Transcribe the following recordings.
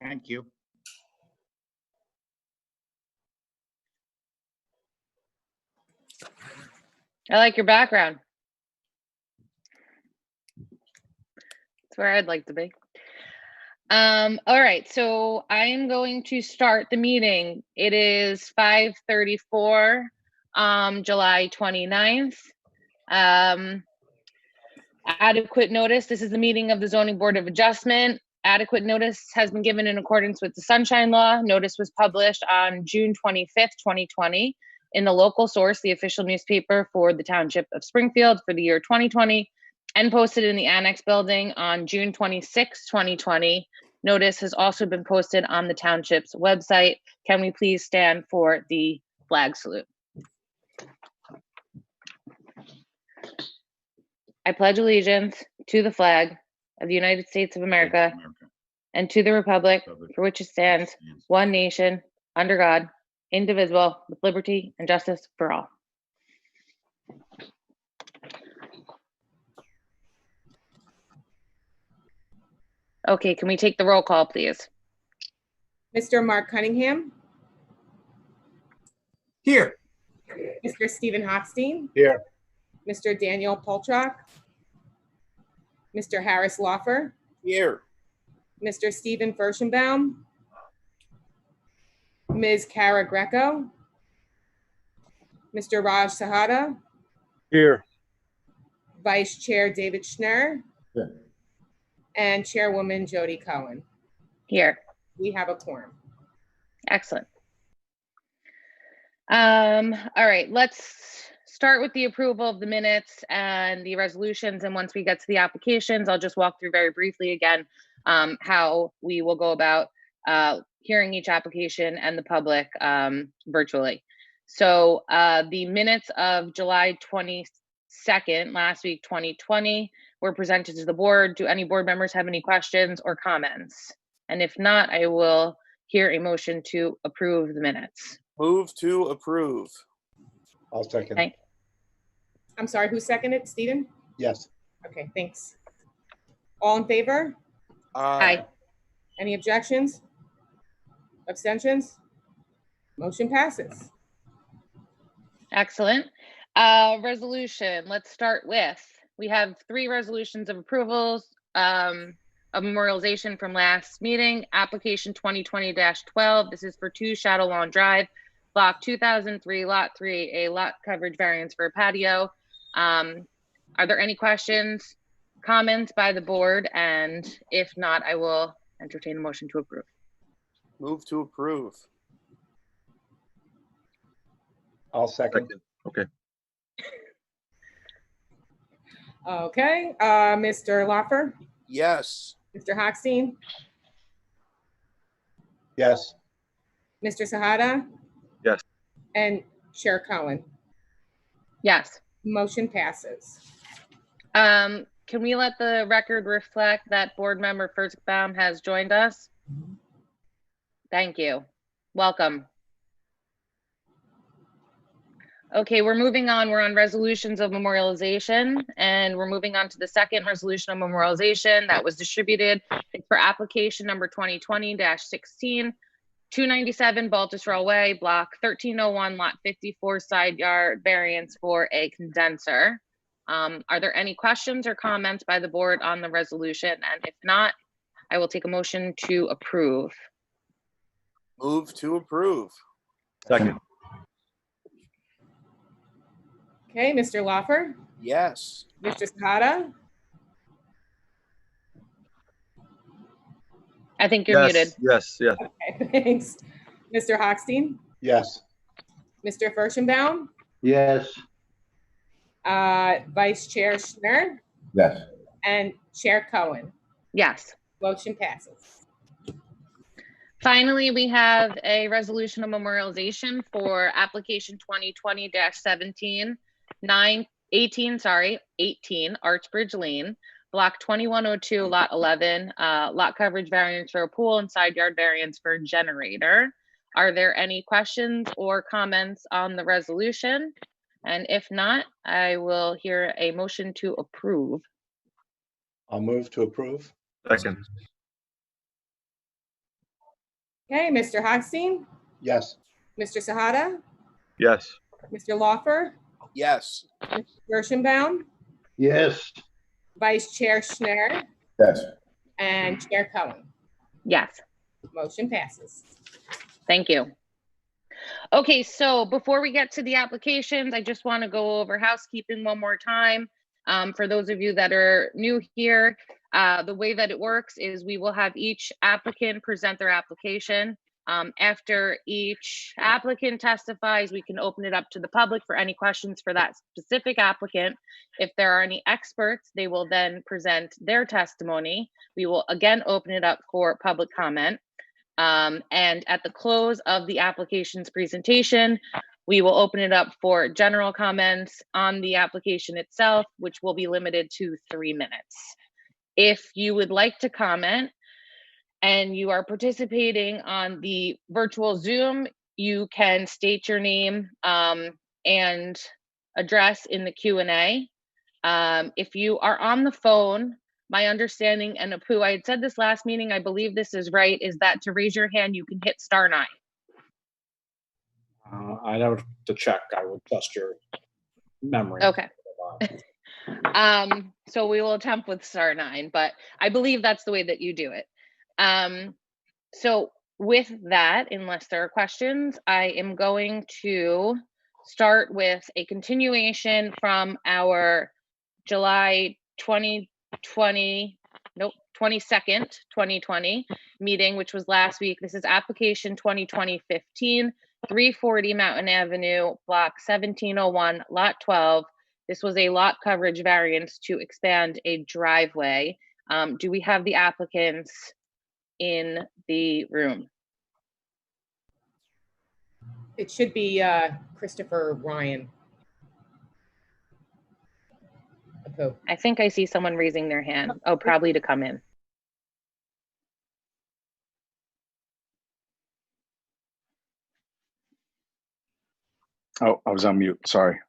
Thank you. I like your background. That's where I'd like to be. All right, so I am going to start the meeting. It is 5:34, July 29th. Adequate notice. This is the meeting of the Zoning Board of Adjustment. Adequate notice has been given in accordance with the Sunshine Law. Notice was published on June 25th, 2020 in the local source, the official newspaper for the Township of Springfield for the year 2020, and posted in the Annex Building on June 26, 2020. Notice has also been posted on the Township's website. Can we please stand for the flag salute? I pledge allegiance to the flag of the United States of America and to the republic for which it stands, one nation, under God, indivisible, with liberty and justice for all. Okay, can we take the roll call, please? Mr. Mark Cunningham, Here. Mr. Stephen Hochstein, Here. Mr. Daniel Poltrock, Mr. Harris Lawfer, Here. Mr. Stephen Furstenbaum, Ms. Kara Greco, Mr. Raj Sahada, Here. Vice Chair David Schnurr, Here. and Chairwoman Jody Cohen. Here. We have a quorum. Excellent. All right, let's start with the approval of the minutes and the resolutions. And once we get to the applications, I'll just walk through very briefly again how we will go about hearing each application and the public virtually. So the minutes of July 22nd, last week, 2020, were presented to the board. Do any board members have any questions or comments? And if not, I will hear a motion to approve the minutes. Move to approve. I'll second. Thank- I'm sorry, who seconded? Stephen? Yes. Okay, thanks. All in favor? Aye. Any objections? Abstentions? Motion passes. Excellent. Resolution, let's start with, we have 3 resolutions of approvals of memorialization from last meeting. Application 2020-12, this is for 2 Shadow Lawn Drive, block 2003, lot 3, a lot coverage variance for a patio. Are there any questions, comments by the board? And if not, I will entertain a motion to approve. Move to approve. I'll second. Okay. Okay, Mr. Lawfer, Yes. Mr. Hochstein, Yes. Mr. Sahada? Yes. And Chair Cohen. Yes. Motion passes. Can we let the record reflect that board member Furstenbaum has joined us? Thank you. Welcome. Okay, we're moving on. We're on resolutions of memorialization, and we're moving on to the second resolution of memorialization that was distributed. It's for application number 2020-16, 297 Baltusrol Way, block 1301, lot 54, side yard variance for a condenser. Are there any questions or comments by the board on the resolution? And if not, I will take a motion to approve. Move to approve. Second. Okay, Mr. Lawfer, Yes. Mr. Sahada, I think you're muted. Yes. okay, thanks. Mr. Hochstein, Yes. Mr. Furstenbaum, Yes. Vice Chair Schnurr, Yes. and Chair Cohen. Yes. Motion passes. Finally, we have a resolution of memorialization for application 2020-17, 18 Archbridge Lane, block 2102, lot 11, lot coverage variance for a pool and side yard variance for a generator. Are there any questions or comments on the resolution? And if not, I will hear a motion to approve. I'll move to approve. Second. Okay, Mr. Hochstein, Yes. Mr. Sahada, Yes. Mr. Lawfer, Yes. Mr. Kirschenbaum, Yes. Vice Chair Schnur, Yes. and Chair Cohen. Yes, Motion passes. thank you. Okay, so before we get to the applications, I just want to go over housekeeping one more time. For those of you that are new here, the way that it works is we will have each applicant present their application. After each applicant testifies, we can open it up to the public for any questions for that specific applicant. If there are any experts, they will then present their testimony. We will again open it up for public comment. And at the close of the application's presentation, we will open it up for general comments on the application itself, which will be limited to 3 minutes. If you would like to comment and you are participating on the virtual Zoom, you can state your name and address in the Q&A. If you are on the phone, my understanding, and Apu, I had said this last meeting, I believe this is right, is that to raise your hand, you can hit *9. I'd have to check. I would trust your memory. Okay. So we will attempt with *9, but I believe that's the way that you do it. So with that, unless there are questions, I am going to start with a continuation from our July 22nd, 2020 meeting, which was last week. This is application 2020-15, 340 Mountain Avenue, block 1701, lot 12. This was a lot coverage variance to expand a driveway. Do we have the applicants in the room? It should be Christopher Ryan. Apu. I think I see someone raising their hand. Oh, probably to come in. Oh, I was on mute. Sorry.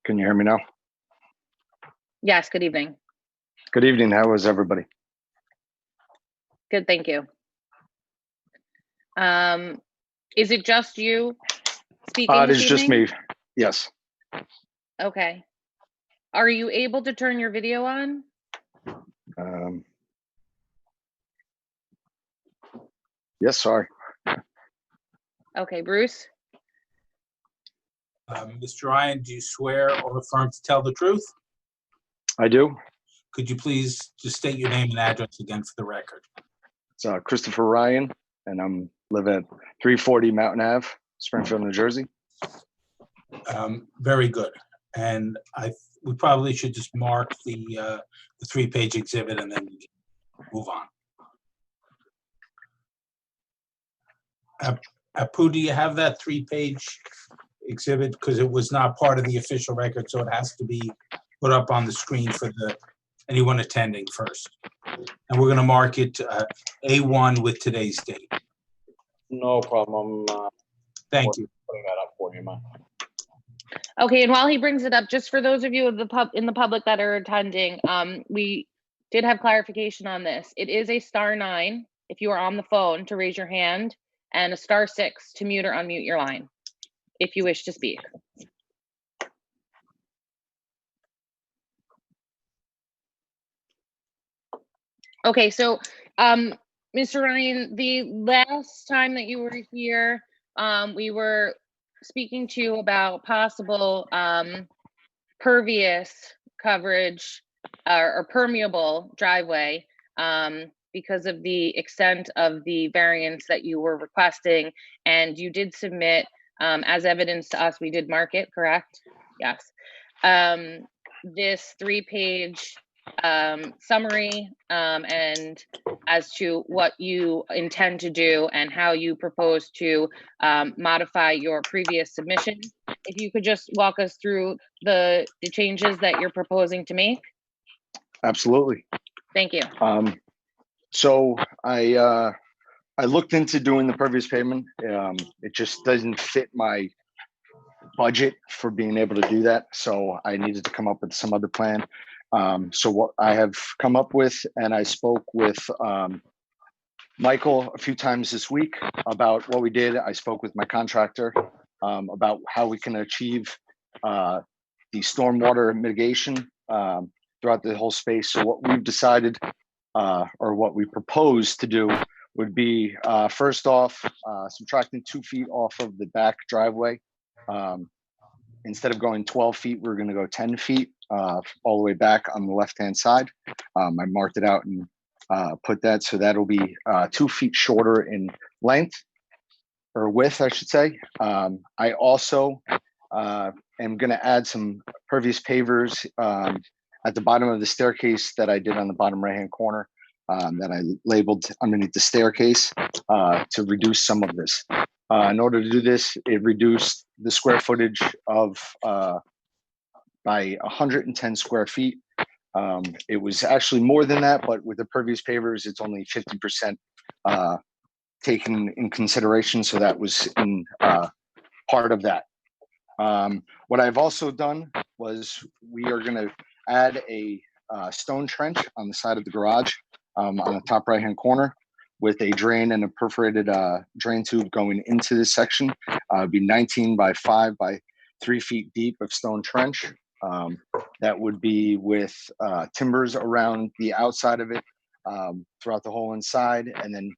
Can you hear me now? Yes, good evening. Good evening. How was everybody? Good, thank you. Is it just you speaking It this is just evening? me. Yes. Okay. Are you able to turn your video on? Yes, sorry. Okay, Bruce? Mr. Ryan, do you swear or affirm to tell the truth? I do. Could you please just state your name and address again for the record? It's Christopher Ryan, and I'm living at 340 Mountain Ave, Springfield, New Jersey. Very good. And we probably should just mark the 3-page exhibit and then move on. Apu, do you have that 3-page exhibit? Because it was not part of the official record, so it has to be put up on the screen for anyone attending first. And we're going to mark it A1 with today's date. No problem. I'm Thank you. putting that up for you, man. Okay, and while he brings it up, just for those of you in the public that are attending, we did have clarification on this. It is a *9 if you are on the phone to raise your hand, and a *6 to mute or unmute your line if you wish to speak. Okay, so Mr. Ryan, the last time that you were here, we were speaking to you about possible pervious coverage or permeable driveway because of the extent of the variance that you were requesting, and you did submit as evidence to us. We did mark it, correct? Yes. This 3-page summary and as to what you intend to do and how you propose to modify your previous submission. If you could just walk us through the changes that you're proposing to make. Absolutely. Thank you. So I looked into doing the pervious pavement. It just doesn't fit my budget for being able to do that. So I needed to come up with some other plan. So what I have come up with, and I spoke with Michael a few times this week about what we did. I spoke with my contractor about how we can achieve the stormwater mitigation throughout the whole space. So what we've decided or what we propose to do would be first off, subtracting 2 feet off of the back driveway. Instead of going 12 feet, we're going to go 10 feet all the way back on the left-hand side. I marked it out and put that, so that'll be 2 feet shorter in length or width, I should say. I also am going to add some pervious pavers at the bottom of the staircase that I did on the bottom right-hand corner that I labeled underneath the staircase to reduce some of this. In order to do this, it reduced the square footage of by 110 square feet. It was actually more than that, but with the pervious pavers, it's only 50% taken in consideration. So that was in part of that. What I've also done was we are going to add a stone trench on the side of the garage on the top right-hand corner with a drain and a perforated drain tube going into this section. It'd be 19 by 5 by 3 feet deep of stone trench. That would be with timbers around the outside of it throughout the whole inside, and then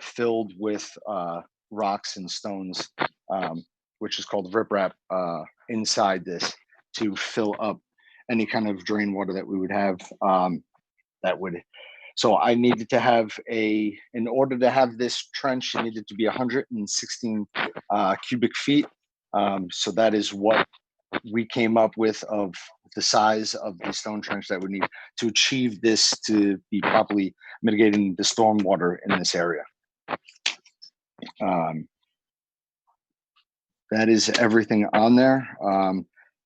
filled with rocks and stones, which is called riprap, inside this to fill up any kind of drain water that we would have So I needed to have in order to have this trench, it needed to be 116 cubic feet. So that is what we came up with of the size of the stone trench that would need to achieve this to be properly mitigating the stormwater in this area. That is everything on there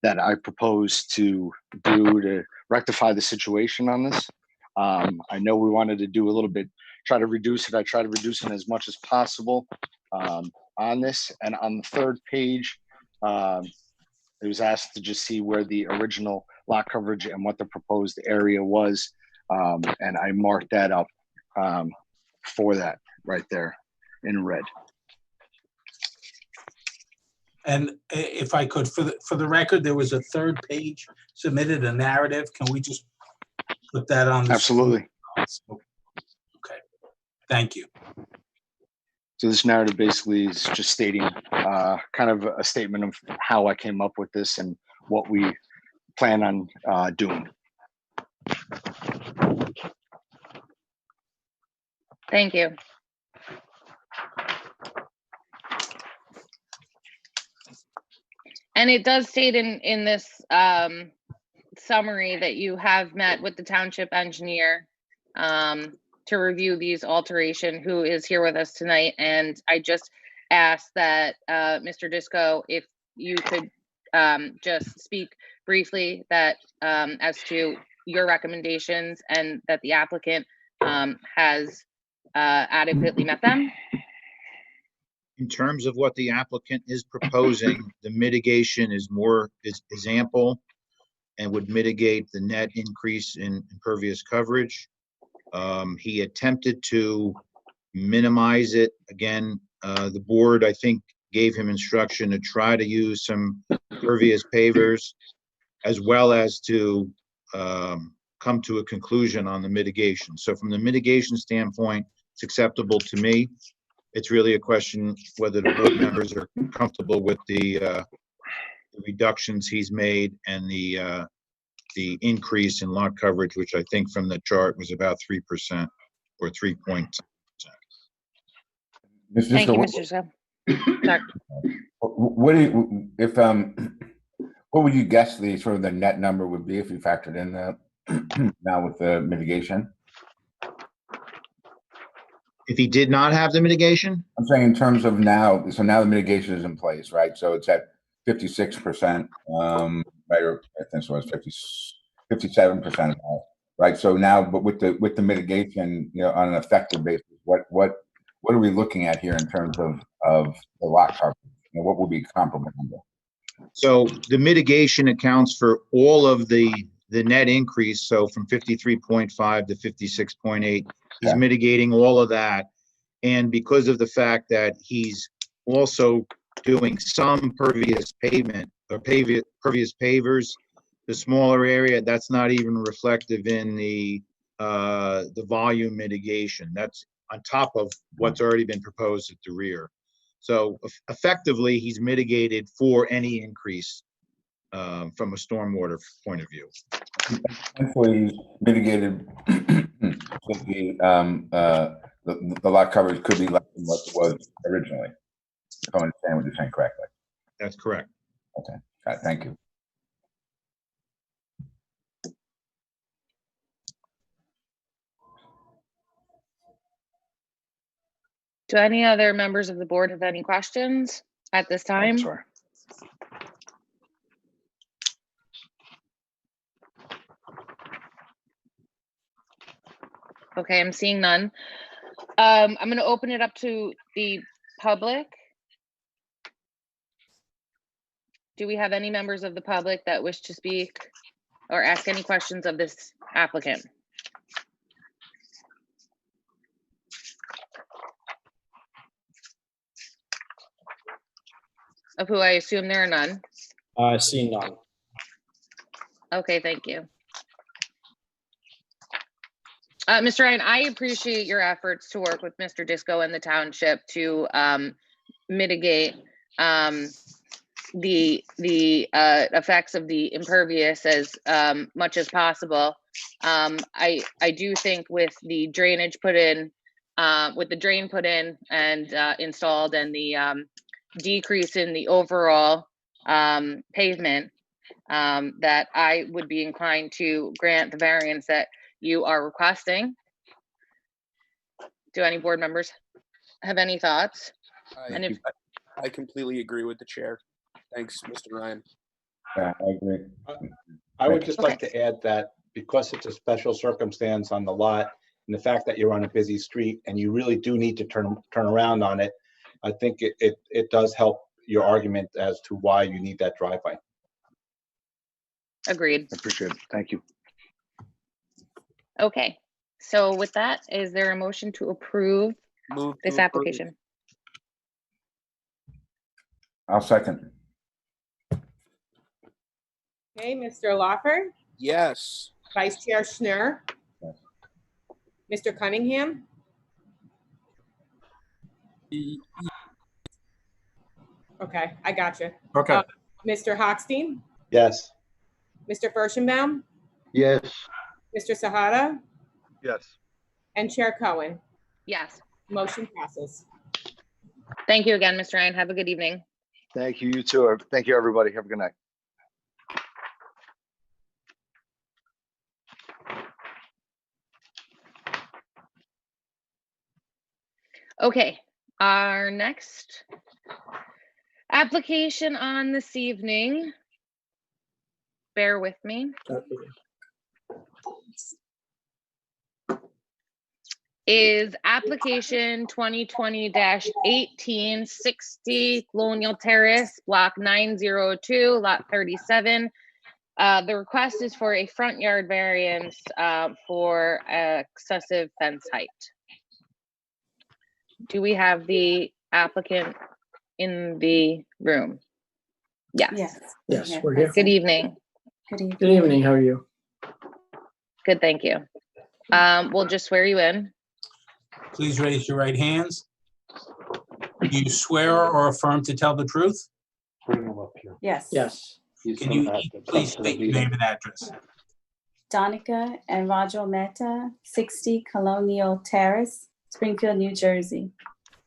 that I propose to do to rectify the situation on this. I know we wanted to do a little bit, try to reduce it. I try to reduce it as much as possible on this. And on the third page, it was asked to just see where the original lot coverage and what the proposed area was. And I marked that up for that right there in red. And if I could, for the record, there was a third page submitted, a narrative. Can we just put that on? Absolutely. Okay. Thank you. So this narrative basically is just stating kind of a statement of how I came up with this and what we plan on doing. Thank you. And it does state in this summary that you have met with the township engineer to review these alterations, who is here with us tonight. And I just asked that Mr. Disco, if you could just speak briefly that as to your recommendations and that the applicant has adequately met them. In terms of what the applicant is proposing, the mitigation is ample and would mitigate the net increase in impervious coverage. He attempted to minimize it. Again, the board, I think, gave him instruction to try to use some pervious pavers, as well as to come to a conclusion on the mitigation. So from the mitigation standpoint, it's acceptable to me. It's really a question whether the board members are comfortable with the reductions he's made and the increase in lot coverage, which I think from the chart was about 3% or 3 points. Thank you, Mr. Disco. Sorry. What do you, if what would you guess the sort of the net number would be if you factored in the now with the mitigation? If he did not have the mitigation? I'm saying in terms of now, so now the mitigation is in place, right? So it's at 56%, right? Or I think it was 57%, right? So now, but with the mitigation, you know, on an effective basis, what are we looking at here in terms of the lot coverage? You know, what would be comparable number? So the mitigation accounts for all of the net increase. So from 53.5 to 56.8, he's mitigating all of that. And because of the fact that he's also doing some pervious pavement or pervious pavers, the smaller area, that's not even reflective in the volume mitigation. That's on top of what's already been proposed at the rear. So effectively, he's mitigated for any increase from a stormwater point of view. Essentially mitigated the lot coverage could be less than what it was originally. If I understand what you're saying correctly. That's correct. Okay, all right, thank you. Do any other members of the board have any questions at this time? Sorry. Okay, I'm seeing none. I'm going to open it up to the public. Do we have any members of the public that wish to speak or ask any questions of this applicant? Of who I assume there are none. I see none. Okay, thank you. Mr. Ryan, I appreciate your efforts to work with Mr. Disco and the township to mitigate the effects of the impervious as much as possible. I do think with the drainage put in, with the drain put in and installed, and the decrease in the overall pavement, that I would be inclined to grant the variance that you are requesting. Do any board members have any thoughts? And if I completely agree with the chair. Thanks, Mr. Ryan. Yeah, I agree. I would just like to add that because it's a special circumstance on the lot and the fact that you're on a busy street and you really do need to turn around on it, I think it does help your argument as to why you need that driveway. Agreed. I appreciate it. Thank you. Okay, so with that, is there a motion to approve Move this to approve. application? I'll second. Okay, Mr. Lawfer, Yes. Vice Chair Schnur, Yes. Mr. Cunningham, okay, I got you. Okay. Mr. Hochstein, Yes. Mr. Furstenbaum, Yes. Mr. Sahada, Yes. and Chair Cohen. Yes. Motion passes. Thank you again, Mr. Ryan. Have a good evening. Thank you. You too. Thank you, everybody. Have a good night. Okay, our next application on this evening, bear with me, is application 2020-1860 Colonial Terrace, block 902, lot 37. The request is for a front yard variance for excessive fence height. Do we have the applicant in the room? Yes. Yes, we're here. Good evening. Good evening. How are you? Good, thank you. We'll just swear you in. Please raise your right hands. Do you swear or affirm to tell the truth? Bring them up here. Yes. Yes. Can you please state your name and address? Donica and Roger Mehta, 60 Colonial Terrace, Springfield, New Jersey.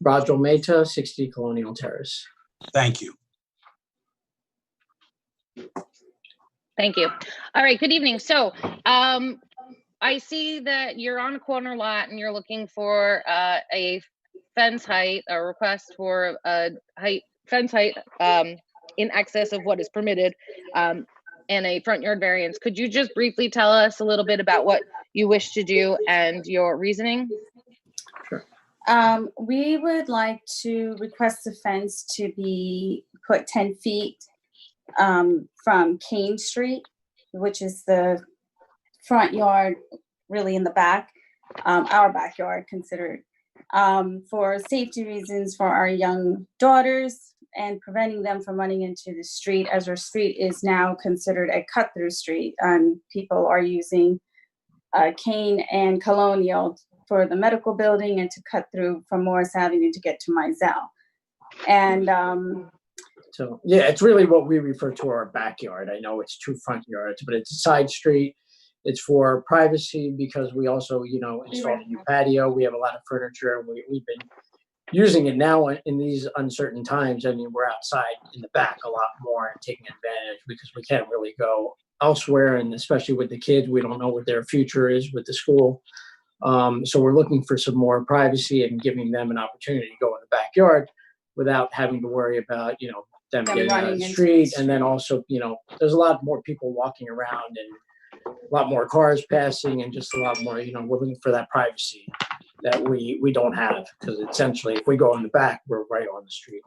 Roger Mehta, 60 Colonial Terrace. Thank you. Thank you. All right, good evening. So I see that you're on a corner lot and you're looking for a fence height, a request for a fence height in excess of what is permitted, and a front yard variance. Could you just briefly tell us a little bit about what you wish to do and your reasoning? Sure. We would like to request the fence to be put 10 feet from Kane Street, which is the front yard, really in the back, our backyard considered. for safety reasons for our young daughters and preventing them from running into the street, as our street is now considered a cut-through street. People are using Kane and Colonial for the medical building and to cut through from Morris Avenue to get to Mizell. And So, yeah, it's really what we refer to our backyard. I know it's 2 front yards, but it's a side street. It's for privacy because we also, installed a new patio. We have a lot of furniture. We've been using it now in these uncertain times. I mean, we're outside in the back a lot more and taking advantage because we can't really go elsewhere. And especially with the kids, we don't know what their future is with the school. So we're looking for some more privacy and giving them an opportunity to go in the backyard without having to worry about, them getting out of the street. And then also, there's a lot more people walking around and a lot more cars passing and just a lot more, we're looking for that privacy that we don't have, because essentially if we go in the back, we're right on the street.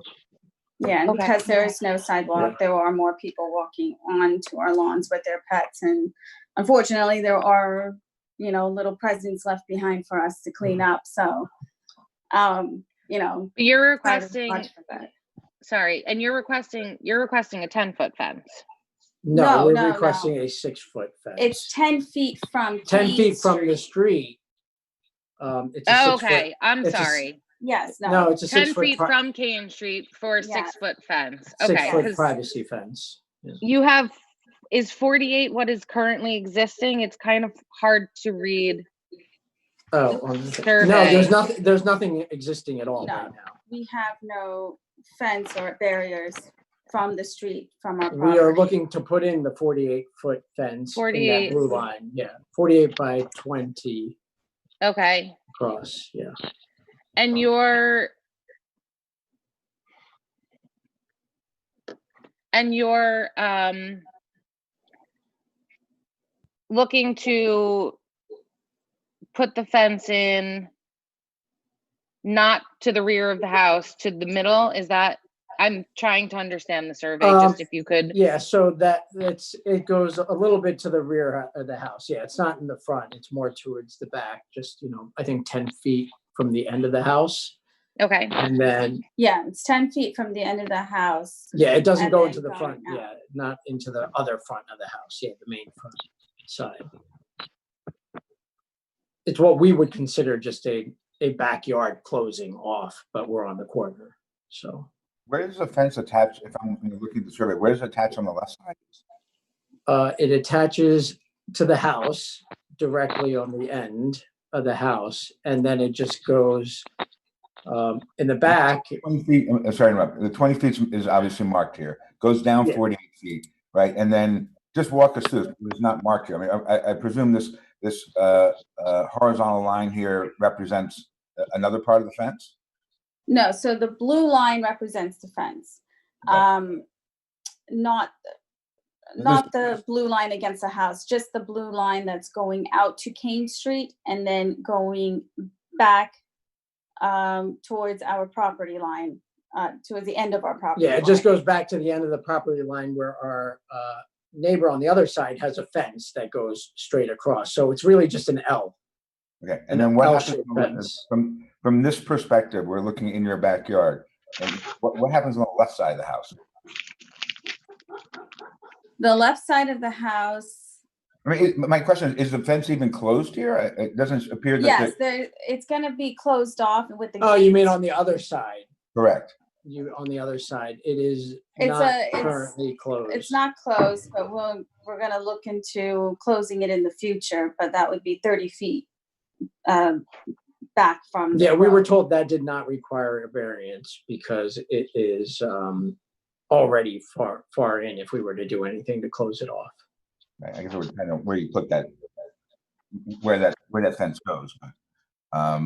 yeah, and Okay. because there is no sidewalk, there are more people walking onto our lawns with their pets. And unfortunately, there are, little presents left behind for us to clean up. So, You're quite as requesting, much for that. sorry, and you're requesting a 10-foot fence. No, we're no. requesting a 6-foot fence. It's 10 feet from 10 Kane feet from the Street. street. It's a 6-foot. Okay, I'm it's a s- sorry. Yes, No, no, it's a 10 6-foot, feet from Kane Street for a Yeah. 6-foot fence. Okay, 6-foot because privacy fence. Yeah. you have, is 48 what is currently existing? It's kind of hard to read. Oh, on the- Survey. no, there's nothing existing at all No. right now. we have no fence or barriers from the street, from our We property. are looking to put in the 48-foot fence in 48. that blue line. Yeah, 48 by 20 Okay, across. Yeah. and you're looking to put the fence in not to the rear of the house, to the middle? Is that, I'm trying to understand the survey, just if you could. Yeah, so it goes a little bit to the rear of the house. Yeah, it's not in the front. It's more towards the back, just, I think 10 feet from the end of the house. Okay, And then, Yeah, it's 10 feet from the end of the house. yeah, it doesn't And go then into the going front. out. Yeah, not into the other front of the house. Yeah, the main front side. It's what we would consider just a backyard closing off, but we're on the corner, so. Where does the fence attach, if I'm looking at the survey, where does it attach on the left side? It attaches to the house directly on the end of the house, and then it just goes in the back. 20 feet, sorry to interrupt, the 20 feet is obviously marked here, goes down Yeah. 48 feet, right? And then just walk us through, it's not marked here. I mean, I presume this horizontal line here represents another part of the fence? No, so the blue line represents the fence. Not the blue line against the house, just the blue line that's going out to Kane Street and then going back towards our property line, towards the end of our property. Yeah, it just line. goes back to the end of the property line where our neighbor on the other side has a fence that goes straight across. So it's really just an L. Okay, and then what L-shaped happens fence. from this perspective, we're looking in your backyard, and what happens on the left side of the house? The left side of the house, I mean, my question is the fence even closed here? It doesn't appear that. yes, it's gonna be closed off with the. Oh, you mean gates. on the other side? Correct. On the other side, it is It's not it's- currently closed. It's not closed, but we're gonna look into closing it in the future, but that would be 30 feet back from. the Yeah, we were road. told that did not require a variance because it is already far in if we were to do anything to close it off. I guess it would depend on where you put that, where that fence goes. But,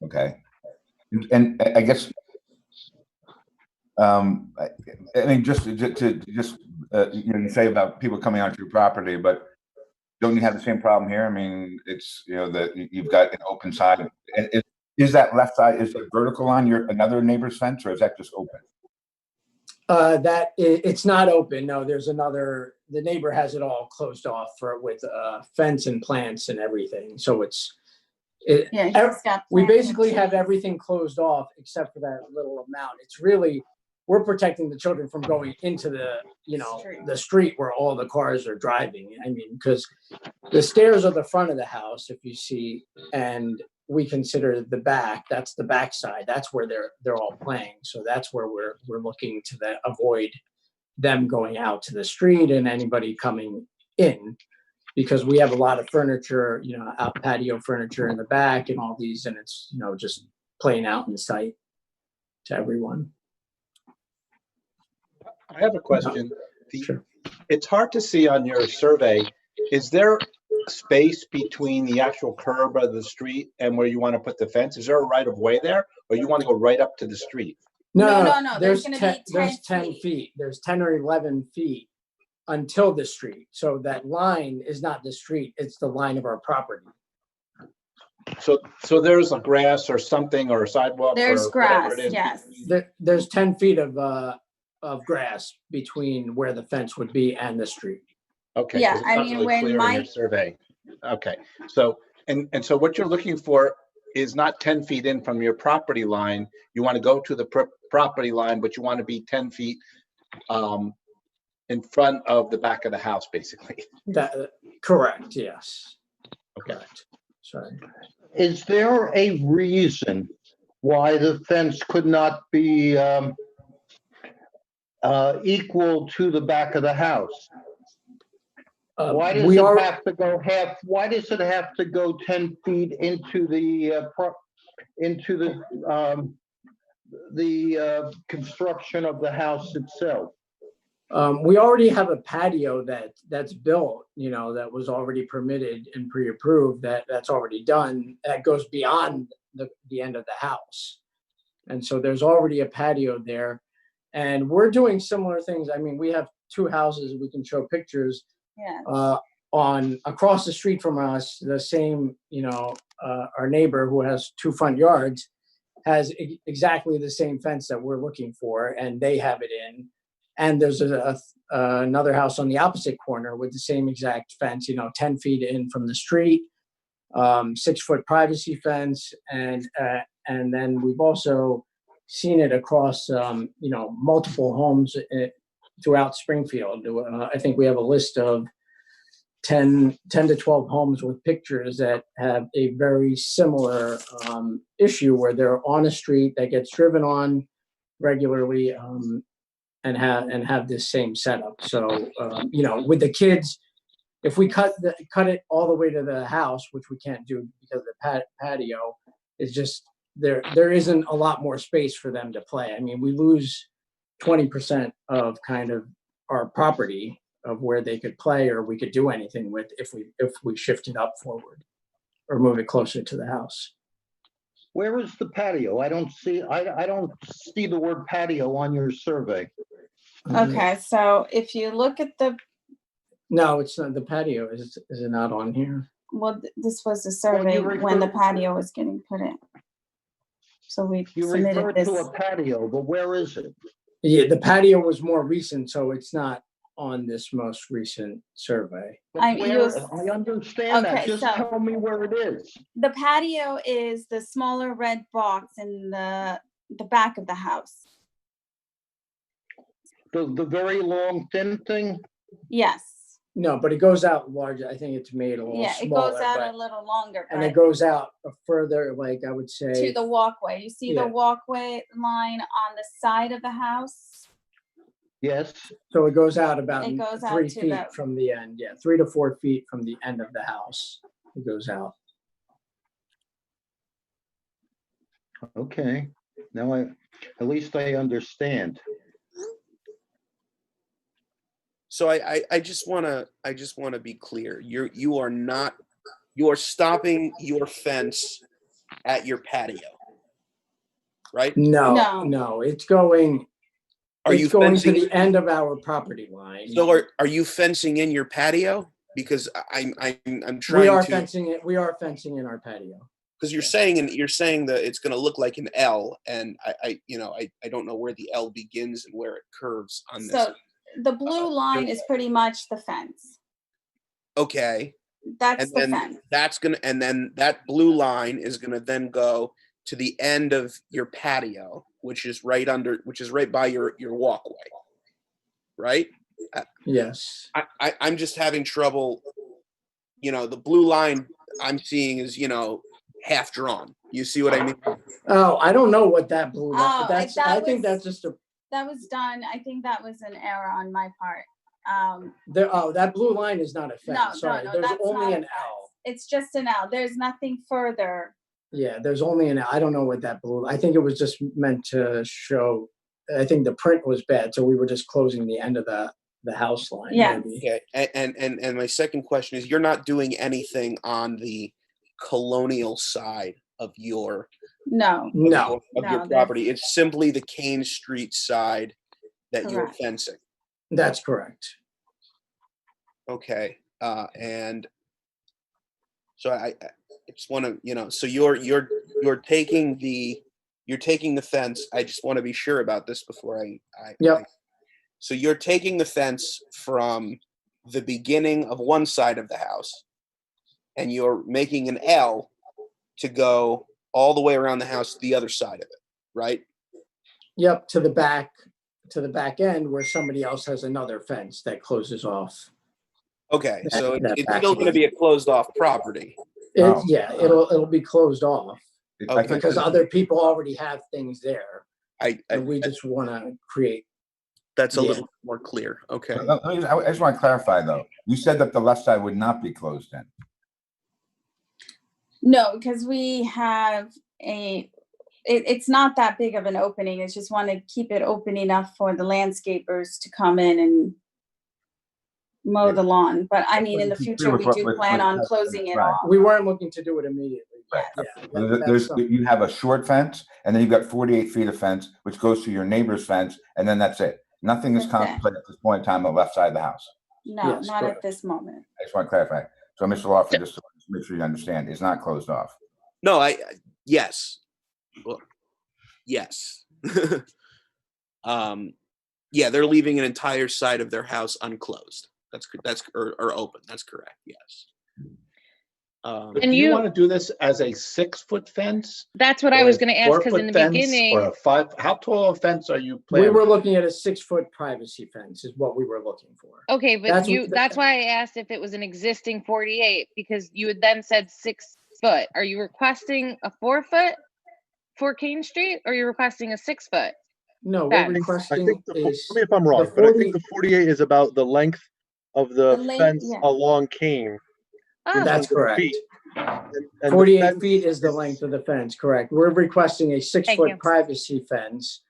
okay, and I guess, I mean, just to you say about people coming onto your property, but don't you have the same problem here? I mean, it's that you've got an open side. And is that left side, is it vertical on another neighbor's fence, or is that just open? It's not open. No, there's another. The neighbor has it all closed off with fence and plants and everything. So it's It, Yeah, ev- he's got we plants and basically have trees. everything closed off except for that little amount. It's really, we're protecting the children from going into the, Street. the street where all the cars are driving. I mean, because the stairs are the front of the house, if you see, and we consider the back, that's the back side. That's where they're all playing. So that's where we're looking to avoid them going out to the street and anybody coming in, because we have a lot of furniture, out patio furniture in the back and all these, and it's, just playing out in sight to everyone. I have a question. Sure. It's hard to see on your survey. Is there space between the actual curb of the street and where you want to put the fence? Is there a right of way there, or you want to go right up to the street? No, there's There's gonna 10, be 10 there's 10 feet. feet. There's 10 or 11 feet until the street. So that line is not the street, it's the line of our property. So there's a grass or something or a sidewalk There's or whatever grass, it is. yes. There's 10 feet of grass between where the fence would be and the street. Okay. Yeah, 'cause it's I not mean, really when clear in your Mike- survey. Okay, so, and so what you're looking for is not 10 feet in from your property line. You want to go to the property line, but you want to be 10 feet in front of the back of the house, basically. Correct, yes. Okay. Correct. Sorry. Is there a reason why the fence could not be equal to the back of the house? Why does We it are, have to go why does it have to go 10 feet into the construction of the house itself? we already have a patio that's built, that was already permitted and pre-approved, that's already done, that goes beyond the end of the house. And so there's already a patio there. And we're doing similar things. I mean, we have two houses, we can show pictures Yeah. on across the street from us, the same, our neighbor who has two front yards has exactly the same fence that we're looking for, and they have it in. And there's another house on the opposite corner with the same exact fence, 10 feet in from the street, 6-foot privacy fence. And then we've also seen it across, multiple homes throughout Springfield. I think we have a list of 10 to 12 homes with pictures that have a very similar issue where they're on a street that gets driven on regularly, and have this same setup. So, with the kids, if we cut it all the way to the house, which we can't do because of the patio, it's just there isn't a lot more space for them to play. I mean, we lose 20% of kind of our property of where they could play or we could do anything with if we shift it up forward or move it closer to the house. Where is the patio? I don't see the word patio on your survey. Okay, so if you look at No, it's not. The patio is it not on here? this was the survey when the patio was getting put in. So we You submitted referred this. to a patio, but where is it? Yeah, the patio was more recent, so it's not on this most recent survey. But I understand that. Okay, Just so- tell me where it is. The patio is the smaller red box in the back of the house. The very long thin thing? Yes. No, but it goes out larger. I think it's made a little Yeah, it smaller. goes out but- a little longer, and but it goes out a further, like I would say. to the walkway. You see Yeah. the walkway line on the side of the house? Yes. So it goes out about It goes out 3 to feet the- from the end. Yeah, 3 to 4 feet from the end of the house. It goes out. Okay. Now at least I understand. So I just wanna be clear. You are stopping your fence at your patio, right? No, No. it's going. Are it's you going to fencing? the end of our property line? So are you fencing in your patio? Because I'm we trying are to, fencing it. We are fencing in our patio. because you're saying that it's gonna look like an L, and I don't know where the L begins and where it curves on this. So the blue line is pretty much the fence. Okay, That's And the then fence. and then that blue line is gonna then go to the end of your patio, which is right by your walkway, right? Yes. I'm just having trouble, the blue line I'm seeing is, half drawn. You see what I mean? Oh, I don't know what that blue, Oh, that's, I think that's just a, That was done, I think that was an error on my part. that blue line is not a No, fence, sorry, no, there's that's only not a an fence. L. It's just an L. There's nothing further. Yeah, there's only an L. I don't know what that blue, I think it was just meant to show, I think the print was bad, so we were just closing the end of the house line. Yeah. Maybe. Okay. And my second question is, you're not doing anything on the colonial side of your No. No, property. It's simply the Kane Street side that you're Correct. fencing. that's correct. Okay. And so I just want to, so you're taking the fence. I just want to be sure about this before Yep. So you're taking the fence from the beginning of one side of the house, and you're making an L to go all the way around the house to the other side of it, right? Yep, to the back end where somebody else has another fence that closes off. Okay, so That it's back still going to end. be a closed off property. Oh. Yeah, it'll be closed off I think because that- other people already have things there. I And we just want to create. that's a yeah. little more clear. Okay. I just want to clarify though. You said that the left side would not be closed in. No, because we have it's not that big of an opening. It's just want to keep it open enough for the landscapers to come in and mow the lawn. But I mean, in the future, we do plan on closing it Right. off. We weren't looking to do it immediately. Right. Yeah, There's, you have a short fence, and then you've got 48 feet of fence, which goes to your neighbor's fence, and then that's it. Nothing is That's it. contemplated at this point in time on the left side of the house. No, Yes, not correct. at this moment. I just want to clarify. So, Mr. Lawford, just to make sure you understand, it's not closed off. No, yes. Well, yes. Yeah, they're leaving an entire side of their house unclosed. That's or open. That's correct. Yes. But And do you you- want to do this as a 6-foot fence? That's what I or was a going to ask, because in 4-foot the fence, beginning, Or a 5, how tall a fence are you We planning? were looking at a 6-foot privacy fence is what we were looking for. okay, but That's that's why I asked if it was an existing 48, because you had then said 6 foot. Are you requesting a 4 foot for Kane Street, or are you requesting a 6 foot? No, Fence. we're I requesting think, tell me is, if I'm wrong, the but I 40 think the 48 is about the length of the The length, fence yeah. along Kane. Oh, that's correct. feet. And the 48 fence feet is the length of the fence, correct. We're requesting a you. 6-foot privacy fence,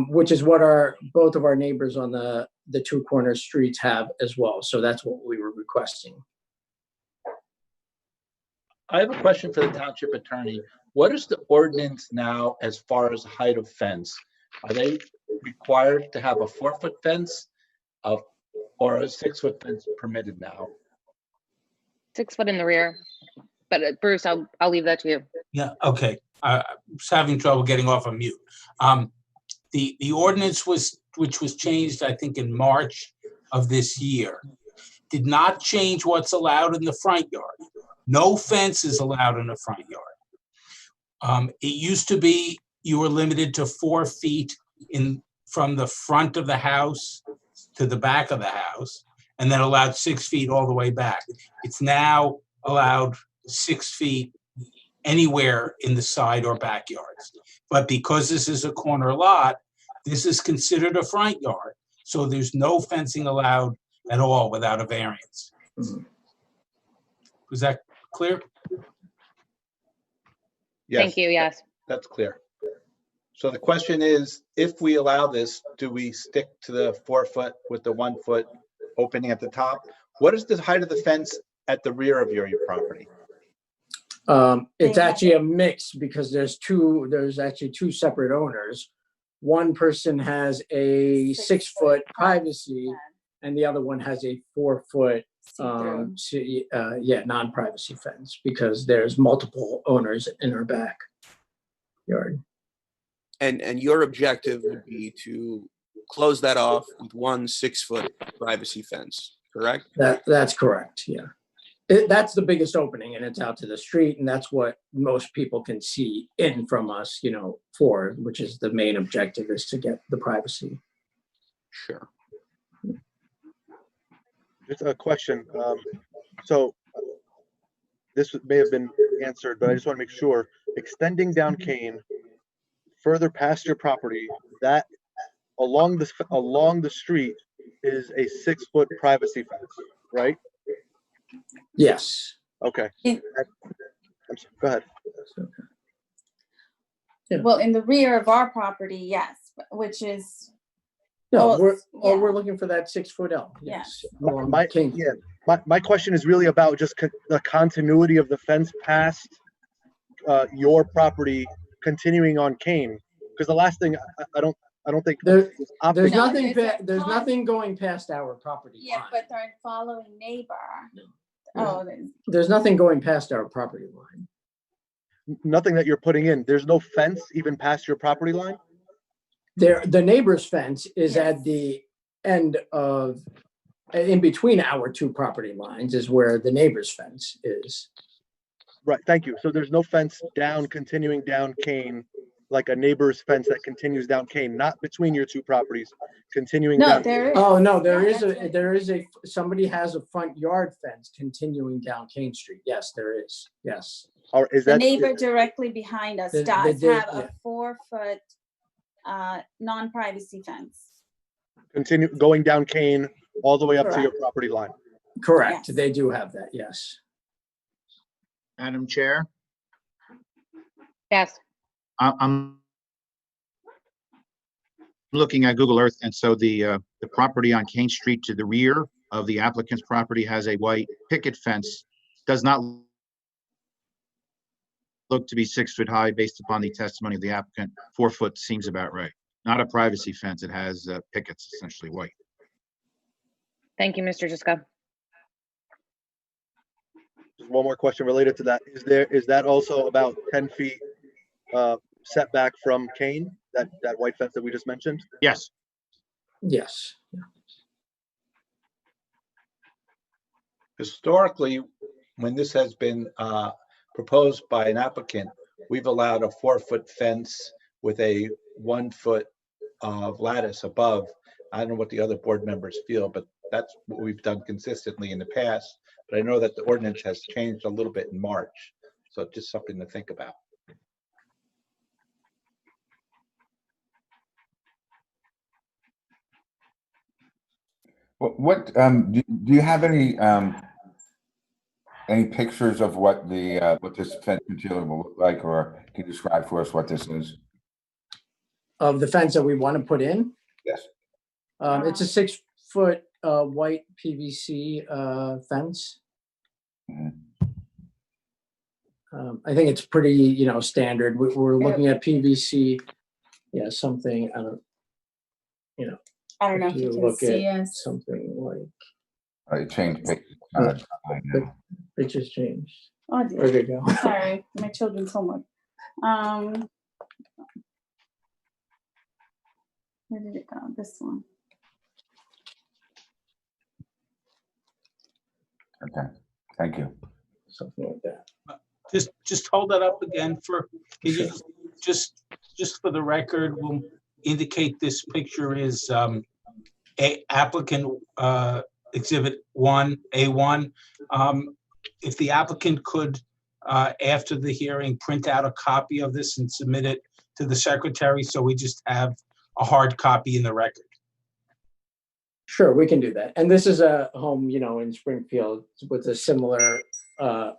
which is what both of our neighbors on the 2 corner streets have as well. So that's what we were requesting. I have a question for the township attorney. What is the ordinance now as far as height of fence? Are they required to have a 4-foot fence or a 6-foot fence permitted now? 6 foot in the rear. But Bruce, I'll leave that to you. Yeah, okay. I was having trouble getting off of mute. The ordinance which was changed, I think, in March of this year, did not change what's allowed in the front yard. No fence is allowed in the front yard. It used to be you were limited to 4 feet from the front of the house to the back of the house, and then allowed 6 feet all the way back. It's now allowed 6 feet anywhere in the side or backyards. But because this is a corner lot, this is considered a front yard. So there's no fencing allowed at all without a variance. Mhm. Was that clear? Thank you, yes. That's clear. So the question is, if we allow this, do we stick to the 4-foot with the 1-foot opening at the top? What is the height of the fence at the rear of your property? It's actually a mix because there's actually 2 separate owners. One person has a 6-foot privacy and the other one has a 4-foot non-privacy fence because there's multiple owners in our backyard. And your objective would be to close that off with one 6-foot privacy fence, correct? That's correct, yeah. That's the biggest opening, and it's out to the street, and that's what most people can see in from us, for, which is the main objective, is to get the privacy. Sure. Just a question. So this may have been answered, but I just want to make sure. Extending down Kane, further past your property, that along the street is a 6-foot privacy fence, right? Yes. Okay. In- Go ahead. Yeah. Well, in the rear of our property, yes, which is, No, Oh, yeah. we're looking for that 6-foot L. Yes. along My King. my question is really about just the continuity of the fence past your property, continuing on Kane. Because the last thing I don't think There's No, nothing, there's a nothing going past our property yeah, line. but our following neighbor. No. Oh, There's nothing going past our property line. nothing that you're putting in. There's no fence even past your property line. The neighbor's fence is Yes. at the end of, in between our two property lines is where the neighbor's fence is. Right. Thank you. So there's no fence continuing down Kane, like a neighbor's fence that continues down Kane, not between your two properties, continuing no, down. there is. Oh, no, there Yeah, is that's right. somebody has a front yard fence continuing down Kane Street. Yes, there is. Yes. Or is The that neighbor directly behind us The- does the- have yeah. a 4-foot non-privacy fence. continue going down Kane all the way up to your Correct. property line? Correct. Yes. They do have that. Yes. Madam Chair, Yes. I'm looking at Google Earth, and so the property on Kane Street to the rear of the applicant's property has a white picket fence. Does not look to be 6 foot high based upon the testimony of the applicant. 4 foot seems about right. Not a privacy fence. It has pickets, essentially white. Thank you, Mr. Jiska. Just one more question related to that. Is that also about 10 feet setback from Kane, that white fence that we just mentioned? Yes. Yes. Historically, when this has been proposed by an applicant, we've allowed a 4-foot fence with a 1 foot of lattice above. I don't know what the other board members feel, but that's what we've done consistently in the past. But I know that the ordinance has changed a little bit in March. So just something to think about. What, do you have any pictures of what what this fence material will look like, or can you describe for us what this is? Of the fence that we want to put in? Yes. It's a 6-foot white PVC fence. Mhm. I think it's pretty, standard. We're looking at PVC. Yeah, something, I don't know if you can look see at us. something like, It changed pictures. it just changed. Oh Where'd dear, it go? sorry, my children's homework. Where did it go? This one. Okay, thank you. Something like that. Just hold that up again can you just for the record, we'll indicate this picture is a applicant exhibit 1A1. If the applicant could, after the hearing, print out a copy of this and submit it to the secretary, so we just have a hard copy in the record. Sure, we can do that. And this is a home, in Springfield with a similar, 2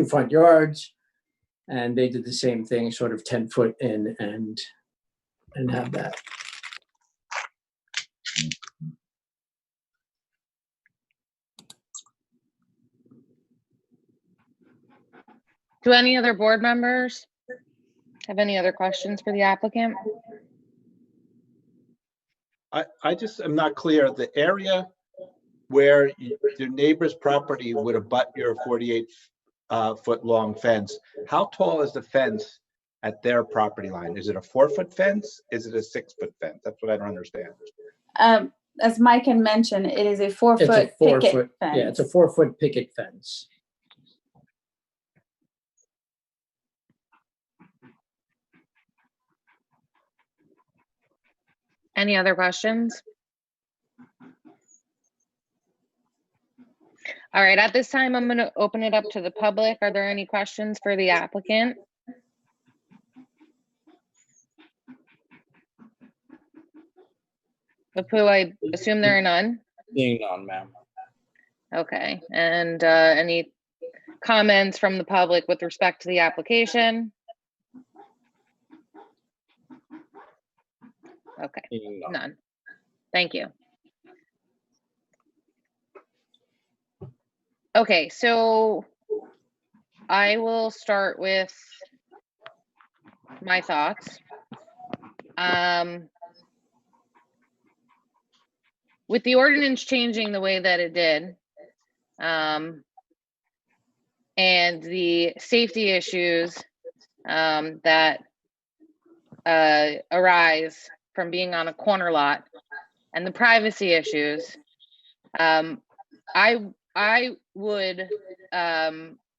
front yards. And they did the same thing, sort of 10 foot in and have that. Do any other board members have any other questions for the applicant? I just am not clear. The area where your neighbor's property would abut your 48-foot long fence, how tall is the fence at their property line? Is it a 4-foot fence? Is it a 6-foot fence? That's what I don't understand. as Mike had mentioned, it is a It's a 4-foot 4 picket foot, fence. yeah, it's a 4-foot picket fence. Any other questions? All right, at this time, I'm going to open it up to the public. Are there any questions for the applicant? Apu, I assume there are none? Being none, ma'am. Okay, and any comments from the public with respect to the application? Okay, Being none. none. Thank you. Okay, so I will start with my thoughts. With the ordinance changing the way that it did, and the safety issues that arise from being on a corner lot, and the privacy issues, I would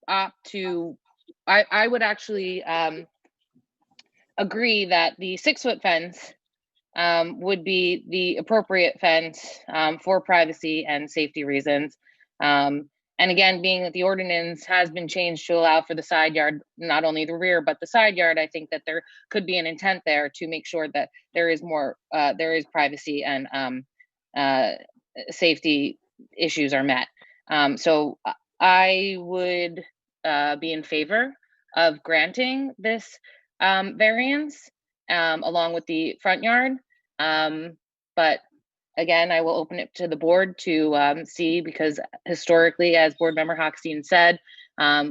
opt to. I would actually agree that the 6-foot fence would be the appropriate fence for privacy and safety reasons. And again, being that the ordinance has been changed to allow for the side yard, not only the rear, but the side yard, I think that there could be an intent there to make sure that there is more, there is privacy and safety issues are met. So I would be in favor of granting this variance along with the front yard. But again, I will open it to the board to see, because historically, as Board Member Hochstein said,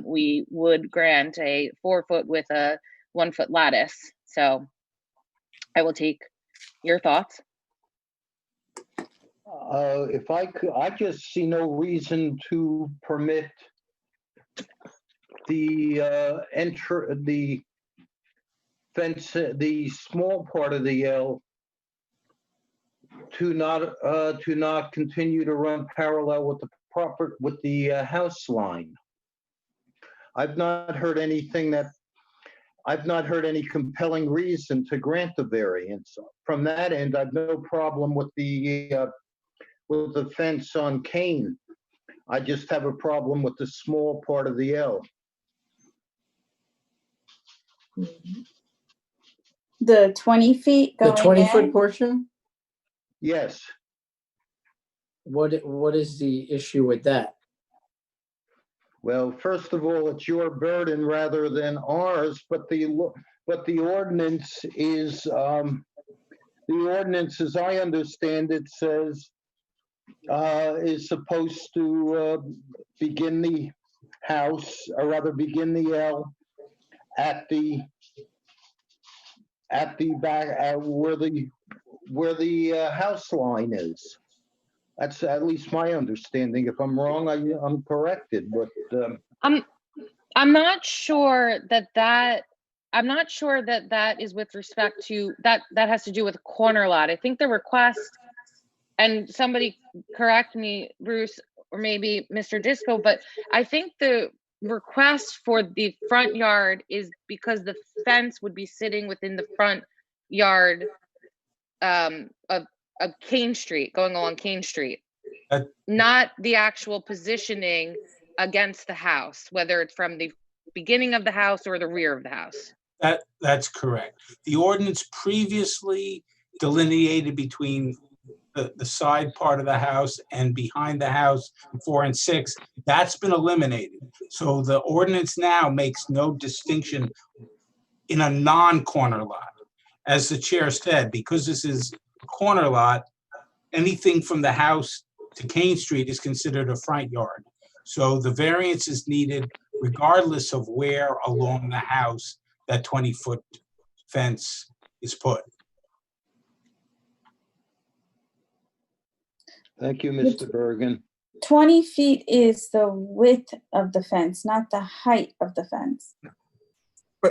we would grant a 4-foot with a 1-foot lattice. So I will take your thoughts. If I could, I just see no reason to permit the the fence, the small part of the L, to not continue to run parallel with the house line. I've not heard anything I've not heard any compelling reason to grant the variance. From that end, I've no problem with the fence on Kane. I just have a problem with the small part of the L. The 20 feet The going 20-foot in? portion? Yes. What is the issue with that? Well, first of all, it's your burden rather than ours, but the ordinance is, as I understand it, says is supposed to begin the house, or rather begin the L at the back, where the house line is. That's at least my understanding. If I'm wrong, I'm corrected, but I'm not sure that is with respect to that has to do with a corner lot. I think the request, and somebody correct me, Bruce, or maybe Mr. Disco, but I think the request for the front yard is because the fence would be sitting within the front yard of Kane Street, going along Kane Street, not the actual positioning against the house, whether it's from the beginning of the house or the rear of the house. That's correct. The ordinance previously delineated between the side part of the house and behind the house, 4 and 6. That's been eliminated. So the ordinance now makes no distinction in a non-corner lot. As the chair said, because this is a corner lot, anything from the house to Kane Street is considered a front yard. So the variance is needed regardless of where along the house that 20-foot fence is put. thank you, Mr. Bergen. 20 feet is the width of the fence, not the height of the fence.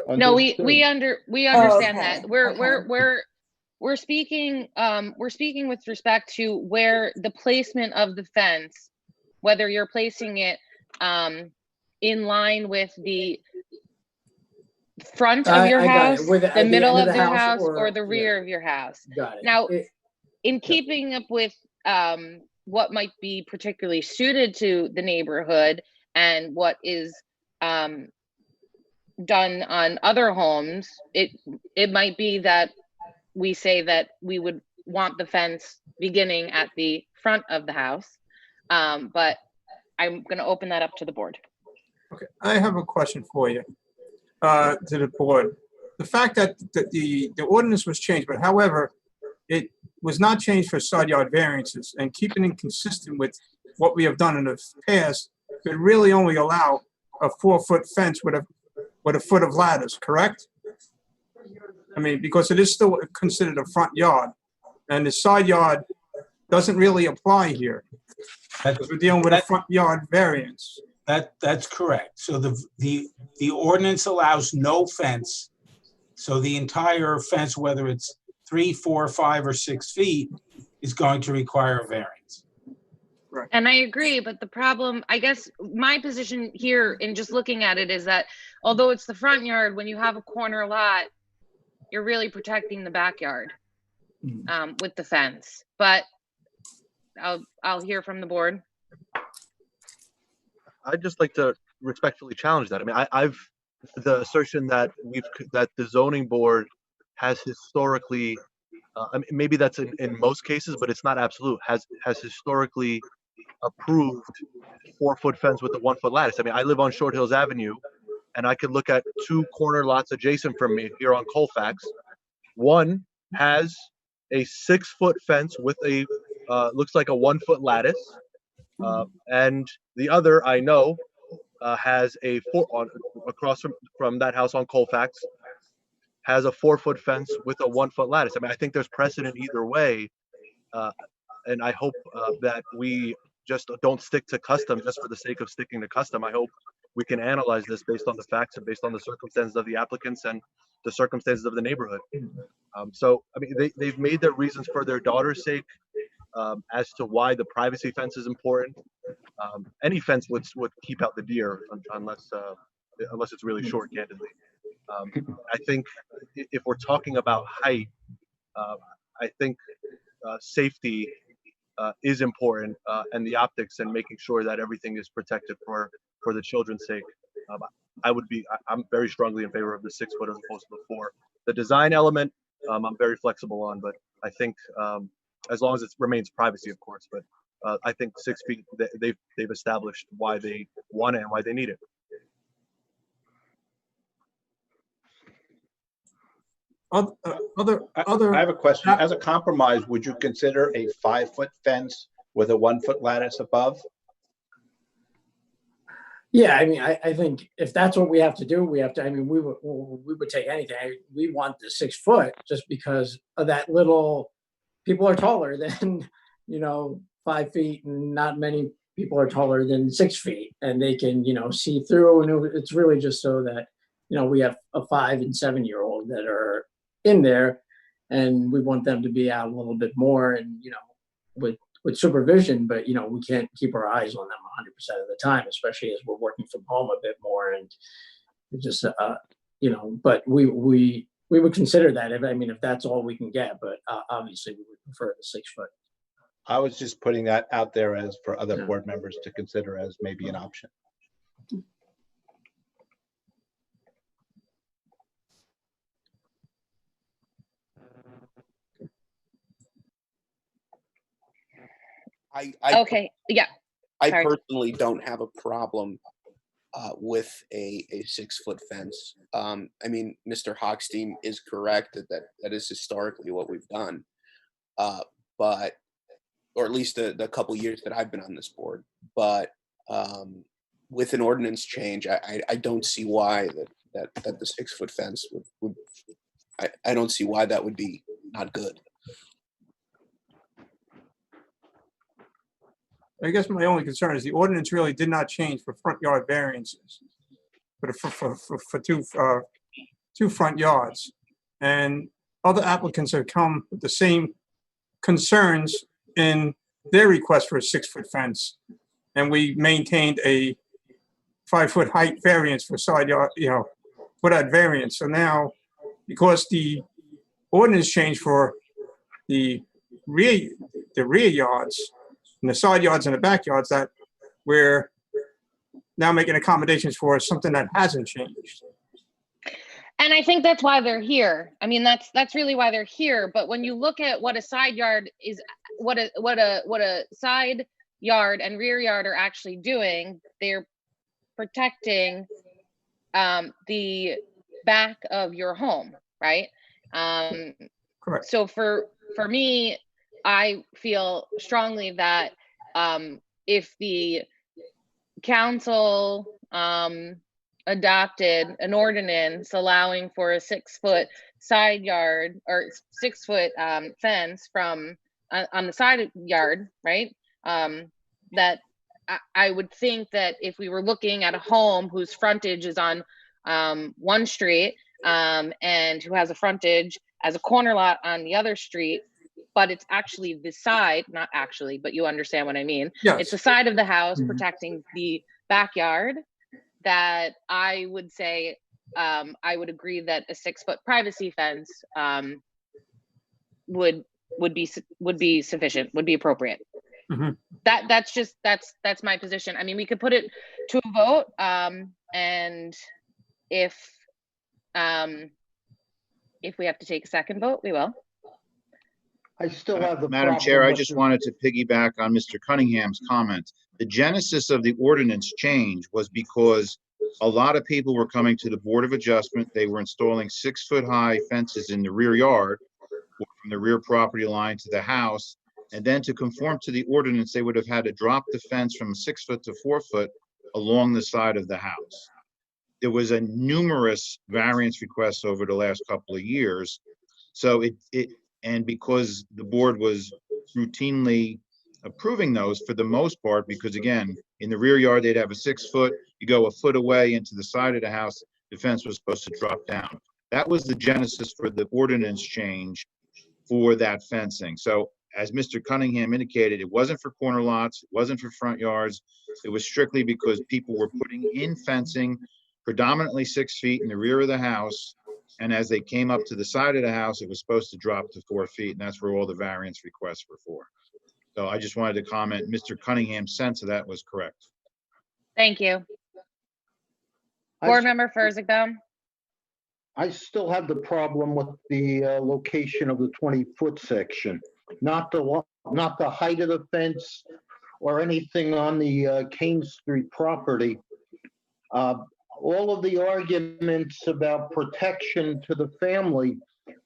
No, we Understood. understand okay, that. We're we're speaking with respect to where the placement of the fence, whether you're placing it in line with the front of your I got it. house, With the at the middle end of the your house, or or the yeah, rear of your house. got it. Now, It- in keeping up with what might be particularly suited to the neighborhood and what is done on other homes, it might be that we say that we would want the fence beginning at the front of the house. But I'm going to open that up to the board. Okay, I have a question for you, to the board. The fact that the ordinance was changed, but however, it was not changed for side yard variances, and keeping it consistent with what we have done in the past, could really only allow a 4-foot fence with a foot of ladders, correct? I mean, because it is still considered a front yard, and the side yard doesn't really apply here, because we're dealing with a front yard variance. That's correct. So the ordinance allows no fence. So the entire fence, whether it's 3, 4, 5, or 6 feet, is going to require a variance. And I agree, but the problem, I guess, my position here in just looking at it is that although it's the front yard, when you have a corner lot, you're really protecting the backyard with the fence. But I'll hear from the board. I'd just like to respectfully challenge that. I mean, the assertion that the zoning board has historically, I mean, maybe that's in most cases, but it's not absolute, has historically approved 4-foot fence with a 1-foot lattice. I mean, I live on Short Hills Avenue, and I could look at 2 corner lots adjacent from me here on Colfax. One has a 6-foot fence with a looks like a 1-foot lattice, and the other I know has a across from that house on Colfax has a 4-foot fence with a 1-foot lattice. I mean, I think there's precedent either way, and I hope that we just don't stick to custom just for the sake of sticking to custom. I hope we can analyze this based on the facts and based on the circumstances of the applicants and the circumstances of the neighborhood. So, I mean, they've made their reasons for their daughter's sake as to why the privacy fence is important. Any fence would keep out the deer unless it's really short, candidly. I think if we're talking about height, I think safety is important, and the optics and making sure that everything is protected for the children's sake. I'm very strongly in favor of the 6-foot as opposed to the 4. The design element, I'm very flexible on, but I think as long as it remains privacy, of course. But I think 6 feet, they've established why they want it and why they need it. I have a question. As a compromise, would you consider a 5-foot fence with a 1-foot lattice above? Yeah, I mean, I think if that's what we have to do, we have to. I mean, we would take anything. We want the 6 foot just because of that little. People are taller than 5 feet, and not many people are taller than 6 feet, and they can see through. And it's really just so that we have a 5 and 7-year-old that are in there, and we want them to be out a little bit more, and with supervision, but we can't keep our eyes on them 100% of the time, especially as we're working from home a bit more, and just but we would consider that if that's all we can get, but obviously we would prefer the 6 foot. I was just putting that out there as for other board members to consider as maybe an option. Okay, yeah. I Sorry. personally don't have a problem with a 6-foot fence. I mean, Mr. Hochstein is correct that is historically what we've done, but or at least the couple years that I've been on this board. But with an ordinance change, I don't see why that the 6-foot fence would I don't see why that would be not good. I guess my only concern is the ordinance really did not change for front yard variances, but for two front yards. And other applicants have come with the same concerns in their request for a 6-foot fence. And we maintained a 5-foot height variance for side yard, for that variance. So now, because the ordinance changed for the rear yards and the side yards and the backyards, that we're now making accommodations for something that hasn't changed. And I think that's why they're here. I mean, that's really why they're here. But when you look at what a side yard is, what a side yard and rear yard are actually doing, they're protecting the back of your home, right? Correct. So for me, I feel strongly that if the council adopted an ordinance allowing for a 6-foot side yard or 6-foot fence from on the side yard, right? That I would think that if we were looking at a home whose frontage is on one street and who has a frontage as a corner lot on the other street, but it's actually the side, not actually, but you understand what I mean. Yes. It's the side of the house protecting the backyard, that I would say, I would agree that a 6-foot privacy fence would be sufficient, would be appropriate. Mm-hmm. That's my position. I mean, we could put it to a vote, and if we have to take a second vote, we will. I still have the Madam problem Chair, I with just the- wanted to piggyback on Mr. Cunningham's comments. The genesis of the ordinance change was because a lot of people were coming to the Board of Adjustment. They were installing 6-foot high fences in the rear yard or from the rear property line to the house. And then to conform to the ordinance, they would have had to drop the fence from 6 foot to 4 foot along the side of the house. There was a numerous variance requests over the last couple of years. So and because the board was routinely approving those for the most part, because again, in the rear yard, they'd have a 6-foot, you go a foot away into the side of the house, the fence was supposed to drop down. That was the genesis for the ordinance change for that fencing. So as Mr. Cunningham indicated, it wasn't for corner lots, it wasn't for front yards. It was strictly because people were putting in fencing predominantly 6 feet in the rear of the house. And as they came up to the side of the house, it was supposed to drop to 4 feet. And that's where all the variance requests were for. So I just wanted to comment, Mr. Cunningham's sense of that was correct. Thank you. I Board s- Member Furzigbaum. I still have the problem with the location of the 20-foot section, not the height of the fence or anything on the Kane Street property. All of the arguments about protection to the family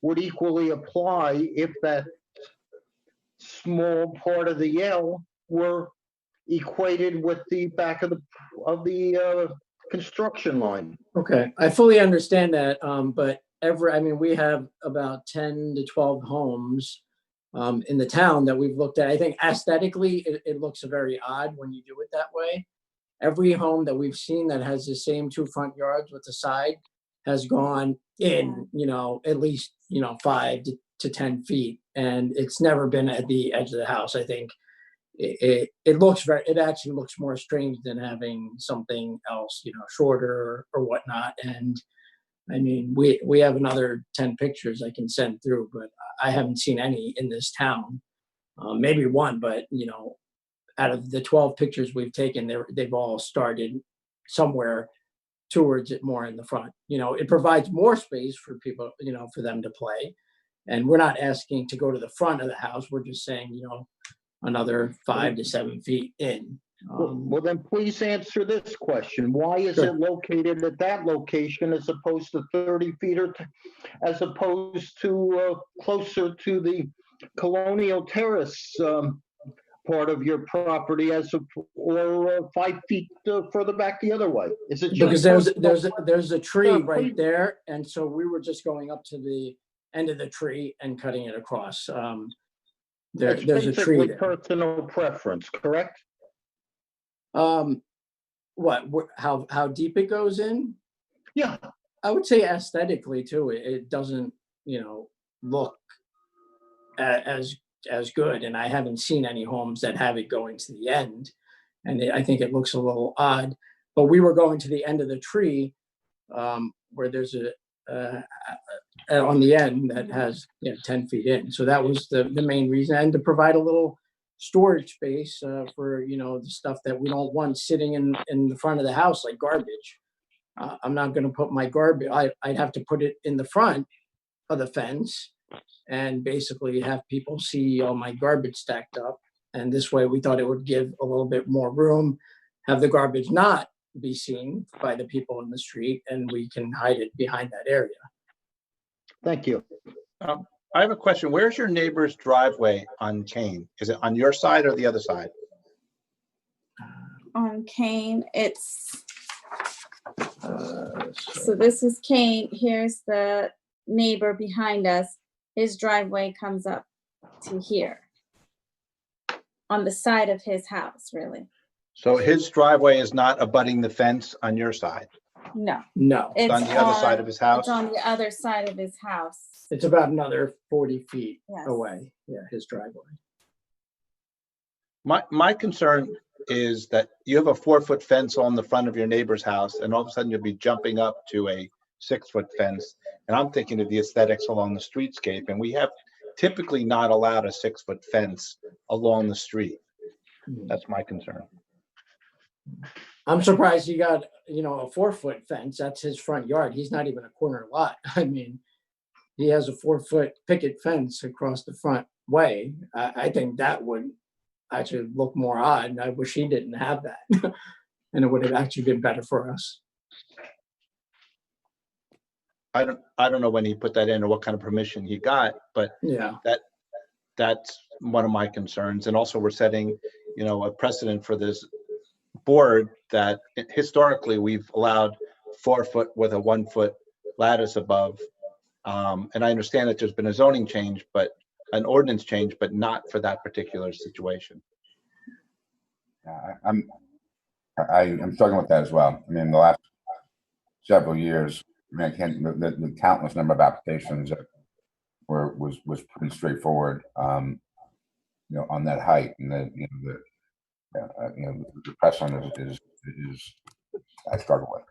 would equally apply if that small part of the L were equated with the back of the construction line. Okay, I fully understand that, but we have about 10 to 12 homes in the town that we've looked at. I think aesthetically, it looks very odd when you do it that way. Every home that we've seen that has the same 2 front yards with the side has gone in, at least, 5 to 10 feet. And it's never been at the edge of the house. I think it actually looks more strange than having something else, shorter or whatnot. And I mean, we have another 10 pictures I can send through, but I haven't seen any in this town. Maybe one, but out of the 12 pictures we've taken, they've all started somewhere towards it more in the front. It provides more space for people, for them to play. And we're not asking to go to the front of the house. We're just saying, another 5 to 7 feet in. Well, then please answer this question. Why is Sure. it located at that location as opposed to 30 feet as opposed to closer to the Colonial Terrace part of your property or 5 feet further back the other way? Is it Because just there's a tree Yeah, right please. there. And so we were just going up to the end of the tree and cutting it across. There's a tree basically there. personal preference, correct? How deep it goes in? Yeah. I would say aesthetically too. It doesn't, look as good, and I haven't seen any homes that have it going to the end, and I think it looks a little odd. But we were going to the end of the tree, where there's on the end that has 10 feet in. So that was the main reason, and to provide a little storage space for the stuff that we don't want sitting in the front of the house, like garbage. I'm not going to put my garbage. I'd have to put it in the front of the fence, and basically have people see all my garbage stacked up. And this way, we thought it would give a little bit more room, have the garbage not be seen by the people in the street, and we can hide it behind that area. Thank you. I have a question. Where's your neighbor's driveway on Kane? Is it on your side or the other side? On Kane, it's, so this is Kane. Here's the neighbor behind us. His driveway comes up to here on the side of his house, really. So his driveway is not abutting the fence on your side? No. No, It's on the other side of his house? It's on the other side of his house. it's about another 40 feet Yes. away. Yeah, his driveway. My concern is that you have a 4-foot fence on the front of your neighbor's house, and all of a sudden you'll be jumping up to a 6-foot fence. And I'm thinking of the aesthetics along the streetscape, and we have typically not allowed a 6-foot fence along the street. That's my concern. I'm surprised he got, a 4-foot fence. That's his front yard. He's not even a corner lot. I mean, he has a 4-foot picket fence across the front way. I think that would actually look more odd. I wish he didn't have that. And it would have actually been better for us. I don't know when he put that in or what kind of permission he got, but Yeah. that's one of my concerns. And also we're setting, a precedent for this board that historically we've allowed 4-foot with a 1-foot lattice above. And I understand that there's been a zoning change, but an ordinance change, but not for that particular situation. I'm struggling with that as well. I mean, the last several years, I can't, the countless number of applications that was pretty straightforward, on that height, and the precedent is I struggle with.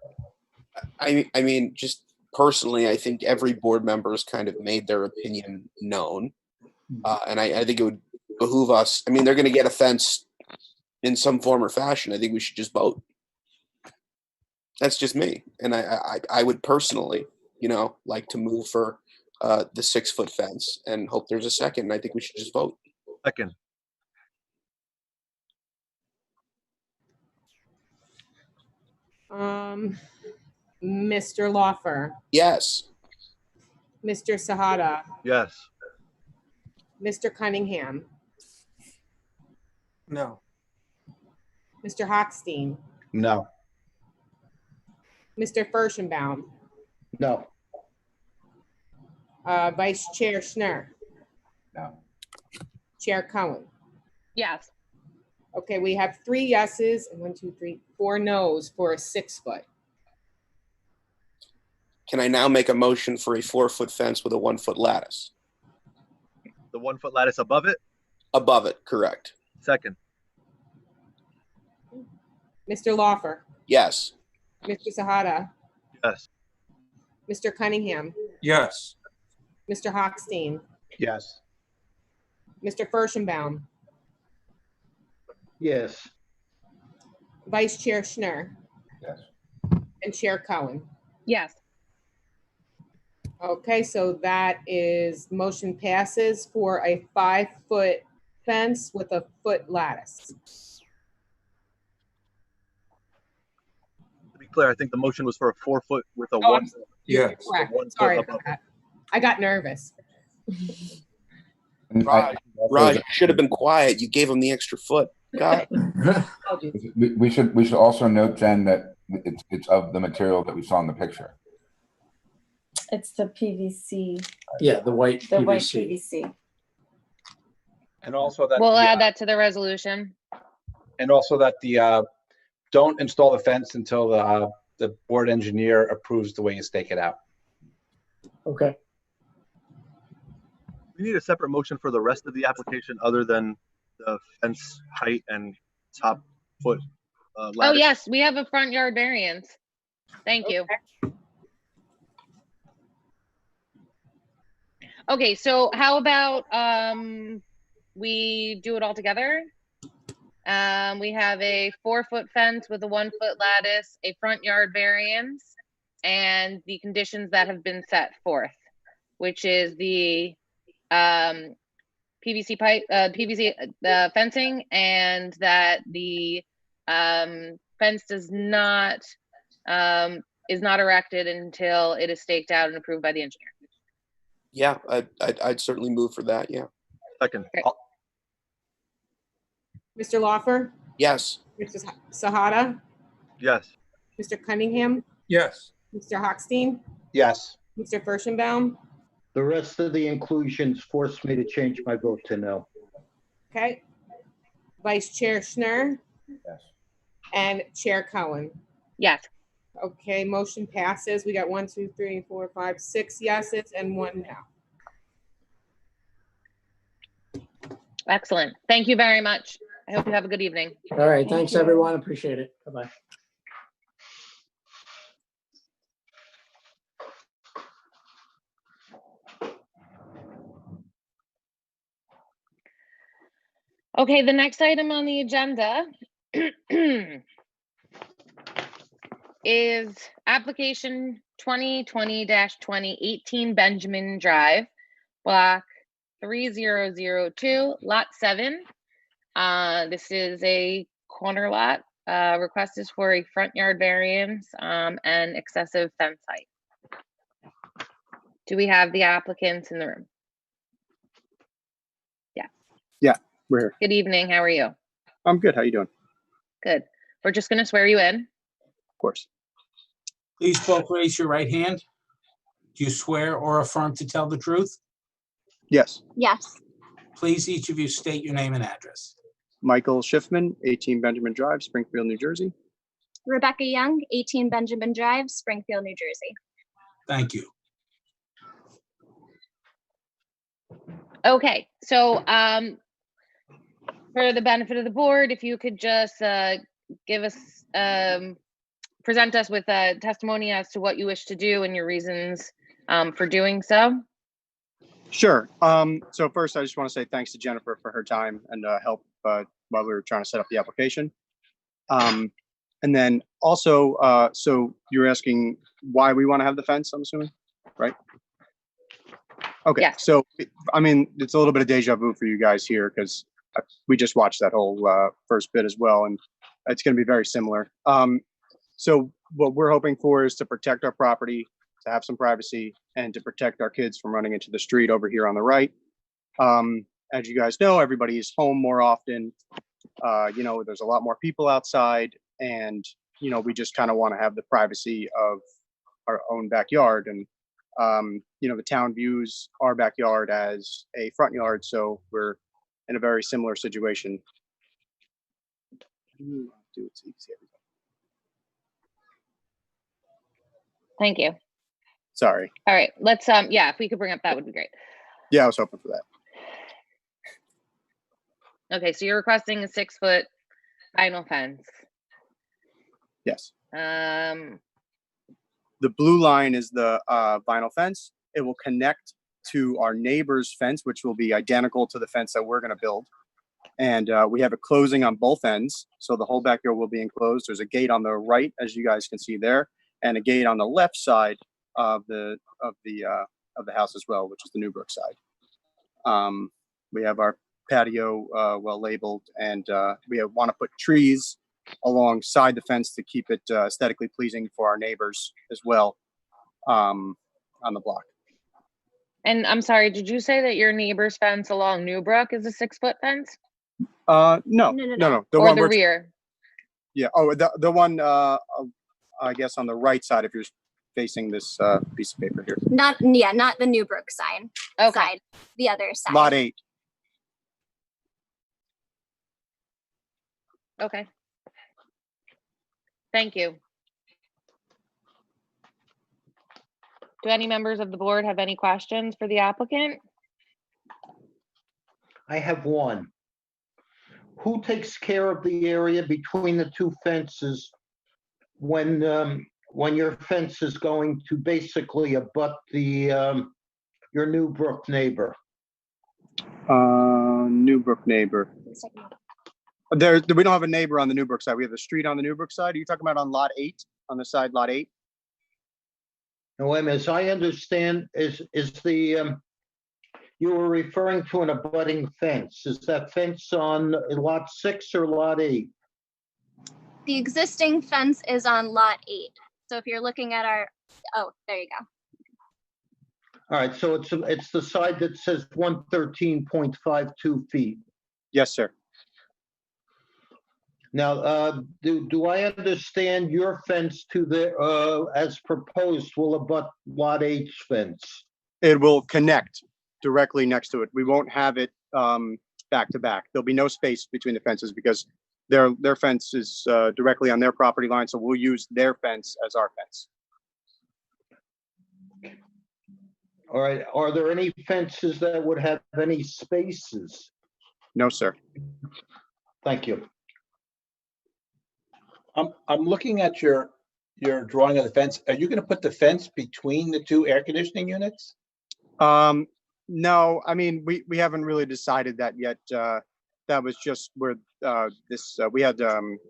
I mean, just personally, I think every board member has kind of made their opinion known. And I think it would behoove us. I mean, they're going to get a fence in some form or fashion. I think we should just vote. That's just me. And I would personally, like to move for the 6-foot fence and hope there's a second. And I think we should just vote. Second. Mr. Lawfer, Yes. Mr. Sahada, Yes. Mr. Cunningham, No. Mr. Hochstein, No. Mr. Furstenbaum, No. Vice Chair Schnur, No. Chair Cohen. Yes. Okay, we have 3 yeses and 4 noes for a 6-foot. Can I now make a motion for a 4-foot fence with a 1-foot lattice? The 1-foot lattice above it? Above it, correct. Second. Mr. Lawfer, Yes. Mr. Sahada, Yes. Mr. Cunningham, Yes. Mr. Hochstein, Yes. Mr. Furstenbaum, Yes. Vice Chair Schnur, Yes. and Chair Cohen. Yes. Okay, so that is, motion passes for a 5-foot fence with a 1-foot lattice. To be clear, I think the motion was for a 4-foot with a Oh, I'm 1. Yeah. Correct. 1 foot Sorry above about it. that. I got nervous. And Raj, you should have been quiet. You gave him the extra foot. God. we should also note, Jen, that it's of the material that we saw in the picture. It's the PVC, Yeah, the white the white PVC. PVC. And also that. We'll the, add that to the resolution. And also that the, don't install the fence until the board engineer approves the way you stake it out. Okay. we need a separate motion for the rest of the application other than the fence height and top foot Oh, lattice. yes, we have a front yard variance. Thank you. Okay, so how about, we do it all together? We have a 4-foot fence with a 1-foot lattice, a front yard variance, and the conditions that have been set forth, which is the, PVC pipe, PVC, fencing, and that the, fence does not, is not erected until it is staked out and approved by the engineer. Yeah, I'd certainly move for that. Yeah. Second. Mr. Lawfer, Yes. Mr. Sahada, Yes. Mr. Cunningham, Yes. Mr. Hochstein, Yes. Mr. Furstenbaum. The rest of the inclusions forced me to change my vote to no. Okay. Vice Chair Schnur Yes. and Chair Cohen. Yes. Okay, motion passes. We got 1, 2, 3, 4, 5, 6 yeses and 1 no. Excellent. Thank you very much. I hope you have a good evening. All right, Thank thanks, you. everyone. Appreciate it. Bye-bye. Okay, the next item on the agenda is application 2020-2018 Benjamin Drive, block 3002, lot 7. This is a corner lot. Request is for a front yard variance and excessive fence height. Do we have the applicants in the room? Yeah, we're here. Good evening. How are you? I'm good. How you doing? Good. We're just going to swear you in. Of course. Please both raise your right hand. Do you swear or affirm to tell the truth? Yes. Yes. Please, each of you state your name and address. Michael Schiffman, 18 Benjamin Drive, Springfield, New Jersey. Rebecca Young, 18 Benjamin Drive, Springfield, New Jersey. Thank you. Okay, so for the benefit of the board, if you could just give us, present us with a testimony as to what you wish to do and your reasons for doing so. Sure. So first, I just want to say thanks to Jennifer for her time and help while we were trying to set up the application. And then also, so you're asking why we want to have the fence, I'm assuming, right? Okay. Yes. So, I mean, it's a little bit of deja vu for you guys here because we just watched that whole first bit as well, and it's going to be very similar. So what we're hoping for is to protect our property, to have some privacy, and to protect our kids from running into the street over here on the right. As you guys know, everybody is home more often. You know, there's a lot more people outside, and, you know, we just kind of want to have the privacy of our own backyard. And, you know, the town views our backyard as a front yard, so we're in a very similar situation. Do it so you can see everything. Thank you. Sorry. All right, let's, yeah, if we could bring up, that would be great. Yeah, I was hoping for that. Okay, so you're requesting a 6-foot vinyl fence. Yes. Um, The blue line is the vinyl fence. It will connect to our neighbor's fence, which will be identical to the fence that we're going to build. And we have a closing on both ends, so the whole backyard will be enclosed. There's a gate on the right, as you guys can see there, and a gate on the left side of the house as well, which is the Newbrook side. We have our patio well labeled, and we want to put trees alongside the fence to keep it aesthetically pleasing for our neighbors as well on the block. and I'm sorry, did you say that your neighbor's fence along Newbrook is a 6-foot fence? No. The Or one the we're- rear? Yeah. Oh, the one I guess on the right side if you're facing this piece of paper here. Not the Newbrook side. Okay. The other side. Lot 8. Okay. Thank you. Do any members of the board have any questions for the applicant? I have one. Who takes care of the area between the two fences when your fence is going to basically abut your Newbrook neighbor? Newbrook neighbor. There, we don't have a neighbor on the Newbrook side. We have a street on the Newbrook side. Are you talking about on lot 8, on the side lot 8? No, wait a minute, as I understand, you were referring to an abutting fence. Is that fence on lot 6 or lot 8? The existing fence is on lot 8. So if you're looking at our, oh, there you go. All right, so it's the side that says 113.52 feet. Yes, sir. Now, do I understand your fence to the, as proposed, will abut lot 8's fence? It will connect directly next to it. We won't have it back to back. There'll be no space between the fences because their fence is directly on their property line, so we'll use their fence as our fence. All right, are there any fences that would have any spaces? No, sir. Thank you. I'm looking at your drawing of the fence. Are you going to put the fence between the two air conditioning units? No, I mean, we haven't really decided that yet. That was just where we had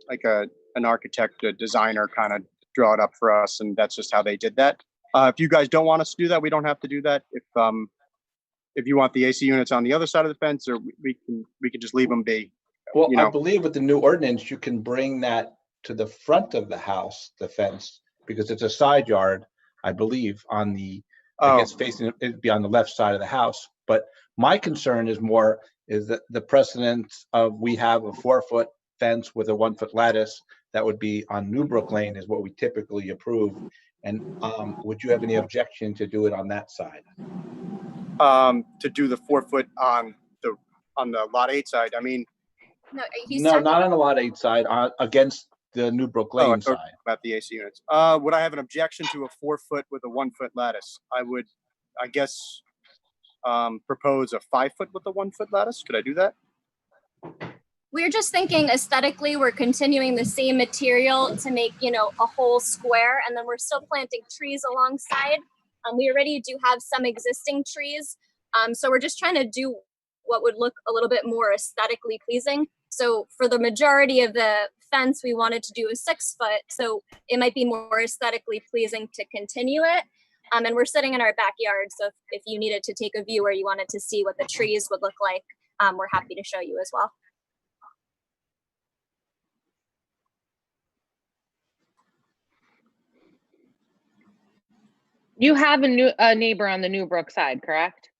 like an architect, a designer kind of draw it up for us, and that's just how they did that. If you guys don't want us to do that, we don't have to do that. If you want the AC units on the other side of the fence, or we can just leave them be. Well, you know. I believe with the new ordinance, you can bring that to the front of the house, the fence, because it's a side yard, I believe, on the, I guess facing, it'd be on the left side of the house. But my concern is that the precedence of we have a 4-foot fence with a 1-foot lattice that would be on Newbrook Lane is what we typically approve. And would you have any objection to do it on that side? To do the 4-foot on the lot 8 side, I mean. No, not on the lot 8 side, against the Newbrook Lane side. About the AC units. Would I have an objection to a 4-foot with a 1-foot lattice? I would, I guess, propose a 5-foot with a 1-foot lattice. Could I do that? We're just thinking aesthetically, we're continuing the same material to make, a whole square, and then we're still planting trees alongside. We already do have some existing trees. So we're just trying to do what would look a little bit more aesthetically pleasing. So for the majority of the fence, we wanted to do a 6-foot. So it might be more aesthetically pleasing to continue it. And we're sitting in our backyard. So if you needed to take a view or you wanted to see what the trees would look like, we're happy to show you as well. You have a neighbor on the Newbrook side, correct?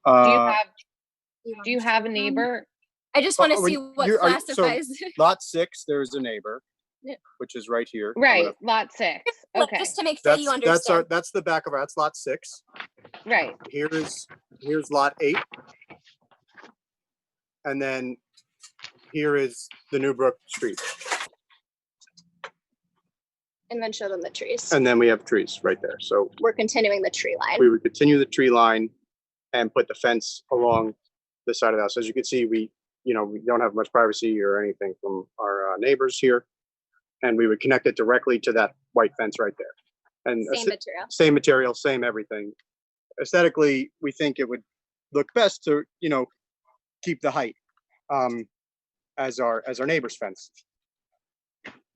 Do you have a neighbor? I just want to see what classifies. So lot 6, there's a neighbor, which is right here. Right, lot 6. Okay. Just to make sure you understand. That's the back of that's lot 6. Right. Here's lot 8. And then here is the Newbrook Street. And then show them the trees. And then we have trees right there. So we're continuing the tree line. We would continue the tree line and put the fence along the side of the house. As you can see, we don't have much privacy or anything from our neighbors here. And we would connect it directly to that white fence right there. And same material, same everything. Aesthetically, we think it would look best to, keep the height as our neighbor's fence.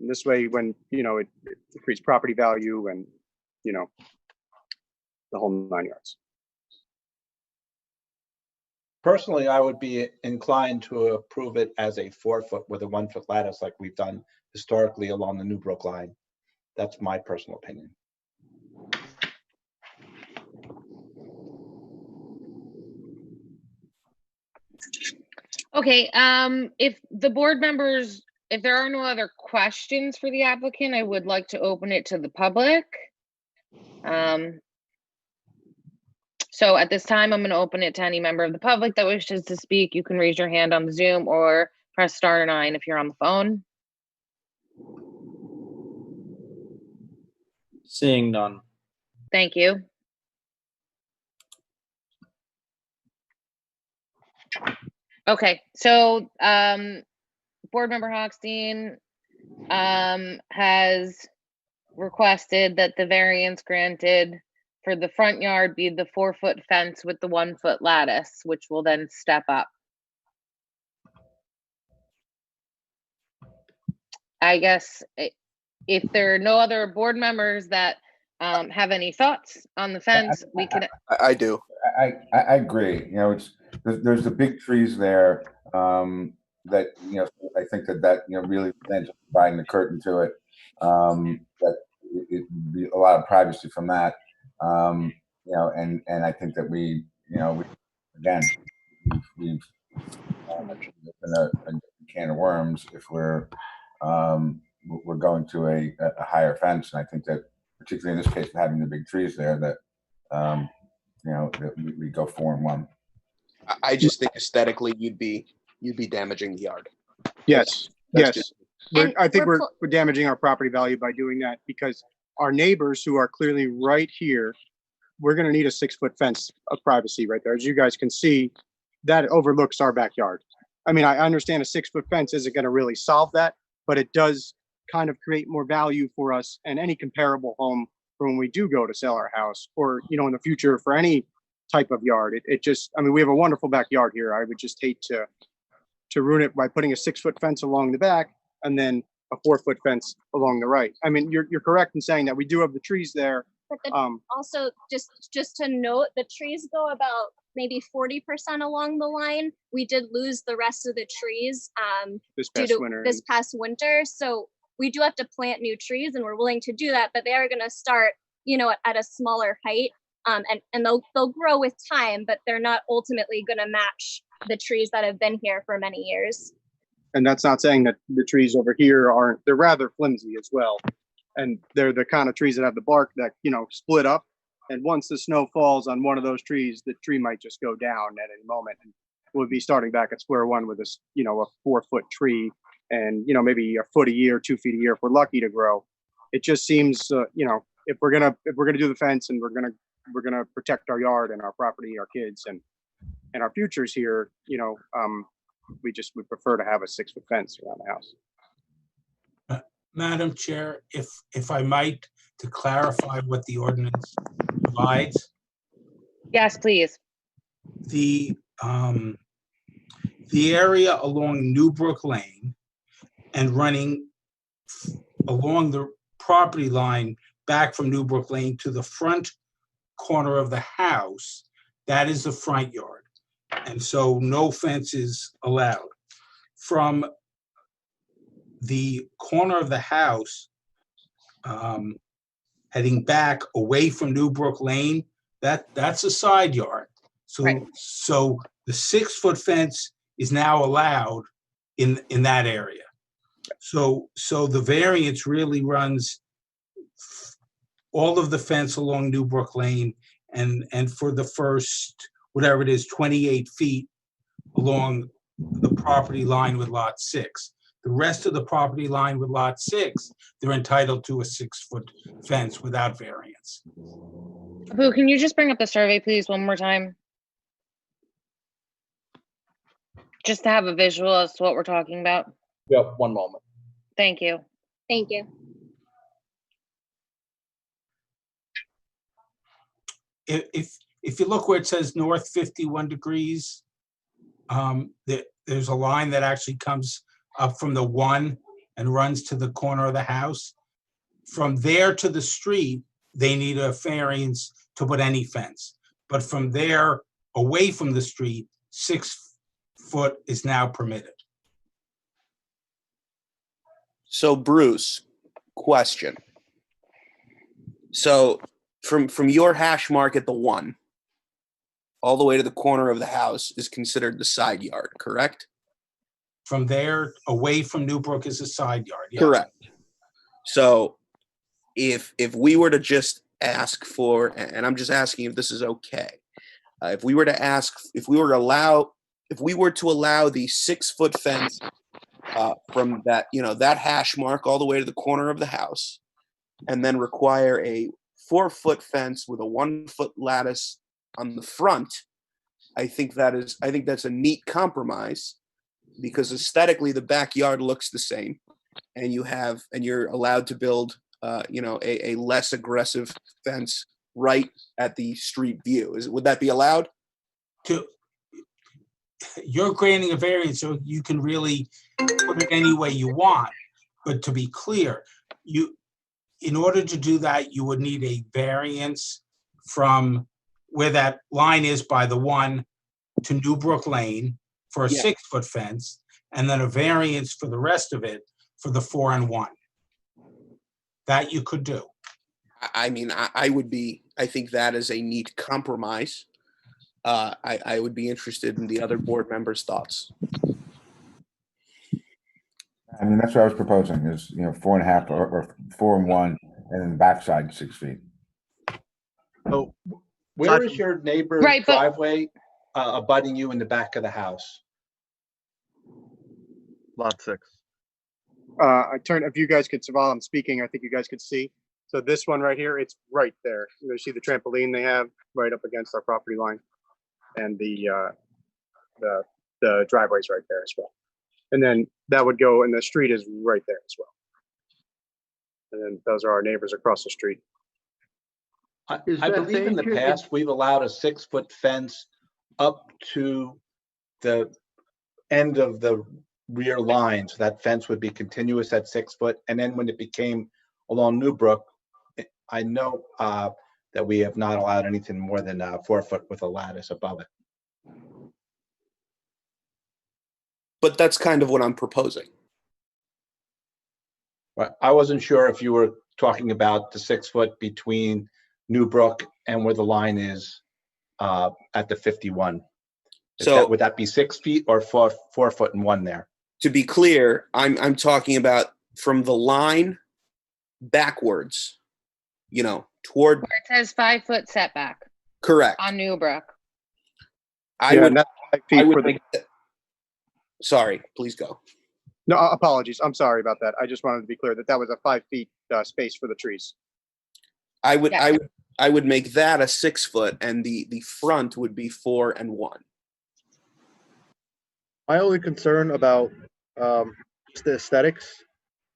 And this way, when, it increases property value and, the whole 9 yards. Personally, I would be inclined to approve it as a 4-foot with a 1-foot lattice like we've done historically along the Newbrook line. That's my personal opinion. Okay, if the board members, if there are no other questions for the applicant, I would like to open it to the public. So at this time, I'm going to open it to any member of the public that wishes to speak. You can raise your hand on the Zoom or press *9 if you're on the phone. Seeing none. Thank you. Okay, so, Board Member Hochstein, has requested that the variance granted for the front yard be the 4-foot fence with the 1-foot lattice, which will then step up. I guess if there are no other board members that have any thoughts on the fence, we could. I do. I agree. You know, there's the big trees there, that, you know, I think that, you know, really lends providing the curtain to it. That it would be a lot of privacy from that. You know, and I think that we, you know, we've opened a can of worms if we're going to a higher fence. And I think that particularly in this case, having the big trees there, that, you know, that we go 4 and 1. I just think aesthetically you'd be damaging the yard. Yes, That's yes. And I think we're we're damaging our property value by doing that, because our neighbors who are clearly right here, we're gonna need a 6-foot fence of privacy right there. As you guys can see, that overlooks our backyard. I mean, I understand a 6-foot fence isn't gonna really solve that, but it does kind of create more value for us and any comparable home for when we do go to sell our house, or, you know, in the future for any type of yard. It just, I mean, we have a wonderful backyard here. I would just hate to ruin it by putting a 6-foot fence along the back and then a 4-foot fence along the right. I mean, you're correct in saying that we do have the trees there. But also, just to note, the trees go about maybe 40% along the line. We did lose the rest of the trees This due past to winter. this past winter. So we do have to plant new trees, and we're willing to do that. But they are going to start, you know, at a smaller height, and they'll grow with time. But they're not ultimately going to match the trees that have been here for many years. And that's not saying that the trees over here aren't, they're rather flimsy as well. And they're the kind of trees that have the bark that, you know, split up. And once the snow falls on one of those trees, the tree might just go down at any moment. And we'll be starting back at square one with this, you know, a 4-foot tree and, you know, maybe a foot a year, 2 feet a year if we're lucky to grow. It just seems, you know, if we're gonna do the fence and we're gonna protect our yard and our property, our kids and our futures here, you know, we prefer to have a 6-foot fence around the house. Madam Chair, if I might, to clarify what the ordinance provides, Yes, please. the area along Newbrook Lane and running along the property line back from Newbrook Lane to the front corner of the house, that is the front yard. And so no fence is allowed. From the corner of the house, heading back away from Newbrook Lane, that's a side yard. So, Right. so the 6-foot fence is now allowed in that area. So the variance really runs all of the fence along Newbrook Lane and for the first, whatever it is, 28 feet along the property line with lot 6. The rest of the property line with lot 6, they're entitled to a 6-foot fence without variance. Boo, can you just bring up the survey, please, one more time? Just to have a visual as to what we're talking about. Yep, one moment. Thank you. Thank you. If you look where it says north 51 degrees, there's a line that actually comes up from the 1 and runs to the corner of the house. From there to the street, they need a variance to put any fence. But from there away from the street, 6 foot is now permitted. So Bruce, question. So from your hash mark at the 1 all the way to the corner of the house is considered the side yard, correct? From there away from Newbrook is a side yard. Yes. Correct. So if we were to just ask for, and I'm just asking if this is okay, if we were to allow the 6-foot fence from that, you know, that hash mark all the way to the corner of the house, and then require a 4-foot fence with a 1-foot lattice on the front, I think that's a neat compromise because aesthetically the backyard looks the same, and you're allowed to build, a less aggressive fence right at the street view. Would that be allowed? You're granting a variance, so you can really put it any way you want. But to be clear, in order to do that, you would need a variance from where that line is by the 1 to Newbrook Lane for a 6-foot fence, and then a variance for the rest of it for the 4 and 1. That you could do. I mean, I think that is a neat compromise. I would be interested in the other board members' thoughts. I mean, that's what I was proposing is, 4.5 or 4 and 1, and then the backside 6 feet. So Where is your neighbor's Right, but- driveway abutting you in the back of the house? lot 6. If you guys could, while I'm speaking, I think you guys could see. So this one right here, it's right there. You see the trampoline they have right up against our property line, and the driveway's right there as well. And then that would go, and the street is right there as well. And then those are our neighbors across the street. I believe in the past, we've allowed a 6-foot fence up to the end of the rear line. So that fence would be continuous at 6 foot. And then when it became along Newbrook, I know that we have not allowed anything more than 4 foot with a lattice above it. But that's kind of what I'm proposing. But I wasn't sure if you were talking about the 6 foot between Newbrook and where the line is at the 51. Would that be 6 feet or 4 foot and 1 there? To be clear, I'm talking about from the line backwards, toward. Where it says 5-foot setback Correct. on Newbrook. I would make that. Sorry, please go. No, apologies. I'm sorry about that. I just wanted to be clear that was a 5 feet space for the trees. I would make that a 6 foot, and the front would be 4 and 1. My only concern about just the aesthetics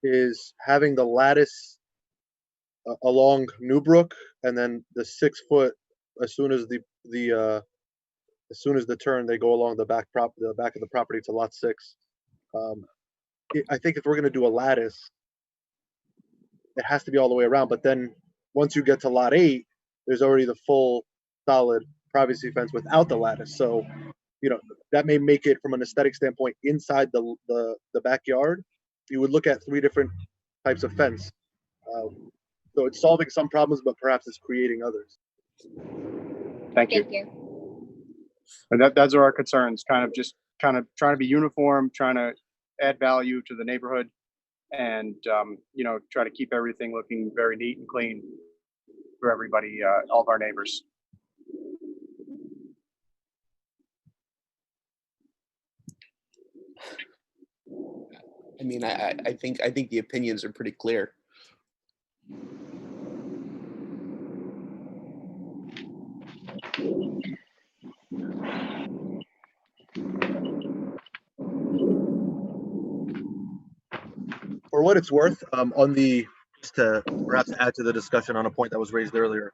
is having the lattice along Newbrook, and then the 6 foot as soon as the turn they go along the back of the property to lot 6. I think if we're going to do a lattice, it has to be all the way around. But then once you get to lot 8, there's already the full solid privacy fence without the lattice. So that may make it, from an aesthetic standpoint, inside the backyard, you would look at 3 different types of fence. So it's solving some problems, but perhaps it's creating others. Thank you. And those are our concerns, kind of trying to be uniform, trying to add value to the neighborhood, and try to keep everything looking very neat and clean for everybody, all of our neighbors. I mean, I think the opinions are pretty clear. For what it's worth, just to perhaps add to the discussion on a point that was raised earlier,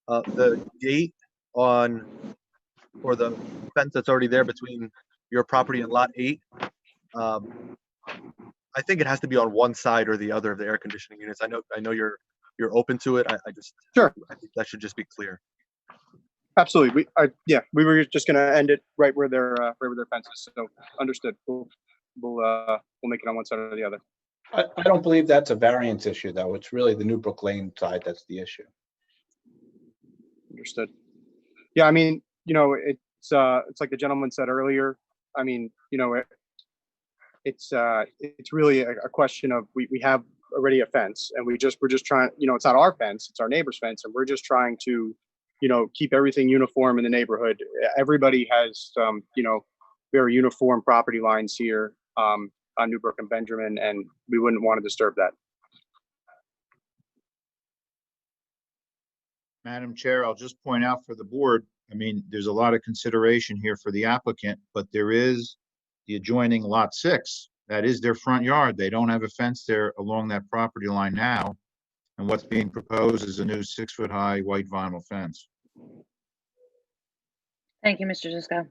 the gate or the fence that's already there between your property and lot 8, I think it has to be on one side or the other of the air conditioning units. I know you're open to it. I think that should just be clear. Absolutely. We were just going to end it right where their fence is. So understood. We'll make it on one side or the other. I don't believe that's a variance issue, though. It's really the Newbrook Lane side that's the issue. Understood. Yeah, I mean, it's like the gentleman said earlier. I mean, it's really a question of we have already a fence, and we're just trying. It's not our fence; it's our neighbor's fence, and we're just trying to, keep everything uniform in the neighborhood. Everybody has, very uniform property lines here. On Newbrook and Benjamin, and we wouldn't want to disturb that. Madam Chair, I'll just point out for the board, I mean, there's a lot of consideration here for the applicant, but there is the adjoining lot 6. That is their front yard. They don't have a fence there along that property line now. And what's being proposed is a new 6-foot-high white vinyl fence. Thank you, Mr. Cisco.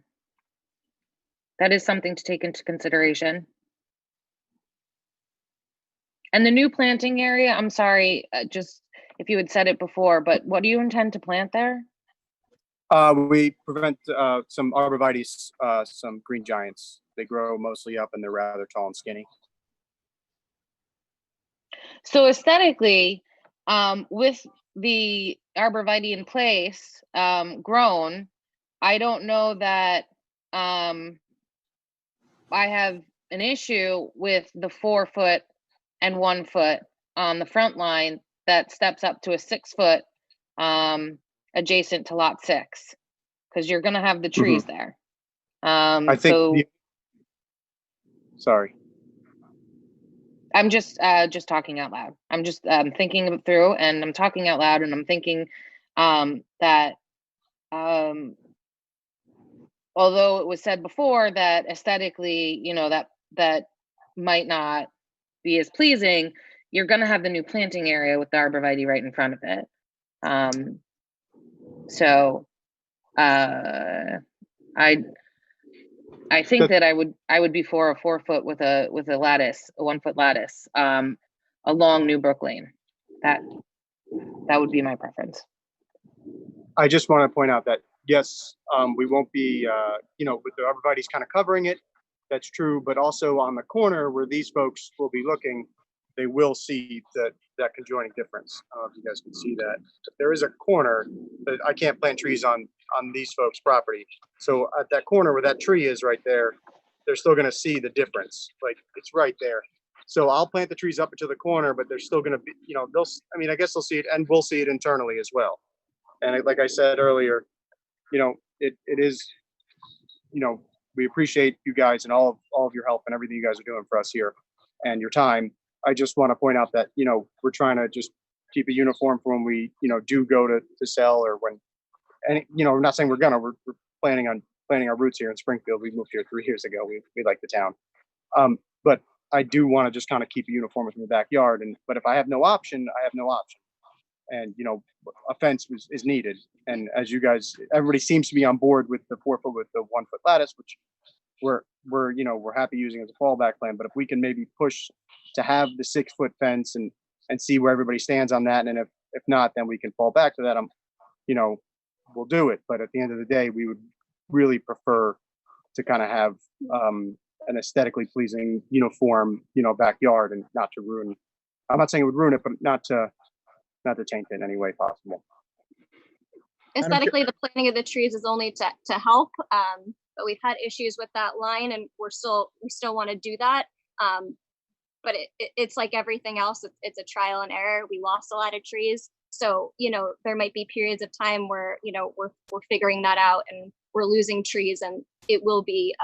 That is something to take into consideration. And the new planting area, I'm sorry, just if you had said it before, but what do you intend to plant there? We prevent some arborvitaes, some green giants. They grow mostly up and they're rather tall and skinny. So aesthetically, with the arborvitae in place, grown, I don't know that I have an issue with the 4 foot and 1 foot on the front line that steps up to a 6 foot adjacent to lot 6, because you're going to have the trees there. I think. Sorry. I'm just talking out loud. I'm just thinking it through, and I'm talking out loud, and I'm thinking that although it was said before that aesthetically, you know, that might not be as pleasing, you're going to have the new planting area with the arborvitae right in front of it. So I think that I would be for a 4 foot with a lattice, a 1 foot lattice, along New Brook Lane. That would be my preference. I just want to point out that yes, we won't be, with the arborvitae's kind of covering it. That's true, but also on the corner where these folks will be looking, they will see that conjoining difference. I don't know if you guys can see that. But there is a corner that I can't plant trees on these folks' property. So at that corner where that tree is right there, they're still going to see the difference. Like it's right there. So I'll plant the trees up into the corner, but they're still going to be, I guess they'll see it, and we'll see it internally as well. And like I said earlier, it is, we appreciate you guys and all of your help and everything you guys are doing for us here and your time. I just want to point out that, we're trying to just keep it uniform for when we, do go to sell or when, and, we're not saying we're planning our roots here in Springfield. We moved here 3 years ago. We like the town. But I do want to just kind of keep it uniform within the backyard. But if I have no option, I have no option. And, a fence is needed. And as you guys, everybody seems to be on board with the 4 foot with the 1 foot lattice, which we're happy using as a fallback plan. But if we can maybe push to have the 6 foot fence and see where everybody stands on that. And if not, then we can fall back to that. We'll do it. But at the end of the day, we would really prefer to kind of have an aesthetically pleasing, uniform, backyard, and not to ruin. I'm not saying it would ruin it, but not to taint it in any way possible. Aesthetically, the planting of the trees is only to help, but we've had issues with that line, and we still want to do that. But it's like everything else. It's a trial and error. We lost a lot of trees. So, there might be periods of time where, we're figuring that out and we're losing trees, and it will be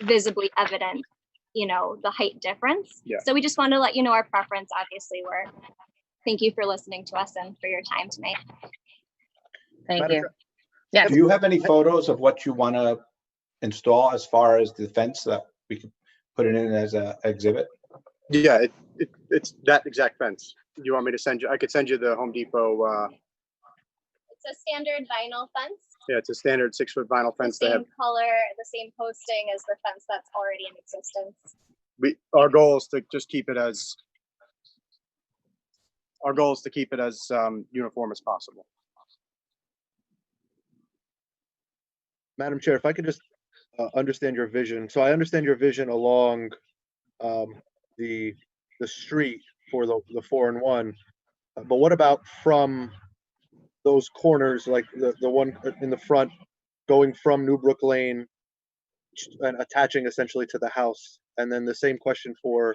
visibly evident, the height difference. Yeah. So we just want to let you know our preference. Obviously, thank you for listening to us and for your time tonight. Thank Madam you. Chair, Yes. Do you have any photos of what you want to install as far as the fence that we could put it in as an exhibit? Yeah, it's that exact fence. Do you want me to send you? I could send you the Home Depot. It's a standard vinyl fence. Yeah, it's a standard 6 foot vinyl fence. The same color, the same posting as the fence that's already in existence. Our goal is to just keep it as uniform as possible. Madam Chair, if I could just understand your vision. So I understand your vision along the street for the 4 and 1, but what about from those corners, like the one in the front, going from New Brook Lane and attaching essentially to the house, and then the same question for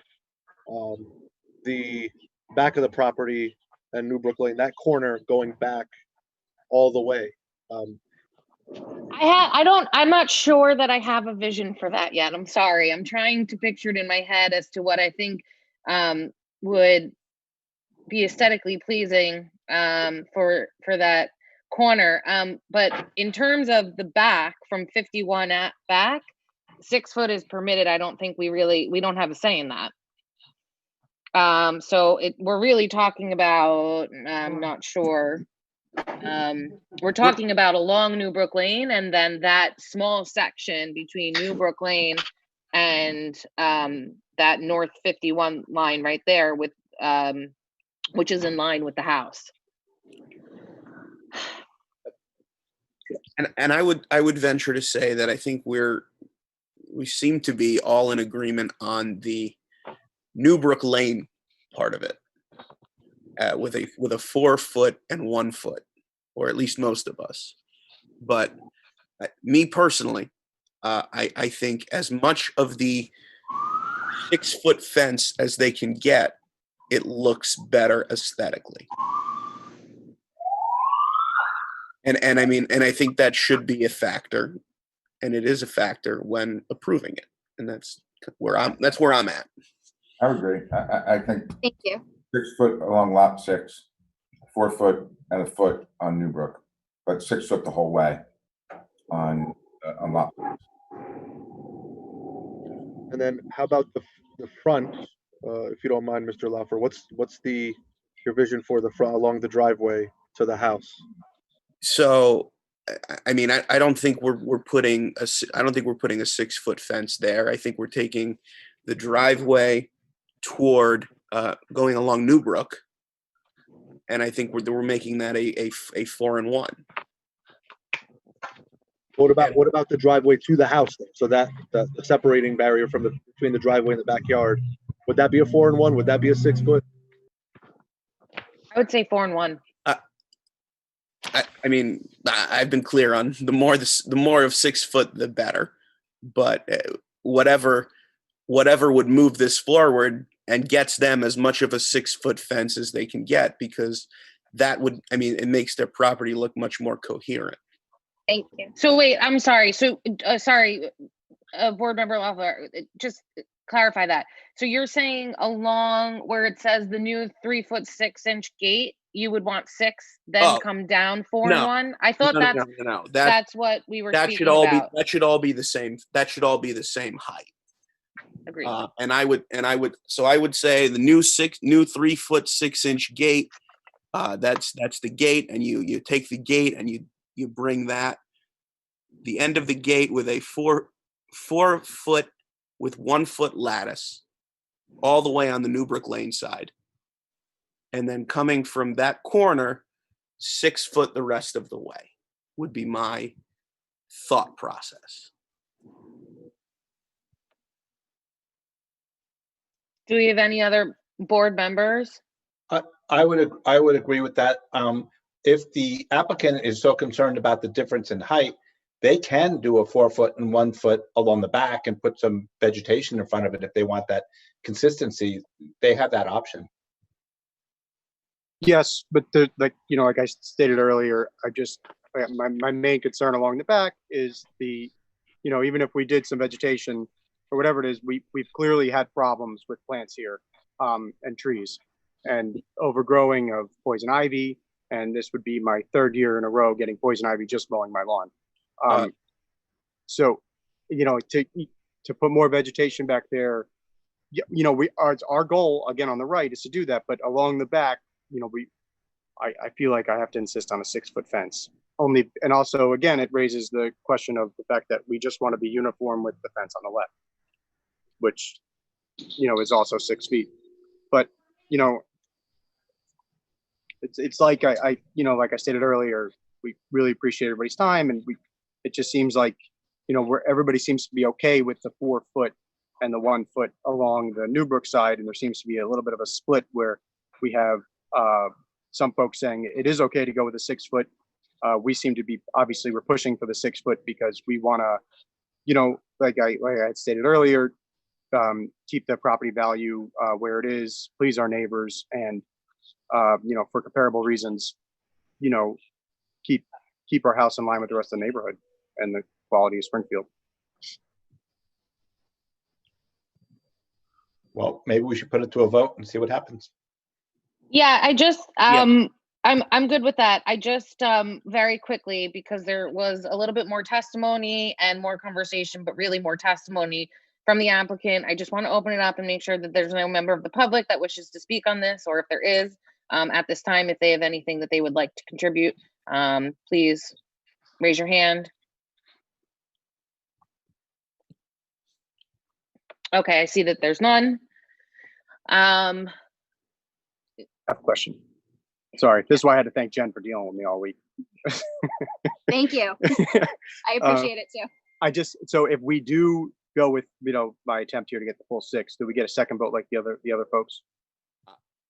the back of the property and New Brook Lane, that corner going back all the way. I'm not sure that I have a vision for that yet. I'm sorry. I'm trying to picture it in my head as to what I think would be aesthetically pleasing for that corner. But in terms of the back from 51 at back, 6 foot is permitted. I don't think we don't have a say in that. So we're really talking about, I'm not sure. We're talking about along Newbrook Lane and then that small section between Newbrook Lane and that North 51 line right there with which is in line with the house. And I would venture to say that I think we seem to be all in agreement on the Newbrook Lane part of it, with a 4 foot and 1 foot, or at least most of us. But me personally, I think as much of the 6 foot fence as they can get, it looks better aesthetically. And I mean, and I think that should be a factor, and it is a factor when approving it. And that's where I'm at. I would agree. I think Thank you. 6 foot along lot 6, 4 foot and a foot on Newbrook, but 6 foot the whole way on lot 6. And then how about the front, if you don't mind, Mr. Laufer, what's your vision for the front along the driveway to the house? So, I mean, I don't think we're putting a 6 foot fence there. I think we're taking the driveway toward going along Newbrook, and I think we're making that a 4 and 1. What about the driveway to the house then? So that the separating barrier between the driveway and the backyard, would that be a 4 and 1? Would that be a 6 foot? I would say 4 and 1. I mean, I've been clear on the more of 6 foot, the better. But whatever would move this forward and gets them as much of a 6 foot fence as they can get, because that would, I mean, it makes their property look much more coherent. Thank you. So wait, I'm sorry. So Board Member Loeffler, just clarify that. So you're saying along where it says the new 3 foot 6 inch gate, you would want 6, then come down 4 and 1? I thought No. That's what we were That speaking should all about. be. That should all be the same. That should all be the same height. Agreed. And I would say the new 3 foot 6 inch gate. That's the gate, and you take the gate and you bring the end of the gate with a 4 foot with 1 foot lattice all the way on the Newbrook Lane side. And then coming from that corner, 6 foot the rest of the way would be my thought process. Do we have any other board members? I would agree with that. If the applicant is so concerned about the difference in height, they can do a 4 foot and 1 foot along the back and put some vegetation in front of it if they want that consistency. They have that option. Yes, but like I stated earlier, my main concern along the back is even if we did some vegetation or whatever it is, we've clearly had problems with plants here, and trees and overgrowing of poison ivy. And this would be my 3rd year in a row getting poison ivy just mowing my lawn. So, to put more vegetation back there, our goal again on the right is to do that, but along the back, I feel like I have to insist on a 6 foot fence only. And also, again, it raises the question of the fact that we just want to be uniform with the fence on the left, which, is also 6 feet. But, it's like like I stated earlier, we really appreciate everybody's time, and it just seems like, where everybody seems to be okay with the 4 foot and the 1 foot along the Newbrook side. And there seems to be a little bit of a split where we have some folks saying it is okay to go with a 6 foot. We seem to be, obviously we're pushing for the 6 foot because we want to, like I had stated earlier, keep the property value where it is, please our neighbors, and, for comparable reasons, keep our house in line with the rest of the neighborhood and the quality of Springfield. Well, maybe we should put it to a vote and see what happens. Yeah, I just I'm good with that. I just, very quickly, because there was a little bit more testimony and more conversation, but really more testimony from the applicant. I just want to open it up and make sure that there's no member of the public that wishes to speak on this, or if there is, at this time, if they have anything that they would like to contribute, please raise your hand. Okay, I see that there's none. I have a question. Sorry, this is why I had to thank Jen for dealing with me all week. Thank you. I appreciate it too. So if we do go with, my attempt here to get the full 6, do we get a second vote like the other folks?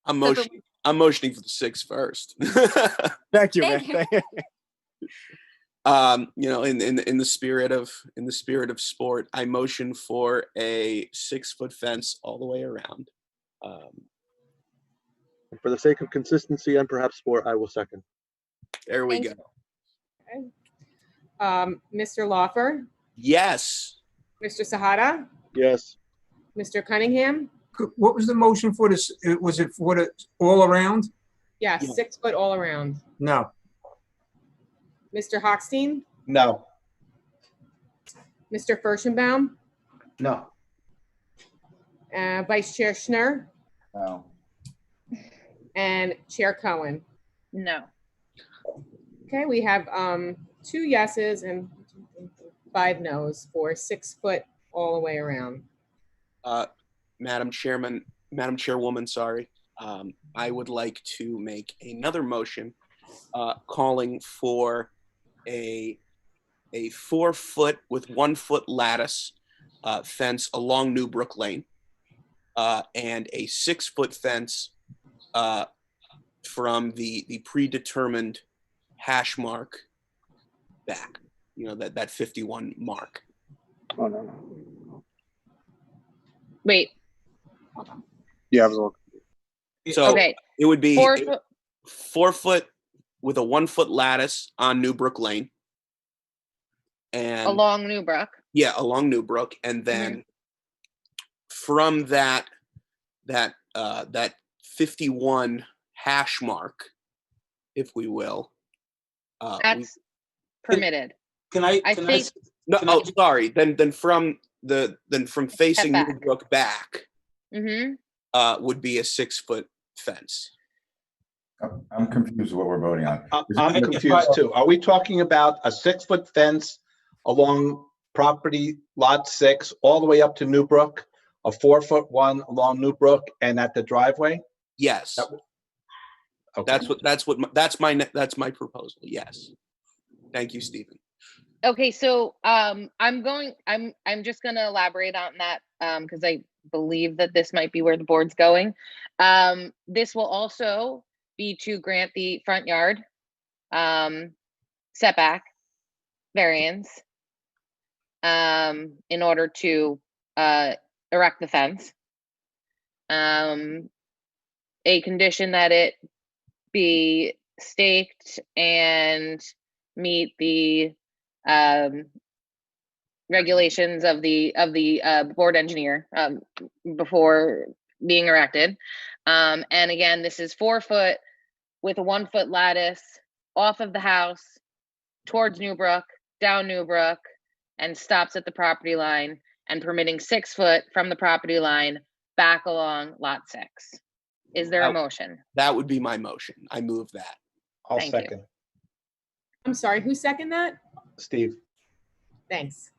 I'm motioning for the 6 first. Thank you, man. Thank you. In the spirit of sport, I motion for a 6-foot fence all the way around. For the sake of consistency and perhaps sport, I will second. There we go. Okay. Mr. Lawfer, Yes. Mr. Sahada, Yes. Mr. Cunningham? What was the motion for this? Was it for the all around? Yes, Yeah. 6 foot all around. No. Mr. Hochstein, No. Mr. Furstenbaum, No. Vice Chair Schnur, No. and Chair Cohen. No. Okay, we have 2 yeses and 5 noes for 6 foot all the way around. Madam Chairwoman, sorry. I would like to make another motion calling for a 4-foot with 1-foot lattice fence along Newbrook Lane, and a 6-foot fence from the predetermined hash mark back. That 51 mark. Oh, no. Wait, Yeah, I was a little. So okay. it would be 4 foot. 4 foot with a 1-foot lattice on Newbrook Lane. And Along Newbrook. yeah, along Newbrook. And then from that 51 hash mark, if we will. That's permitted. Can I think- No, Can oh, I- sorry. Then from facing back. Newbrook back would be a 6-foot fence. I'm confused with what we're voting on. I'm confused too. Are we talking about a 6-foot fence along property lot 6 all the way up to Newbrook, a 4-foot one along Newbrook and at the driveway? Yes. Okay. That's my proposal. Yes. Thank you, Stephen. Okay, so I'm just gonna elaborate on that because I believe that this might be where the board's going. This will also be to grant the front yard setback variance in order to erect the fence. A condition that it be staked and meet the regulations of the board engineer before being erected. And again, this is 4 foot with a 1-foot lattice off of the house towards Newbrook, down Newbrook, and stops at the property line, and permitting 6 foot from the property line back along lot 6. Is there a motion? That would be my motion. I move that. I'll Thank you. second. I'm sorry, who seconded that? Steve? Thanks.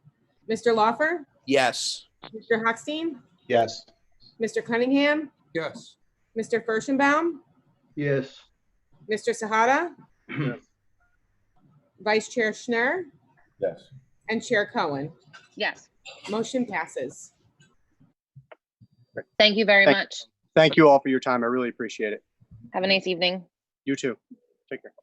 Mr. Lawfer, Yes. Mr. Hochstein, Yes. Mr. Cunningham, Yes. Mr. Furstenbaum, Yes. Mr. Sahada, Vice Chair Schnur, Yes. and Chair Cohen. Yes. Motion passes. Thank you very Thank- much. Thank you all for your time. I really appreciate it. Have a nice evening. You too. Take care.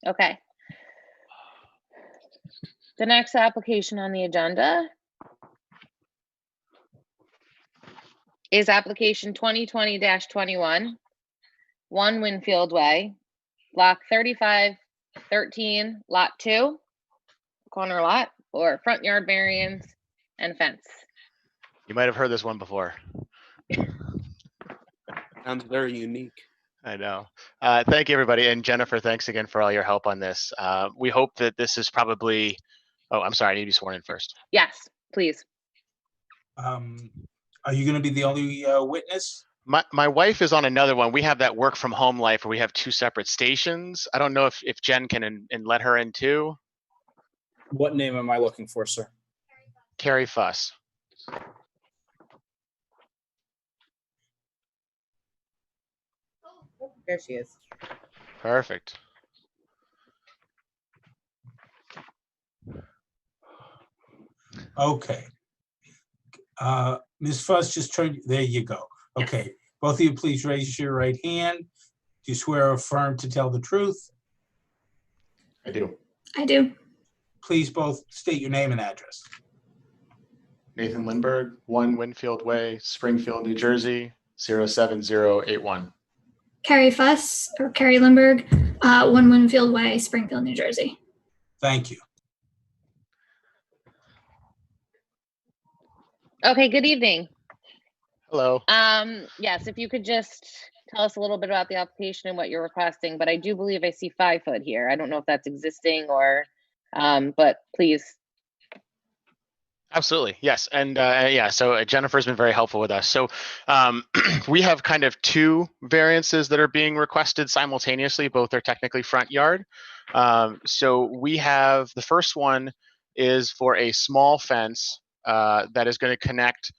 Okay. The next application on the agenda is application 2020-21, 1 Winfield Way, block 3513, lot 2, corner lot, or front yard variance and fence. You might have heard this one before. Sounds very unique. I know. Thank you, everybody. And Jennifer, thanks again for all your help on this. We hope that this is probably, oh, I'm sorry, I need to be sworn in first. Yes, please. Are you going to be the only witness? My wife is on another one. We have that work from home life where we have two separate stations. I don't know if Jen can and let her in too. What name am I looking for, sir? Carrie Fuss. There she is. Perfect. Okay. Ms. Fuss, just turn, there you go. Okay, both of you please raise your right hand. Do you swear or affirm to tell the truth? I do. I do. Please both state your name and address. Nathan Lindberg, 1 Winfield Way, Springfield, New Jersey, 07081. Carrie Fuss, or Carrie Lindberg, 1 Winfield Way, Springfield, New Jersey. Thank you. Okay, good evening. Hello. Yes, if you could just tell us a little bit about the application and what you're requesting, but I do believe I see 5 foot here. I don't know if that's existing or, but please. Absolutely. Yes. And yeah, so Jennifer's been very helpful with us. So we have kind of 2 variances that are being requested simultaneously. Both are technically front yard. So we have, the first one is for a small fence that is going to connect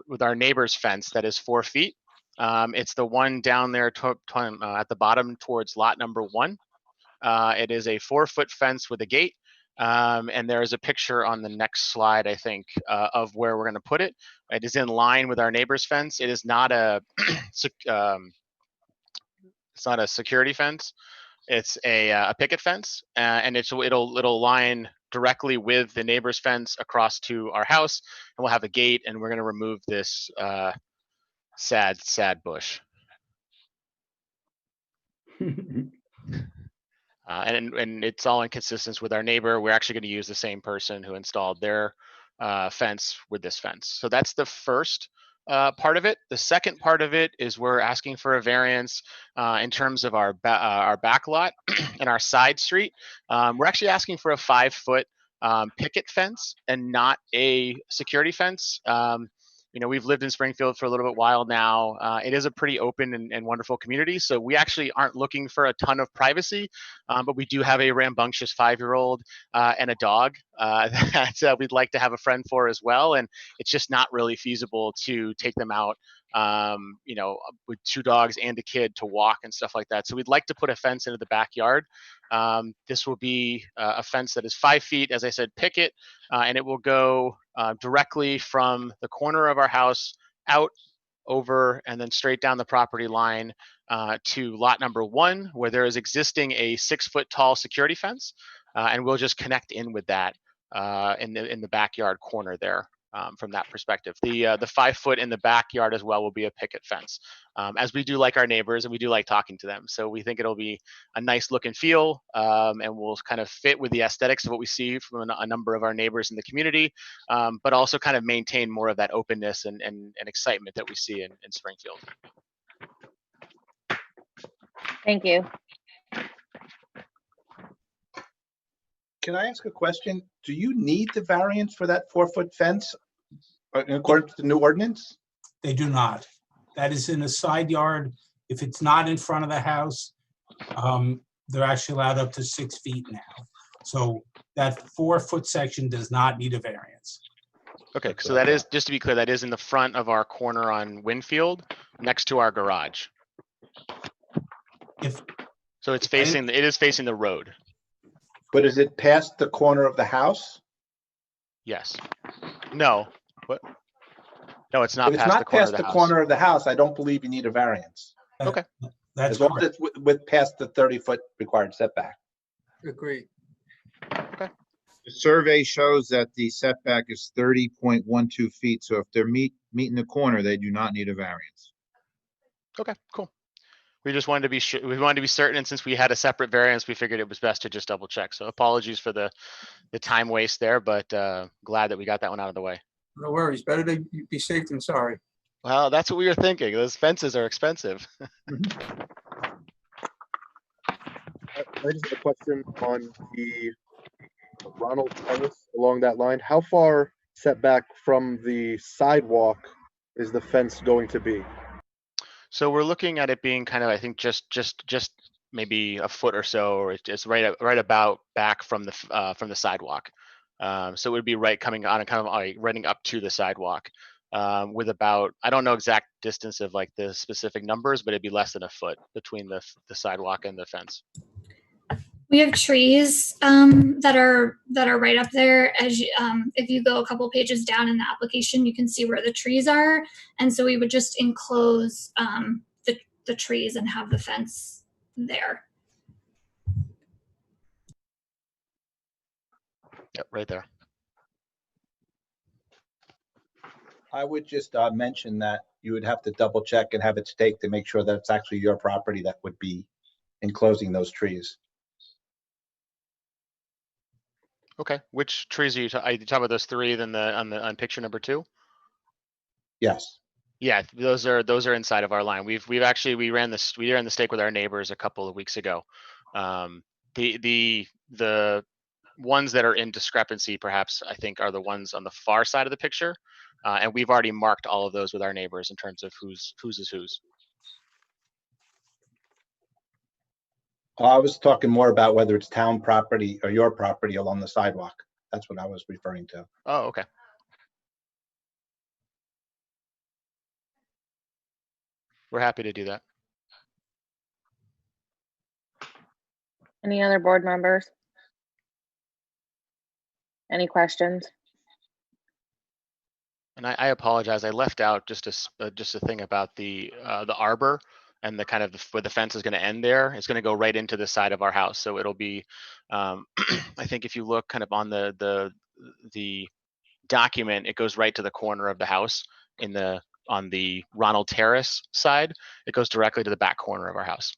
with our neighbor's fence that is 4 feet. It's the one down there at the bottom towards lot number 1. It is a 4-foot fence with a gate. And there is a picture on the next slide, I think, of where we're going to put it. It is in line with our neighbor's fence. It is not a, it's not a security fence. It's a picket fence, and it'll line directly with the neighbor's fence across to our house, and we'll have a gate, and we're going to remove this sad bush. And it's all in consistence with our neighbor. We're actually going to use the same person who installed their fence with this fence. So that's the first part of it. The second part of it is we're asking for a variance in terms of our back lot and our side street. We're actually asking for a 5-foot picket fence and not a security fence. You know, we've lived in Springfield for a little bit while now. It is a pretty open and wonderful community. So we actually aren't looking for a ton of privacy, but we do have a rambunctious 5-year-old and a dog that we'd like to have a friend for as well. And it's just not really feasible to take them out, you know, with 2 dogs and a kid to walk and stuff like that. So we'd like to put a fence into the backyard. This will be a fence that is 5 feet, as I said, picket, and it will go directly from the corner of our house out over and then straight down the property line to lot number 1, where there is existing a 6-foot tall security fence, and we'll just connect in with that in the backyard corner there. From that perspective, the 5-foot in the backyard as well will be a picket fence, as we do like our neighbors and we do like talking to them. So we think it'll be a nice look and feel, and will kind of fit with the aesthetics of what we see from a number of our neighbors in the community, but also kind of maintain more of that openness and excitement that we see in Springfield. Thank you. Can I ask a question? Do you need the variance for that 4-foot fence according to the new ordinance? They do not. That is in a side yard. If it's not in front of the house, they're actually allowed up to 6 feet now. So that 4-foot section does not need a variance. Okay, so that is, just to be clear, that is in the front of our corner on Winfield, next to our garage. So it's facing, it is facing the road. But is it past the corner of the house? Yes. No. What? No, it's not If it's past the not corner past of the the house. corner of the house, I don't believe you need a variance. Okay. That's As long as it's with past the 30-foot required setback. Agreed. Okay. The survey shows that the setback is 30.12 feet. So if they're meeting the corner, they do not need a variance. Okay, cool. We just wanted to be sure, we wanted to be certain, and since we had a separate variance, we figured it was best to just double check. So apologies for the time waste there, but glad that we got that one out of the way. No worries. Better to be safe than sorry. Well, that's what we were thinking. Those fences are expensive. I just have a question on the Ronald Terrace along that line. How far setback from the sidewalk is the fence going to be? So we're looking at it being kind of, I think, just maybe a foot or so, or it's just right about back from the sidewalk. So it would be right coming on and kind of like running up to the sidewalk, with about, I don't know exact distance of like the specific numbers, but it'd be less than a foot between the sidewalk and the fence. We have trees that are right up there. As you, if you go a couple pages down in the application, you can see where the trees are, and so we would just enclose the trees and have the fence there. Yep, right there. I would just mention that you would have to double check and have it staked to make sure that it's actually your property that would be enclosing those trees. Okay, which trees are you talking about? Those three then on picture number 2? Yes. Yeah, those are inside of our line. We ran the stake with our neighbors a couple of weeks ago. The ones that are in discrepancy, perhaps, I think, are the ones on the far side of the picture, and we've already marked all of those with our neighbors in terms of whose is whose. I was talking more about whether it's town property or your property along the sidewalk. That's what I was referring to. Oh, okay. We're happy to do that. Any other board members? Any questions? And I apologize. I left out just a thing about the arbor and the kind of where the fence is going to end there. It's going to go right into the side of our house. So it'll be, I think if you look kind of on the document, it goes right to the corner of the house on the Ronald Terrace side. It goes directly to the back corner of our house.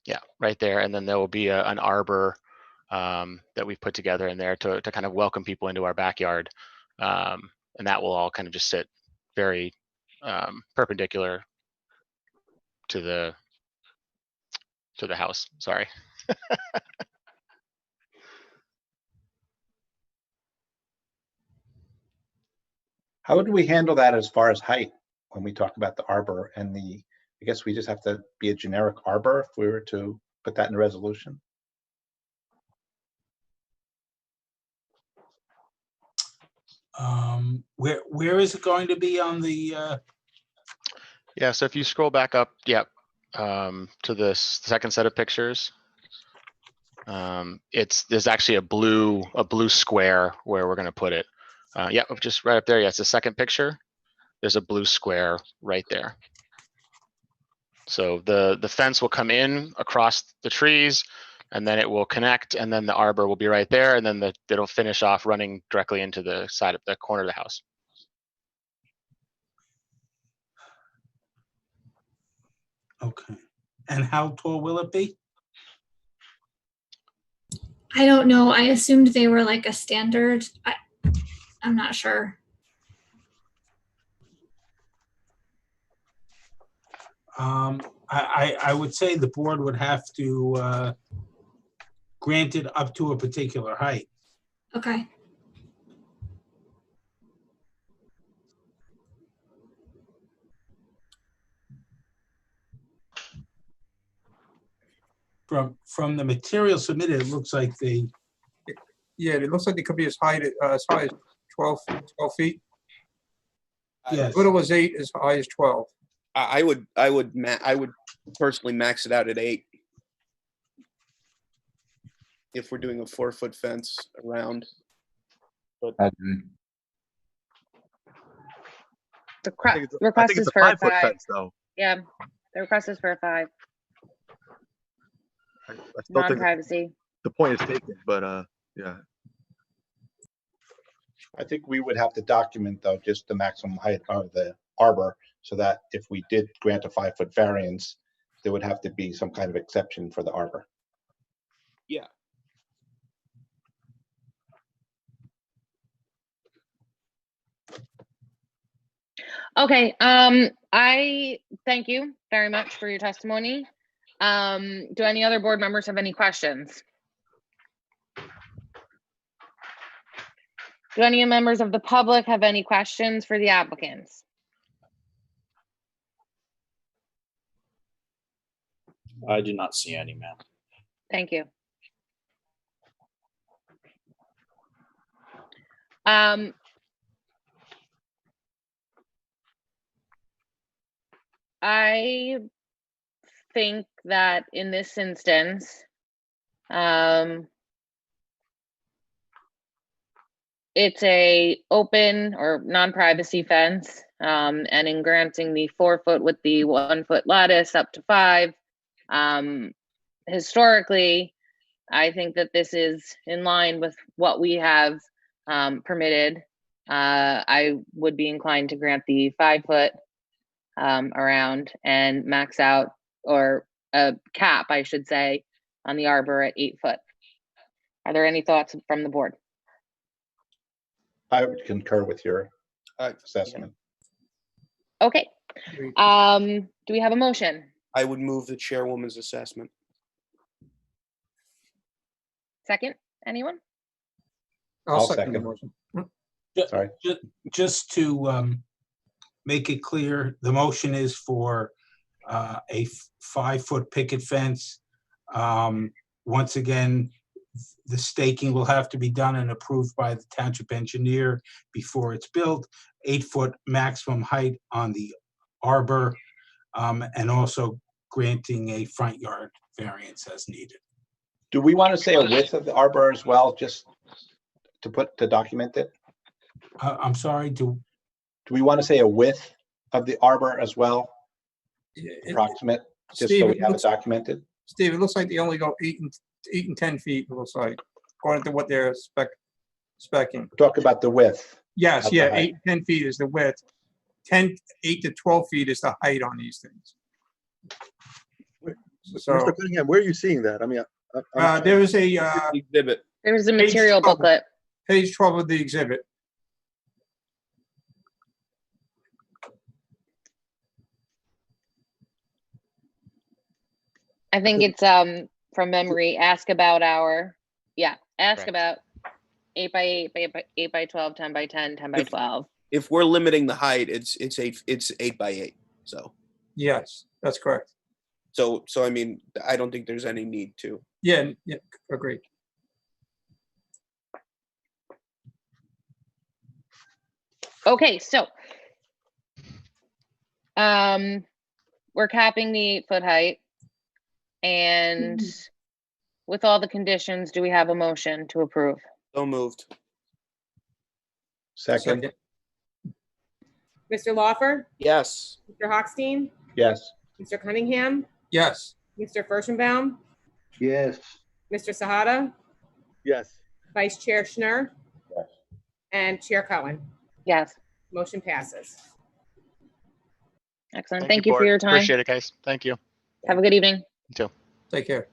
Yeah, right there. And then there will be an arbor that we've put together in there to kind of welcome people into our backyard. And that will all kind of just sit very perpendicular to the house. Sorry. How would we handle that as far as height when we talk about the arbor and I guess we just have to be a generic arbor if we were to put that in the resolution? Where is it going to be on the? Yeah, so if you scroll back up, to the second set of pictures, there's actually a blue square where we're going to put it. Just right up there. Yeah, it's the second picture. There's a blue square right there. So the fence will come in across the trees, and then it will connect, and then the arbor will be right there, and then it'll finish off running directly into the side of the corner of the house. Okay. And how tall will it be? I don't know. I assumed they were like a standard. I'm not sure. I would say the board would have to grant it up to a particular height. Okay. From the material submitted, it looks like Yeah, it looks like they could be as high as 12 feet. Yes. Little as 8, as high as 12. I would personally max it out at 8. If we're doing a 4-foot fence around. But The request is for a 5. Fence, though. Yeah, the request is for a 5. I still think Non-privacy. the point is taken, but yeah. I think we would have to document though, just the maximum height of the arbor, so that if we did grant a 5-foot variance, there would have to be some kind of exception for the arbor. Yeah. Okay, I thank you very much for your testimony. Do any other board members have any questions? Do any members of the public have any questions for the applicants? I do not see any, ma'am. Thank you. I think that in this instance, it's a open or non-privacy fence, and in granting the 4-foot with the 1-foot lattice up to 5, historically, I think that this is in line with what we have permitted. I would be inclined to grant the 5-foot around and max out, or a cap, I should say, on the arbor at 8 foot. Are there any thoughts from the board? I would concur with your assessment. Okay. Do we have a motion? I would move the chairwoman's assessment. Second, anyone? I'll second the motion. Sorry. Just to make it clear, the motion is for a 5-foot picket fence. Once again, the staking will have to be done and approved by the township engineer before it's built. 8-foot maximum height on the arbor, and also granting a front yard variance as needed. Do we want to say a width of the arbor as well, just to document it? I'm sorry, Do we want to say a width of the arbor as well? Approximate, just Steve, so we it have it looks- documented? Steve, it looks like they only go 8 and 10 feet, it looks like, according to what they're specking. Talk about the width. Yes, Not the yeah, height. 8 and 10 feet is the width. 8 to 12 feet is the height on these things. So, Mr. Cunningham, where are you seeing that? I mean, I'm- there is a exhibit. There's a Page material 12. booklet. page 12 of the exhibit. I think it's from memory, ask about 8 by 8 8 by 12, 10 by 10, 10 by 12. If we're limiting the height, it's 8 by 8. So Yes, that's correct. so I mean, I don't think there's any need to. Yeah, agreed. Okay, so we're capping the 8-foot height, and with all the conditions, do we have a motion to approve? So moved. Second, Mr. Lawfer, Yes. Mr. Hochstein, yes. Mr. Cunningham, Yes, Mr. Furstenbaum, Yes. Mr. Sahada, yes. Vice Chair Schnur, Yes. and Chair Cohen. Yes, Motion passes. excellent. Thank you for board. your time. Appreciate it, guys. Thank you. Have a good evening. You too. take care.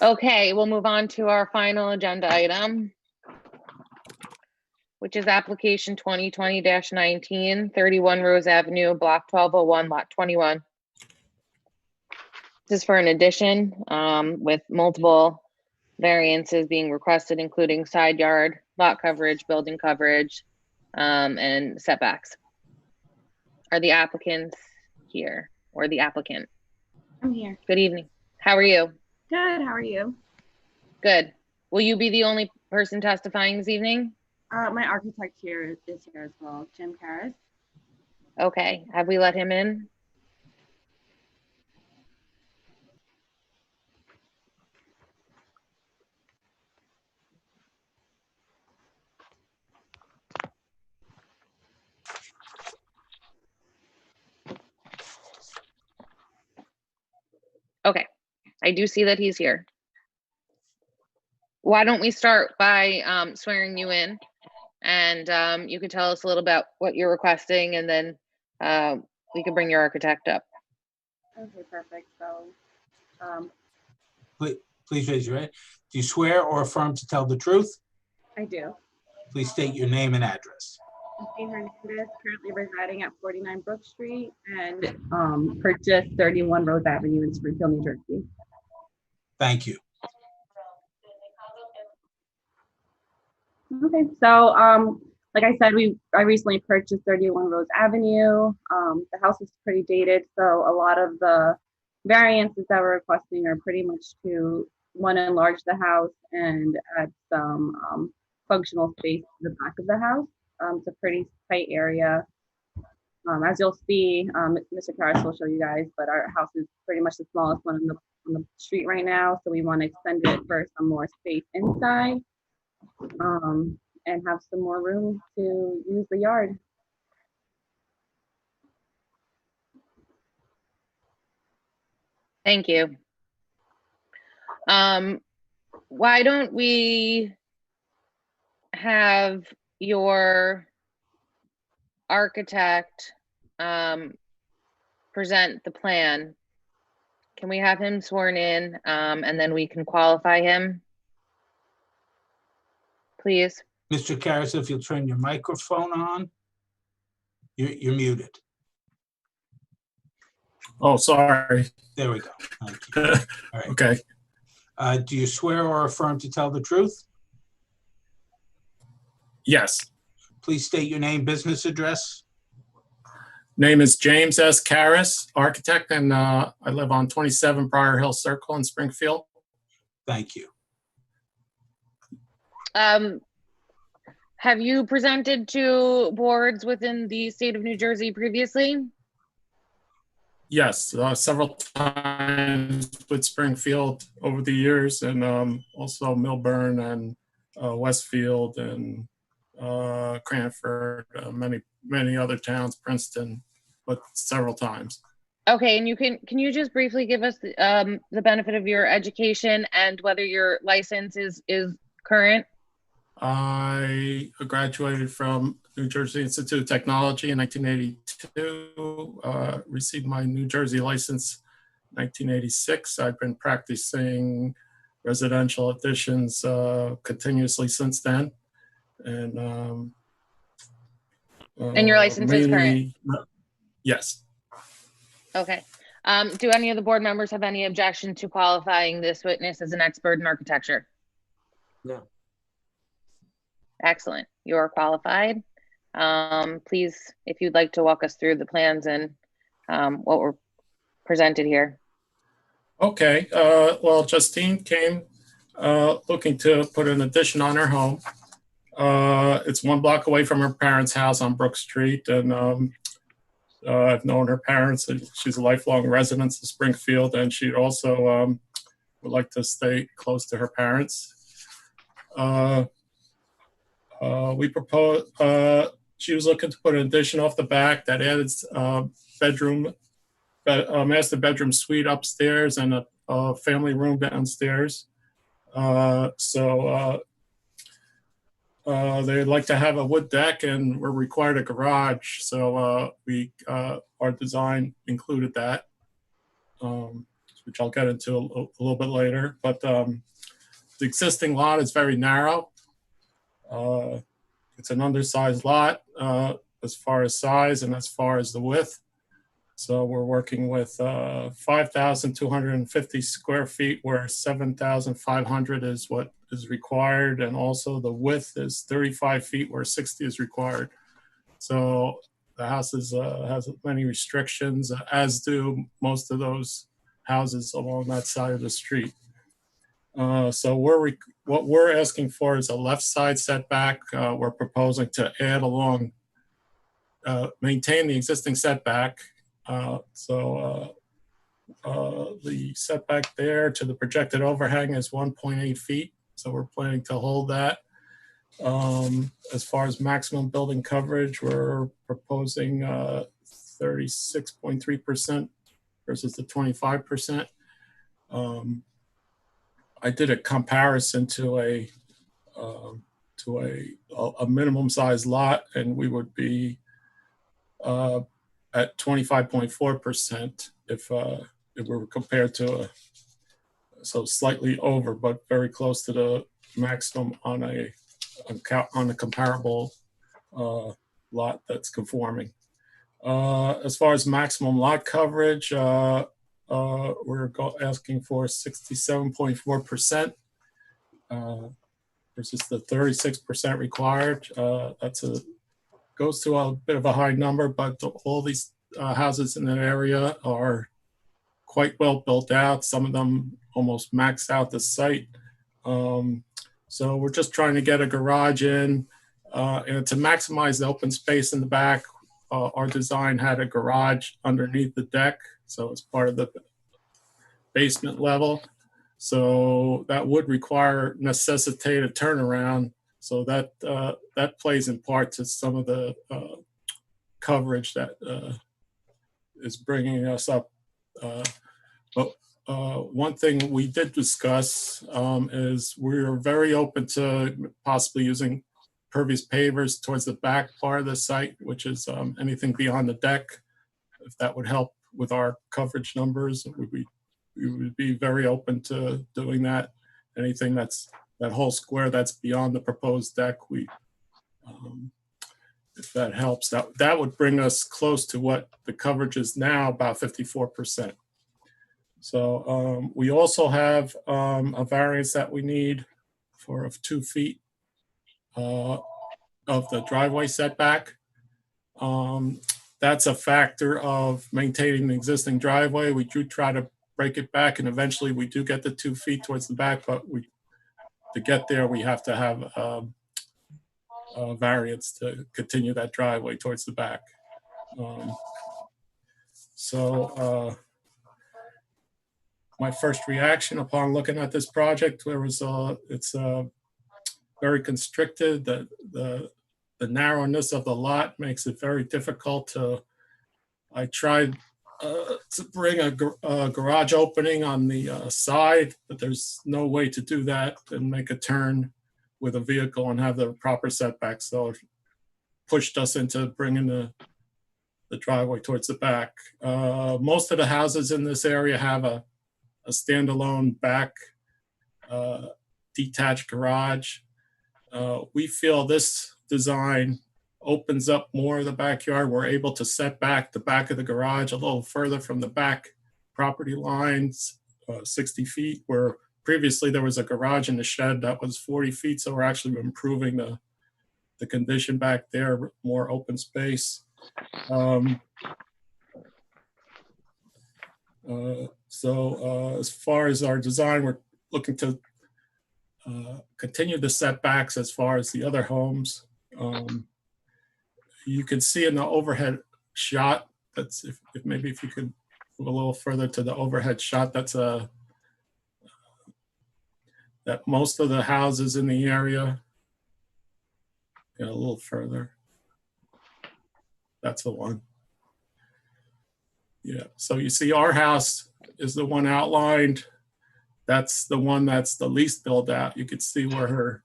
Okay, we'll move on to our final agenda item, which is application 2020-19, 31 Rose Avenue, block 1201, lot 21. This is for an addition with multiple variances being requested, including side yard, lot coverage, building coverage, and setbacks. Are the applicants here, or the applicant? I'm here. Good evening. How are you? Good. How are you? Good. Will you be the only person testifying this evening? My architect here is here as well, Jim Karras. Okay. Have we let him in? I do see that he's here. Why don't we start by swearing you in, and you can tell us a little about what you're requesting, and then we can bring your architect up. Okay, perfect. So, Please raise your hand. Do you swear or affirm to tell the truth? I do. Please state your name and address. Jane Hernandez, currently residing at 49 Brook Street and purchased 31 Rose Avenue in Springfield, New Jersey. Thank you. Okay, so like I said, I recently purchased 31 Rose Avenue. The house is pretty dated, so a lot of the variances that we're requesting are pretty much to enlarge the house and add some functional space to the back of the house. It's a pretty tight area. As you'll see, Mr. Karras will show you guys, but our house is pretty much the smallest one on the street right now, so we want to extend it for some more space inside. And have some more room to use the yard. Thank you. Why don't we have your architect present the plan? Can we have him sworn in, and then we can qualify him? Please. Mr. Karras, if you'll turn your microphone on. You're muted. Oh, sorry. There we go. Thank you. All right. Okay. Do you swear or affirm to tell the truth? Yes. Please state your name, business address. Name is James S. Karras, architect, and I live on 27 Briar Hill Circle in Springfield. Thank you. Have you presented to boards within the state of New Jersey previously? Yes, several times with Springfield over the years, and also Milburn and Westfield and Cranford, many other towns, Princeton, but several times. Okay, and can you just briefly give us the benefit of your education and whether your license is current? I graduated from New Jersey Institute of Technology in 1982, received my New Jersey license in 1986. I've been practicing residential additions continuously since then. And your license is current? Yes. Okay. Do any of the board members have any objection to qualifying this witness as an expert in architecture? No. Excellent. You are qualified. Please, if you'd like to walk us through the plans and what were presented here. Okay. Well, Justine came looking to put an addition on her home. It's 1 block away from her parents' house on Brook Street, and I've known her parents. She's a lifelong resident of Springfield, and she also would like to stay close to her parents. We proposed, she was looking to put an addition off the back that added master bedroom suite upstairs and a family room downstairs. They'd like to have a wood deck, and we're required a garage. So our design included that, which I'll get into a little bit later. But the existing lot is very narrow. It's an undersized lot as far as size and as far as the width. So we're working with 5,250 square feet, where 7,500 is what is required. And also the width is 35 feet, where 60 is required. So the house has many restrictions, as do most of those houses along that side of the street. So what we're asking for is a left side setback. We're proposing to add along, maintain the existing setback. The setback there to the projected overhang is 1.8 feet. So we're planning to hold that. As far as maximum building coverage, we're proposing 36.3% versus the 25%. I did a comparison to a minimum size lot, and we would be at 25.4% if we were compared to so slightly over, but very close to the maximum on a comparable lot that's conforming. As far as maximum lot coverage, we're asking for 67.4% versus the 36% required. Goes to a bit of a high number, but all these houses in that area are quite well built out. Some of them almost max out the site. So we're just trying to get a garage in and to maximize the open space in the back. Our design had a garage underneath the deck, so it's part of the basement level. So that would necessitate a turnaround. So that plays in part to some of the coverage that is bringing us up. But one thing we did discuss is we're very open to possibly using pervious pavers towards the back part of the site, which is anything beyond the deck. If that would help with our coverage numbers, we would be very open to doing that. Anything that whole square that's beyond the proposed deck, if that helps, that would bring us close to what the coverage is now, about 54%. So we also have a variance that we need of 2 feet of the driveway setback. That's a factor of maintaining the existing driveway. We do try to break it back, and eventually we do get the 2 feet towards the back, but to get there, we have to have a variance to continue that driveway towards the back. My first reaction upon looking at this project, it's very constricted. The narrowness of the lot makes it very difficult I tried to bring a garage opening on the side, but there's no way to do that and make a turn with a vehicle and have the proper setback. So it pushed us into bringing the driveway towards the back. Most of the houses in this area have a standalone back detached garage. We feel this design opens up more of the backyard. We're able to set back the back of the garage a little further from the back property lines, 60 feet, where previously there was a garage in the shed that was 40 feet. So we're actually improving the condition back there, more open space. As far as our design, we're looking to continue the setbacks as far as the other homes. You can see in the overhead shot, that's if you could move a little further to the overhead shot, that's that most of the houses in the area, a little further. That's the one. Yeah, so you see our house is the one outlined. That's the one that's the least built out. You could see where her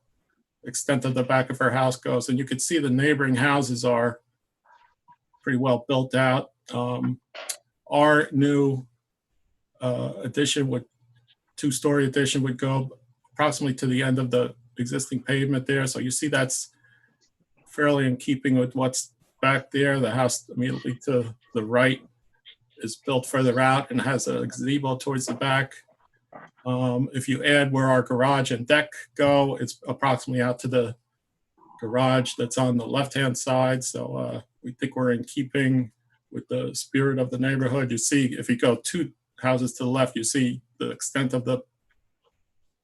extent of the back of her house goes, and you could see the neighboring houses are pretty well built out. Our new addition two-story addition would go approximately to the end of the existing pavement there. So you see that's fairly in keeping with what's back there. The house immediately to the right is built further out and has a gazebo towards the back. If you add where our garage and deck go, it's approximately out to the garage that's on the left-hand side. So we think we're in keeping with the spirit of the neighborhood. You see, if you go 2 houses to the left, you see the extent of the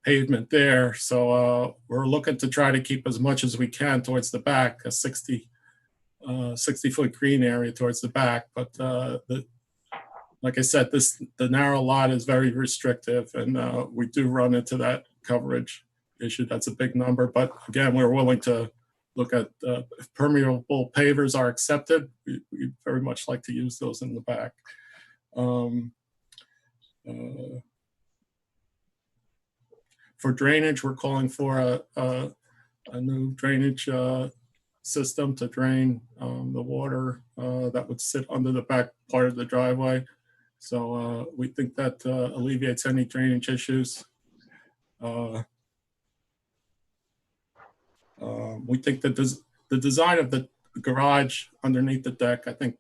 pavement there. So we're looking to try to keep as much as we can towards the back, a 60-foot green area towards the back. But like I said, the narrow lot is very restrictive, and we do run into that coverage issue. That's a big number. But again, we're willing to look at if permeable pavers are accepted. We very much like to use those in the back. For drainage, we're calling for a new drainage system to drain the water that would sit under the back part of the driveway. So we think that alleviates any drainage issues. We think that the design of the garage underneath the deck, I think,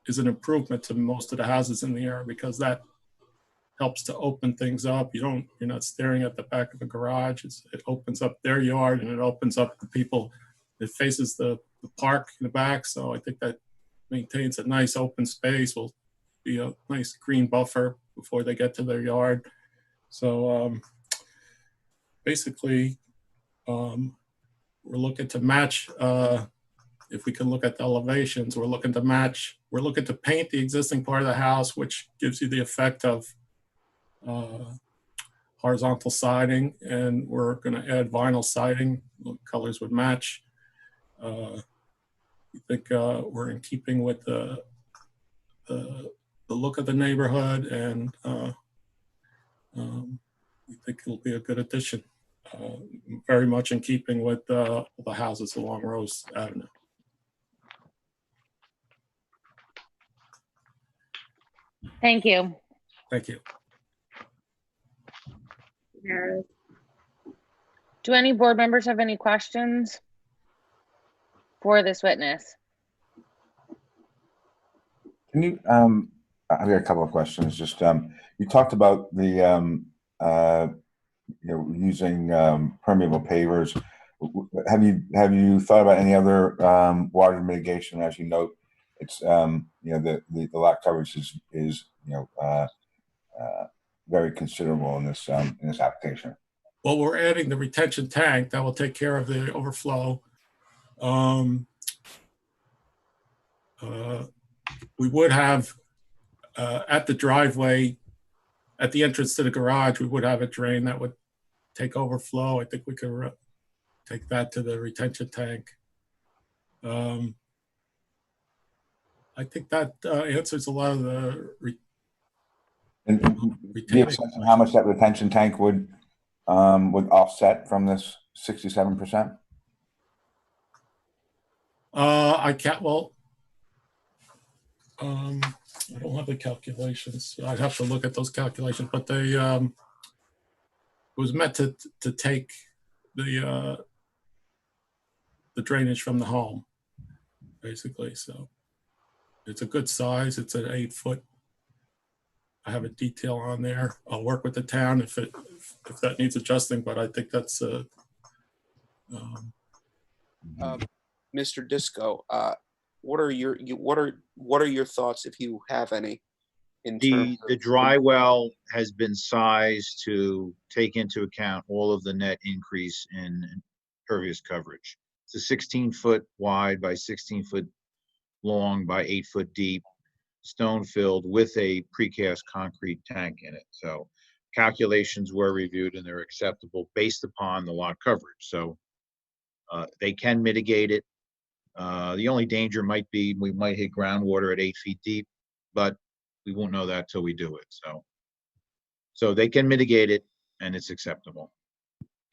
is an improvement to most of the houses in the area because that helps to open things up. You're not staring at the back of a garage. It opens up their yard and it opens up the people. It faces the park in the back. So I think that maintains a nice open space, will be a nice green buffer before they get to their yard. So basically, we're looking to match, if we can look at the elevations, we're looking to paint the existing part of the house, which gives you the effect of horizontal siding, and we're going to add vinyl siding. The colors would match. We think we're in keeping with the look of the neighborhood, and we think it'll be a good addition. Very much in keeping with the houses along Rose Avenue. Thank you. Thank you. Do any board members have any questions for this witness? Can you, I've got a couple of questions. Just, you talked about the, using permeable pavers. Have you thought about any other water mitigation? As you note, it's the lot coverage is very considerable in this application. Well, we're adding the retention tank that will take care of the overflow. We would have at the driveway, at the entrance to the garage, we would have a drain that would take overflow. I think we could take that to the retention tank. I think that answers a lot of the And do you have a sense of how much that retention tank would offset from this 67%? I can't. Well, I don't have the calculations. I'd have to look at those calculations, but they it was meant to take the drainage from the home, basically. So it's a good size. It's an 8-foot. I have a detail on there. I'll work with the town if that needs adjusting, but I think that's Mr. Disco, what are your thoughts, if you have any? The dry well has been sized to take into account all of the net increase in impervious coverage. It's a 16-foot wide by 16-foot long by 8-foot deep, stone filled with a precast concrete tank in it. So calculations were reviewed and they're acceptable based upon the lot coverage. So they can mitigate it. The only danger might be we might hit groundwater at 8 feet deep, but we won't know that till we do it. So they can mitigate it and it's acceptable.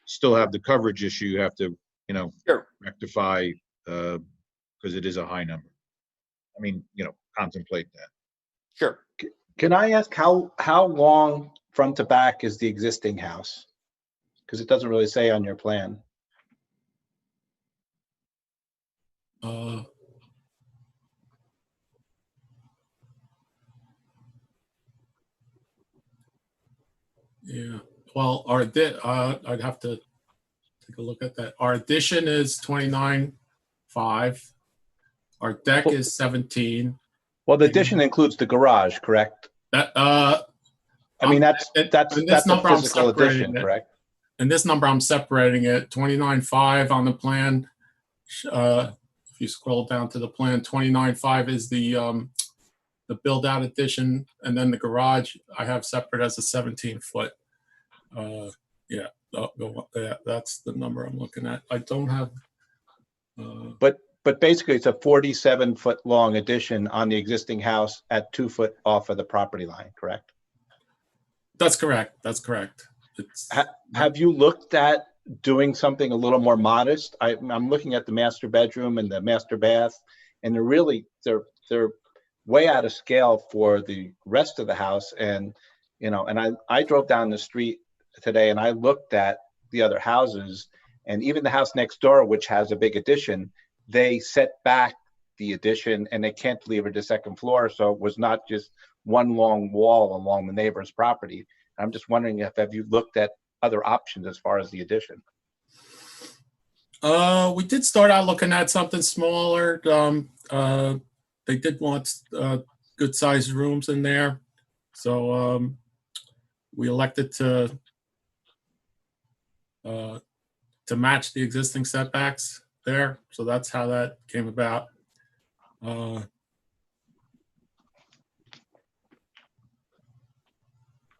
Still have the coverage issue you have to, rectify because it is a high number. I mean, contemplate that. Sure. Can I ask how long front to back is the existing house? Because it doesn't really say on your plan. Yeah. Well, I'd have to take a look at that. Our addition is 29.5. Our deck is 17. Well, the addition includes the garage, correct? That's a physical addition, correct? And this number I'm separating it. 29.5 on the plan. If you scroll down to the plan, 29.5 is the build-out addition, and then the garage I have separate as a 17-foot. That's the number I'm looking at. I don't have. But basically, it's a 47-foot long addition on the existing house at 2 foot off of the property line, correct? That's correct. That's correct. it's. Have you looked at doing something a little more modest? I'm looking at the master bedroom and the master bath, and they're way out of scale for the rest of the house. And I drove down the street today and I looked at the other houses, and even the house next door, which has a big addition, they set back the addition and they cantilevered the second floor, so it was not just one long wall along the neighbor's property. I'm just wondering have you looked at other options as far as the addition? We did start out looking at something smaller. They did want good sized rooms in there. So we elected to match the existing setbacks there. So that's how that came about.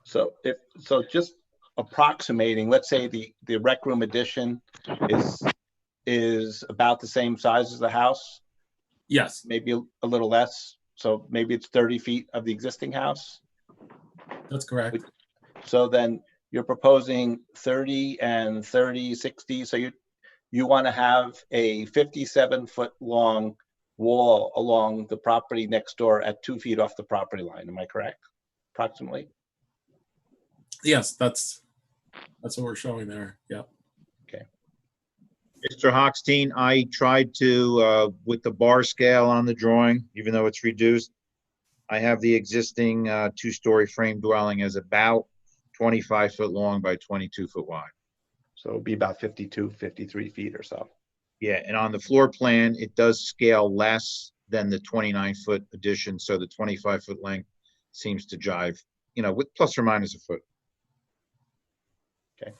So just approximating, let's say the rec room addition is about the same size as the house. Yes. Maybe a little less. So maybe it's 30 feet of the existing house. That's correct. So then you're proposing 30 and 30, 60. So you want to have a 57-foot long wall along the property next door at 2 feet off the property line. Am I correct? Approximately. Yes, that's what we're showing there. Yeah. Okay. Mr. Hochstein, I tried to, with the bar scale on the drawing, even though it's reduced, I have the existing 2-story frame dwelling as about 25 foot long by 22 foot wide. So it'll be about 52, 53 feet or so. Yeah, and on the floor plan, it does scale less than the 29-foot addition, so the 25-foot length seems to jive, with plus or minus a foot. Okay.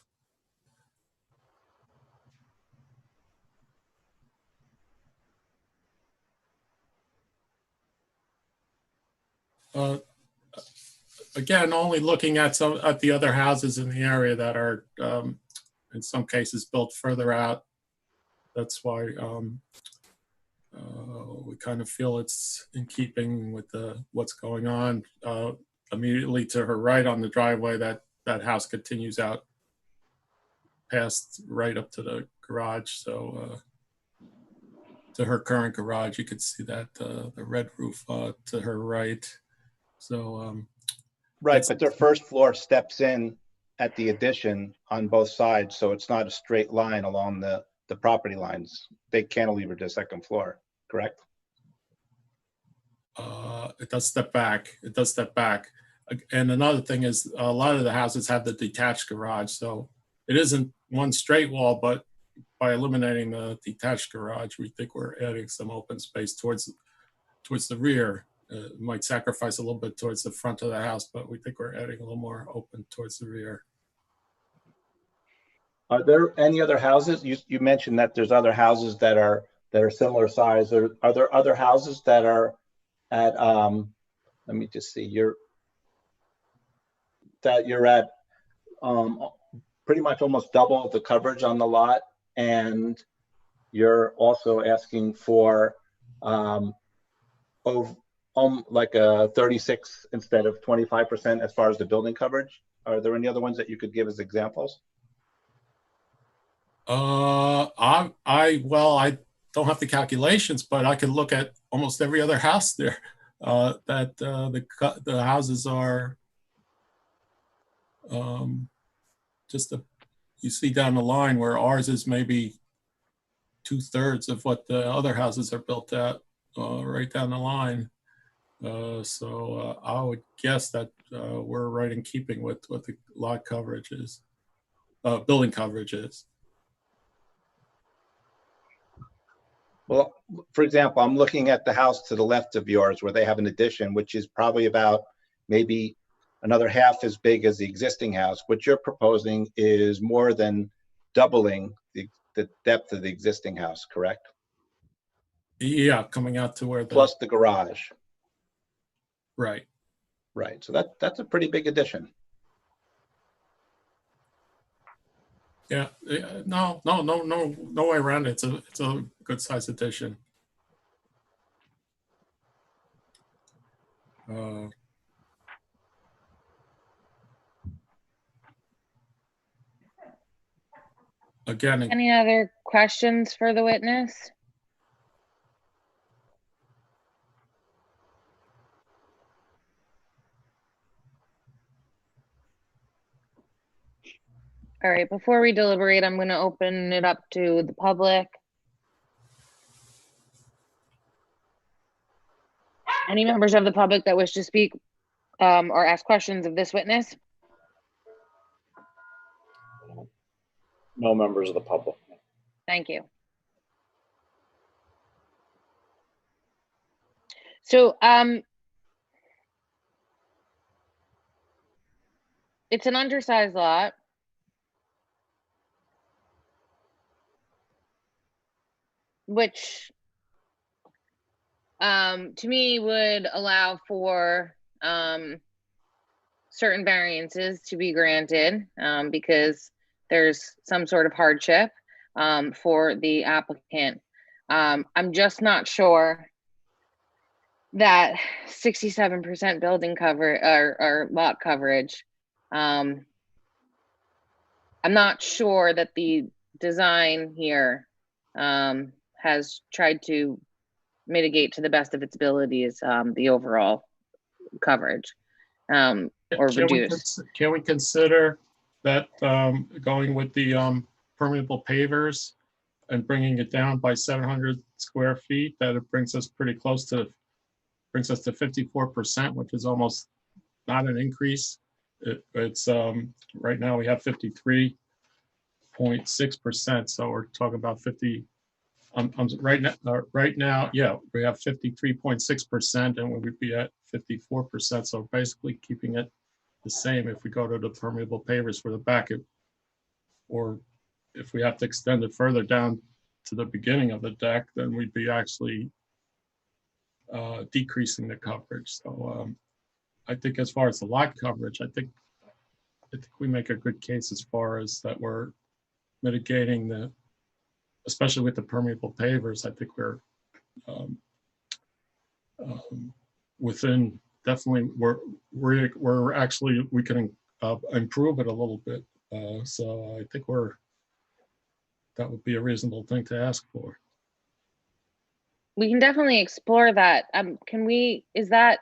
Again, only looking at the other houses in the area that are in some cases built further out. That's why we kind of feel it's in keeping with what's going on. Immediately to her right on the driveway, that house continues out past right up to the garage. So to her current garage, you could see that the red roof to her right. So right, but their first floor steps in at the addition on both sides, so it's not a straight line along the property lines. They cantilever the second floor, correct? It does step back. It does step back. And another thing is a lot of the houses have the detached garage, so it isn't one straight wall, but by eliminating the detached garage, we think we're adding some open space towards the rear. It might sacrifice a little bit towards the front of the house, but we think we're adding a little more open towards the rear. Are there any other houses? You mentioned that there's other houses that are similar size. Are there other houses that are at let me just see, you're at pretty much almost double the coverage on the lot, and you're also asking for like a 36 instead of 25% as far as the building coverage. Are there any other ones that you could give as examples? I don't have the calculations, but I could look at almost every other house there. That the houses are you see down the line where ours is maybe 2/3 of what the other houses are built at, right down the line. So I would guess that we're right in keeping with what the lot coverage is, building coverage is. Well, for example, I'm looking at the house to the left of yours where they have an addition, which is probably about maybe another half as big as the existing house. What you're proposing is more than doubling the depth of the existing house, correct? Yeah, coming out to where plus the garage. Right. Right. So that's a pretty big addition. Yeah. No way around it. It's a good size addition. again, Any other questions for the witness? All right, before we deliberate, I'm going to open it up to the public. Any members of the public that wish to speak or ask questions of this witness? No members of the public. Thank you. So, it's an undersized lot. Which, to me, would allow for certain variances to be granted because there's some sort of hardship for the applicant. I'm just not sure that 67% building cover or lot coverage. I'm not sure that the design here has tried to mitigate to the best of its abilities the overall coverage or reduce. Can we consider that going with the permeable pavers and bringing it down by 700 square feet? That it brings us pretty close to, brings us to 54%, which is almost not an increase. It's right now we have 53.6%, so we're talking about 50. Right now, yeah, we have 53.6%, and we would be at 54%. So basically, keeping it the same if we go to the permeable pavers for the back, or if we have to extend it further down to the beginning of the deck, then we'd be actually decreasing the coverage. So I think as far as the lot coverage, I think we make a good case as far as that we're mitigating the, especially with the permeable pavers. I think we're within, definitely we're actually, we can improve it a little bit. So I think that would be a reasonable thing to ask for. We can definitely explore that. Is that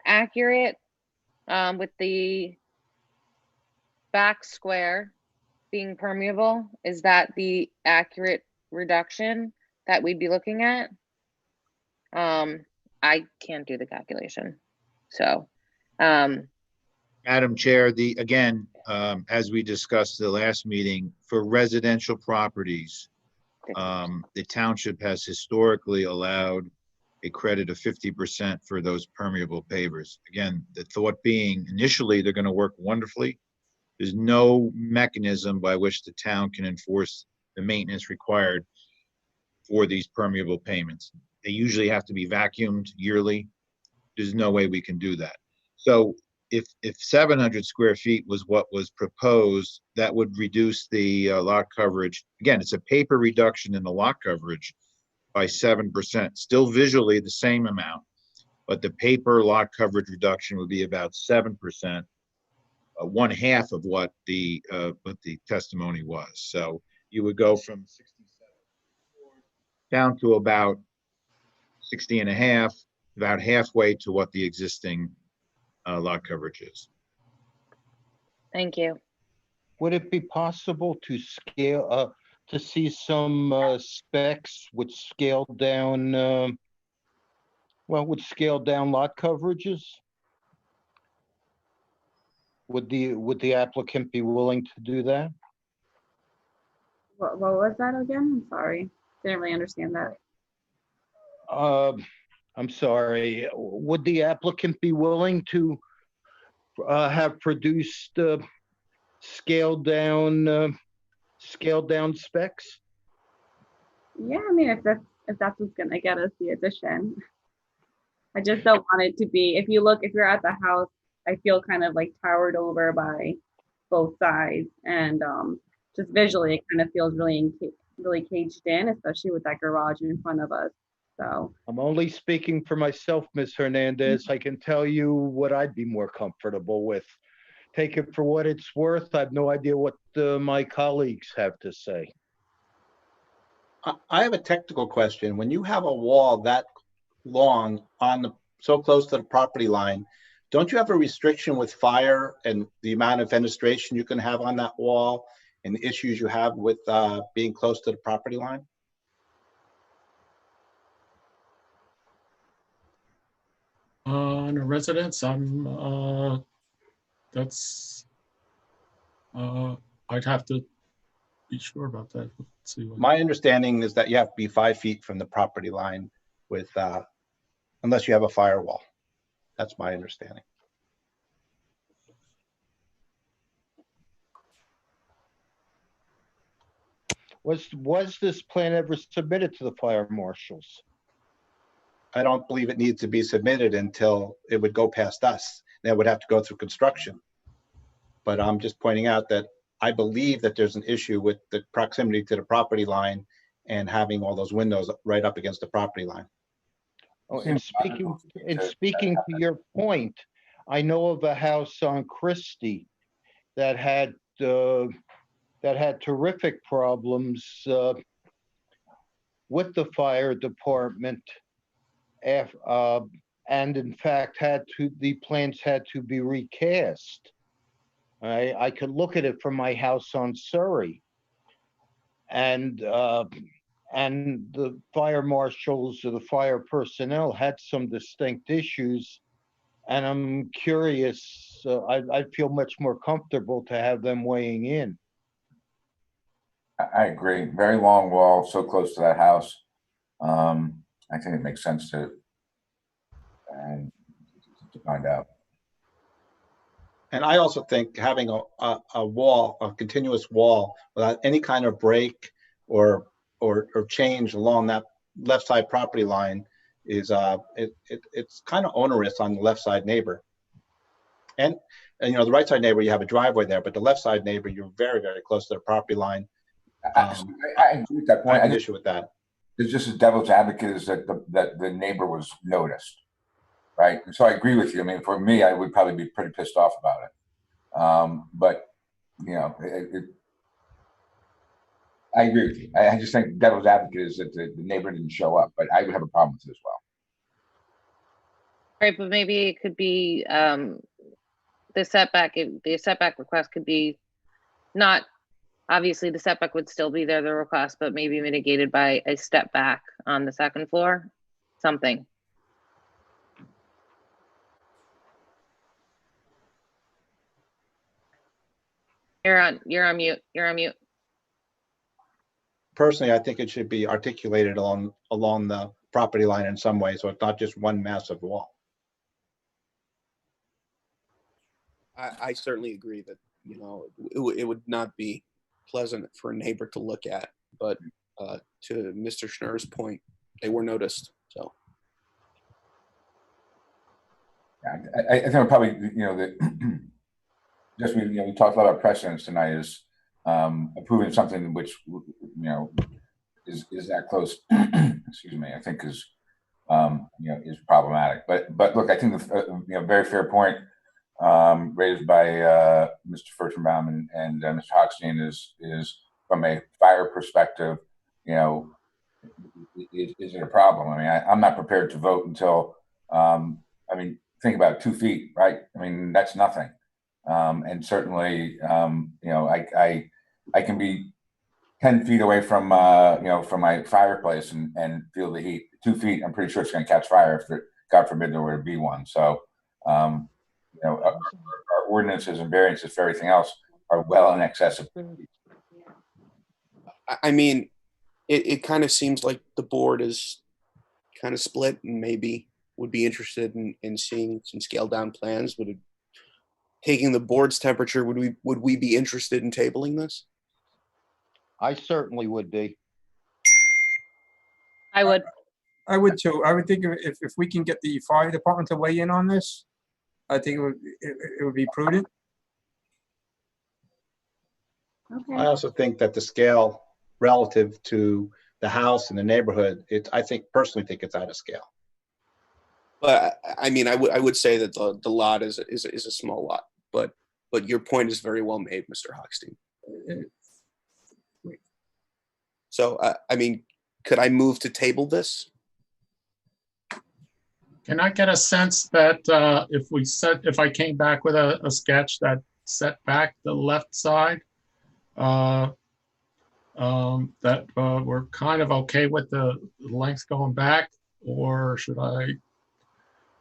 accurate with the back square being permeable? Is that the accurate reduction that we'd be looking at? I can't do the calculation. So, Madam Chair, again, as we discussed the last meeting, for residential properties, the township has historically allowed a credit of 50% for those permeable pavers. Again, the thought being initially they're going to work wonderfully. There's no mechanism by which the town can enforce the maintenance required for these permeable payments. They usually have to be vacuumed yearly. There's no way we can do that. So if 700 square feet was what was proposed, that would reduce the lot coverage. Again, it's a paper reduction in the lot coverage by 7%. Still visually the same amount, but the paper lot coverage reduction would be about 7%. One half of what the testimony was. So you would go from 67 down to about 60 and a half, about halfway to what the existing lot coverage is. thank you. Would it be possible to scale to see some specs with scaled down scaled down lot coverages? Would the applicant be willing to do that? What was that again? I'm sorry. Didn't really understand that. I'm sorry. Would the applicant be willing to have produced scaled down specs? Yeah, I mean, if that's what's gonna get us the addition. I just don't want it to be, if you're at the house, I feel kind of like towered over by both sides, and just visually it kind of feels really caged in, especially with that garage in front of us. So I'm only speaking for myself, Ms. Hernandez. I can tell you what I'd be more comfortable with. take it for what it's worth. I have no idea what my colleagues have to say. I have a technical question. When you have a wall that long so close to the property line, don't you have a restriction with fire and the amount of fenestration you can have on that wall and the issues you have with being close to the property line? On a residence, I'd have to be sure about that. Let's see. My understanding is that you have to be 5 feet from the property line with, unless you have a firewall. That's my understanding. Was this plan ever submitted to the fire marshals? I don't believe it needs to be submitted until it would go past us. That would have to go through construction. But I'm just pointing out that I believe that there's an issue with the proximity to the property line and having all those windows right up against the property line. Oh, and speaking to your point, I know of a house on Christie that had terrific problems with the fire department, and in fact the plans had to be recast. I could look at it from my house on Surrey, and the fire marshals or the fire personnel had some distinct issues, and I'm curious. I'd feel much more comfortable to have them weighing in. I agree. Very long wall, so close to that house. I think it makes sense to find out. And I also think having a wall, a continuous wall without any kind of break or change along that left side property line is it's kind of onerous on the left side neighbor. And you know, the right side neighbor, you have a driveway there, but the left side neighbor, you're very, very close to the property line. I agree with that point. I have an issue with that. It's just a devil's advocate is that the neighbor was noticed, right? And so I agree with you. I mean, for me, I would probably be pretty pissed off about it. But you know, I agree with you. I just think devil's advocate is that the neighbor didn't show up, but I would have a problem with it as well. Right, but maybe it could be the setback request could be not, obviously the setback would still be there, the request, but maybe mitigated by a step back on the second floor, something. You're on mute. Personally, I think it should be articulated along the property line in some way, so it's not just one massive wall. I certainly agree that, you know, it would not be pleasant for a neighbor to look at, but to Mr. Schnurr's point, they were noticed. So yeah, I think probably, you know, that just we talked a lot about precedents tonight. Is approving something which, you know, is that close. Excuse me. I think is you know, is problematic. But look, I think you know, very fair point raised by Mr. Furstenbaum and Mr. Hochstein is from a fire perspective, you know, is it a problem? I mean, I'm not prepared to vote until, I mean, think about 2 feet, right? I mean, that's nothing. And certainly, you know, I can be 10 feet away from, you know, from my fireplace and feel the heat. 2 feet, I'm pretty sure it's going to catch fire if there, God forbid, there were to be one. So, you know, our ordinances and variances for everything else are well in excess of. I mean, it kind of seems like the board is kind of split and maybe would be interested in seeing some scaled down plans. Taking the board's temperature, would we be interested in tabling this? I certainly would be. I would. I would too. I would think if we can get the fire department to weigh in on this, I think it would be prudent. Okay. I also think that the scale relative to the house and the neighborhood, I personally think it's out of scale. But I mean, I would say that the lot is a small lot, but but your point is very well made, Mr. Hochstein. So, I mean, could I move to table this? Can I get a sense that if I came back with a sketch that set back the left side, that we're kind of okay with the length going back, or should I?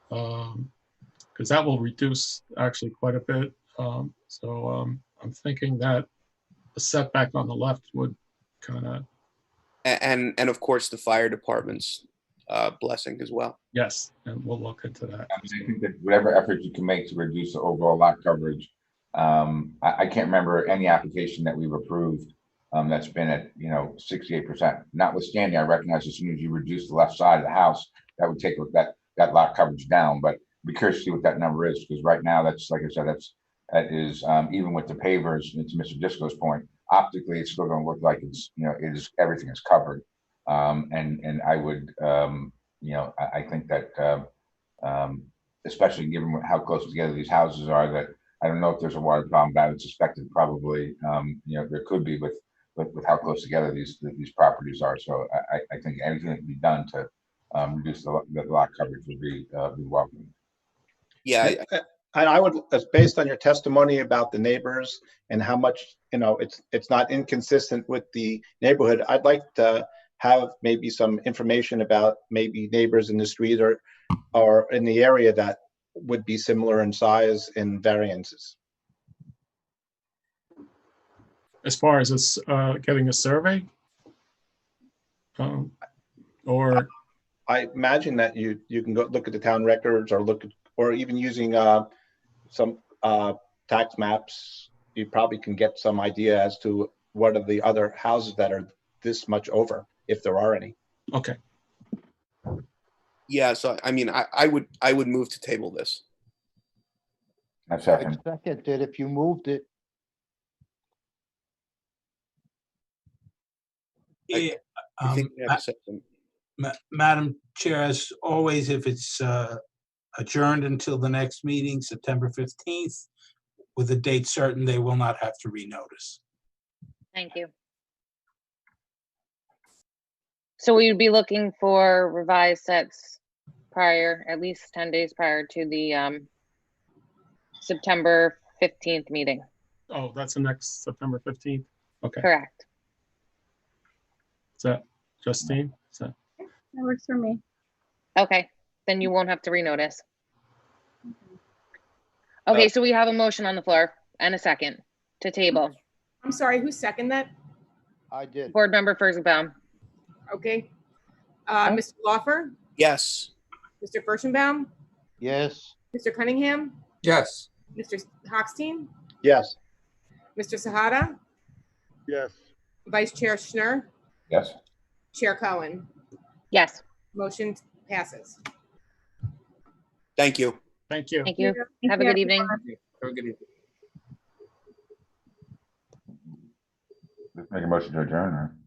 Because that will reduce actually quite a bit. I'm thinking that a setback on the left would kind of. And of course, the fire department's blessing as well. Yes, and we'll look into that. I mean, I think that whatever effort you can make to reduce the overall lot coverage, I can't remember any application that we've approved that's been at 68%. Notwithstanding, I recognize as soon as you reduce the left side of the house, that would take that lot coverage down. But I'd be curious to see what that number is, because right now, that's, like I said, that is even with the pavers, and to Mr. Disco's point, optically it's still going to look like it's everything is covered. And I would I think that especially given how close together these houses are, that I don't know if there's a water problem, but I would suspect that probably there could be with how close together these properties are. So I think anything that can be done to reduce the lot coverage would be welcome. Yeah. And I would, based on your testimony about the neighbors and how much, it's not inconsistent with the neighborhood, I'd like to have maybe some information about maybe neighbors in the street or in the area that would be similar in size and variances. As far as this, getting a survey? Or I imagine that you can go look at the town records or even using some tax maps, you probably can get some idea as to what are the other houses that are this much over, if there are any. Okay. Yeah, so I mean, I would move to table this. I second. Second, that if you moved it. Yeah, I think we have a second. Madam Chair, as always, if it's adjourned until the next meeting, September 15th, with a date certain, they will not have to renotice. Thank you. So we would be looking for revised sets prior, at least 10 days prior to the September 15th meeting. Oh, that's the next September 15th? Okay. Correct. Is that Justine? That works for me. Okay, then you won't have to renotice. Okay, so we have a motion on the floor and a second to table. I'm sorry, who seconded that? I did. Board Member Furstenbaum. Okay. Mr. Lawfer, Yes. Mr. Furstenbaum, Yes. Mr. Cunningham, Yes. Mr. Hochstein, Yes. Mr. Sahada, Yes. Vice Chair Schnur, Yes. Chair Cohen. Yes. Motion passes. Thank you. Thank you. Thank you. Have a good evening. Have a good evening. Let's make a motion to adjourn.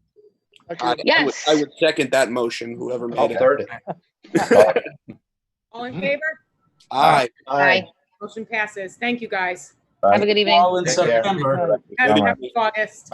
Or? Yes. I would second that motion, whoever made it. Third. All in favor? Aye. Bye. Motion passes. Thank you, guys. Have a good evening. All in Take care. September. Happy August.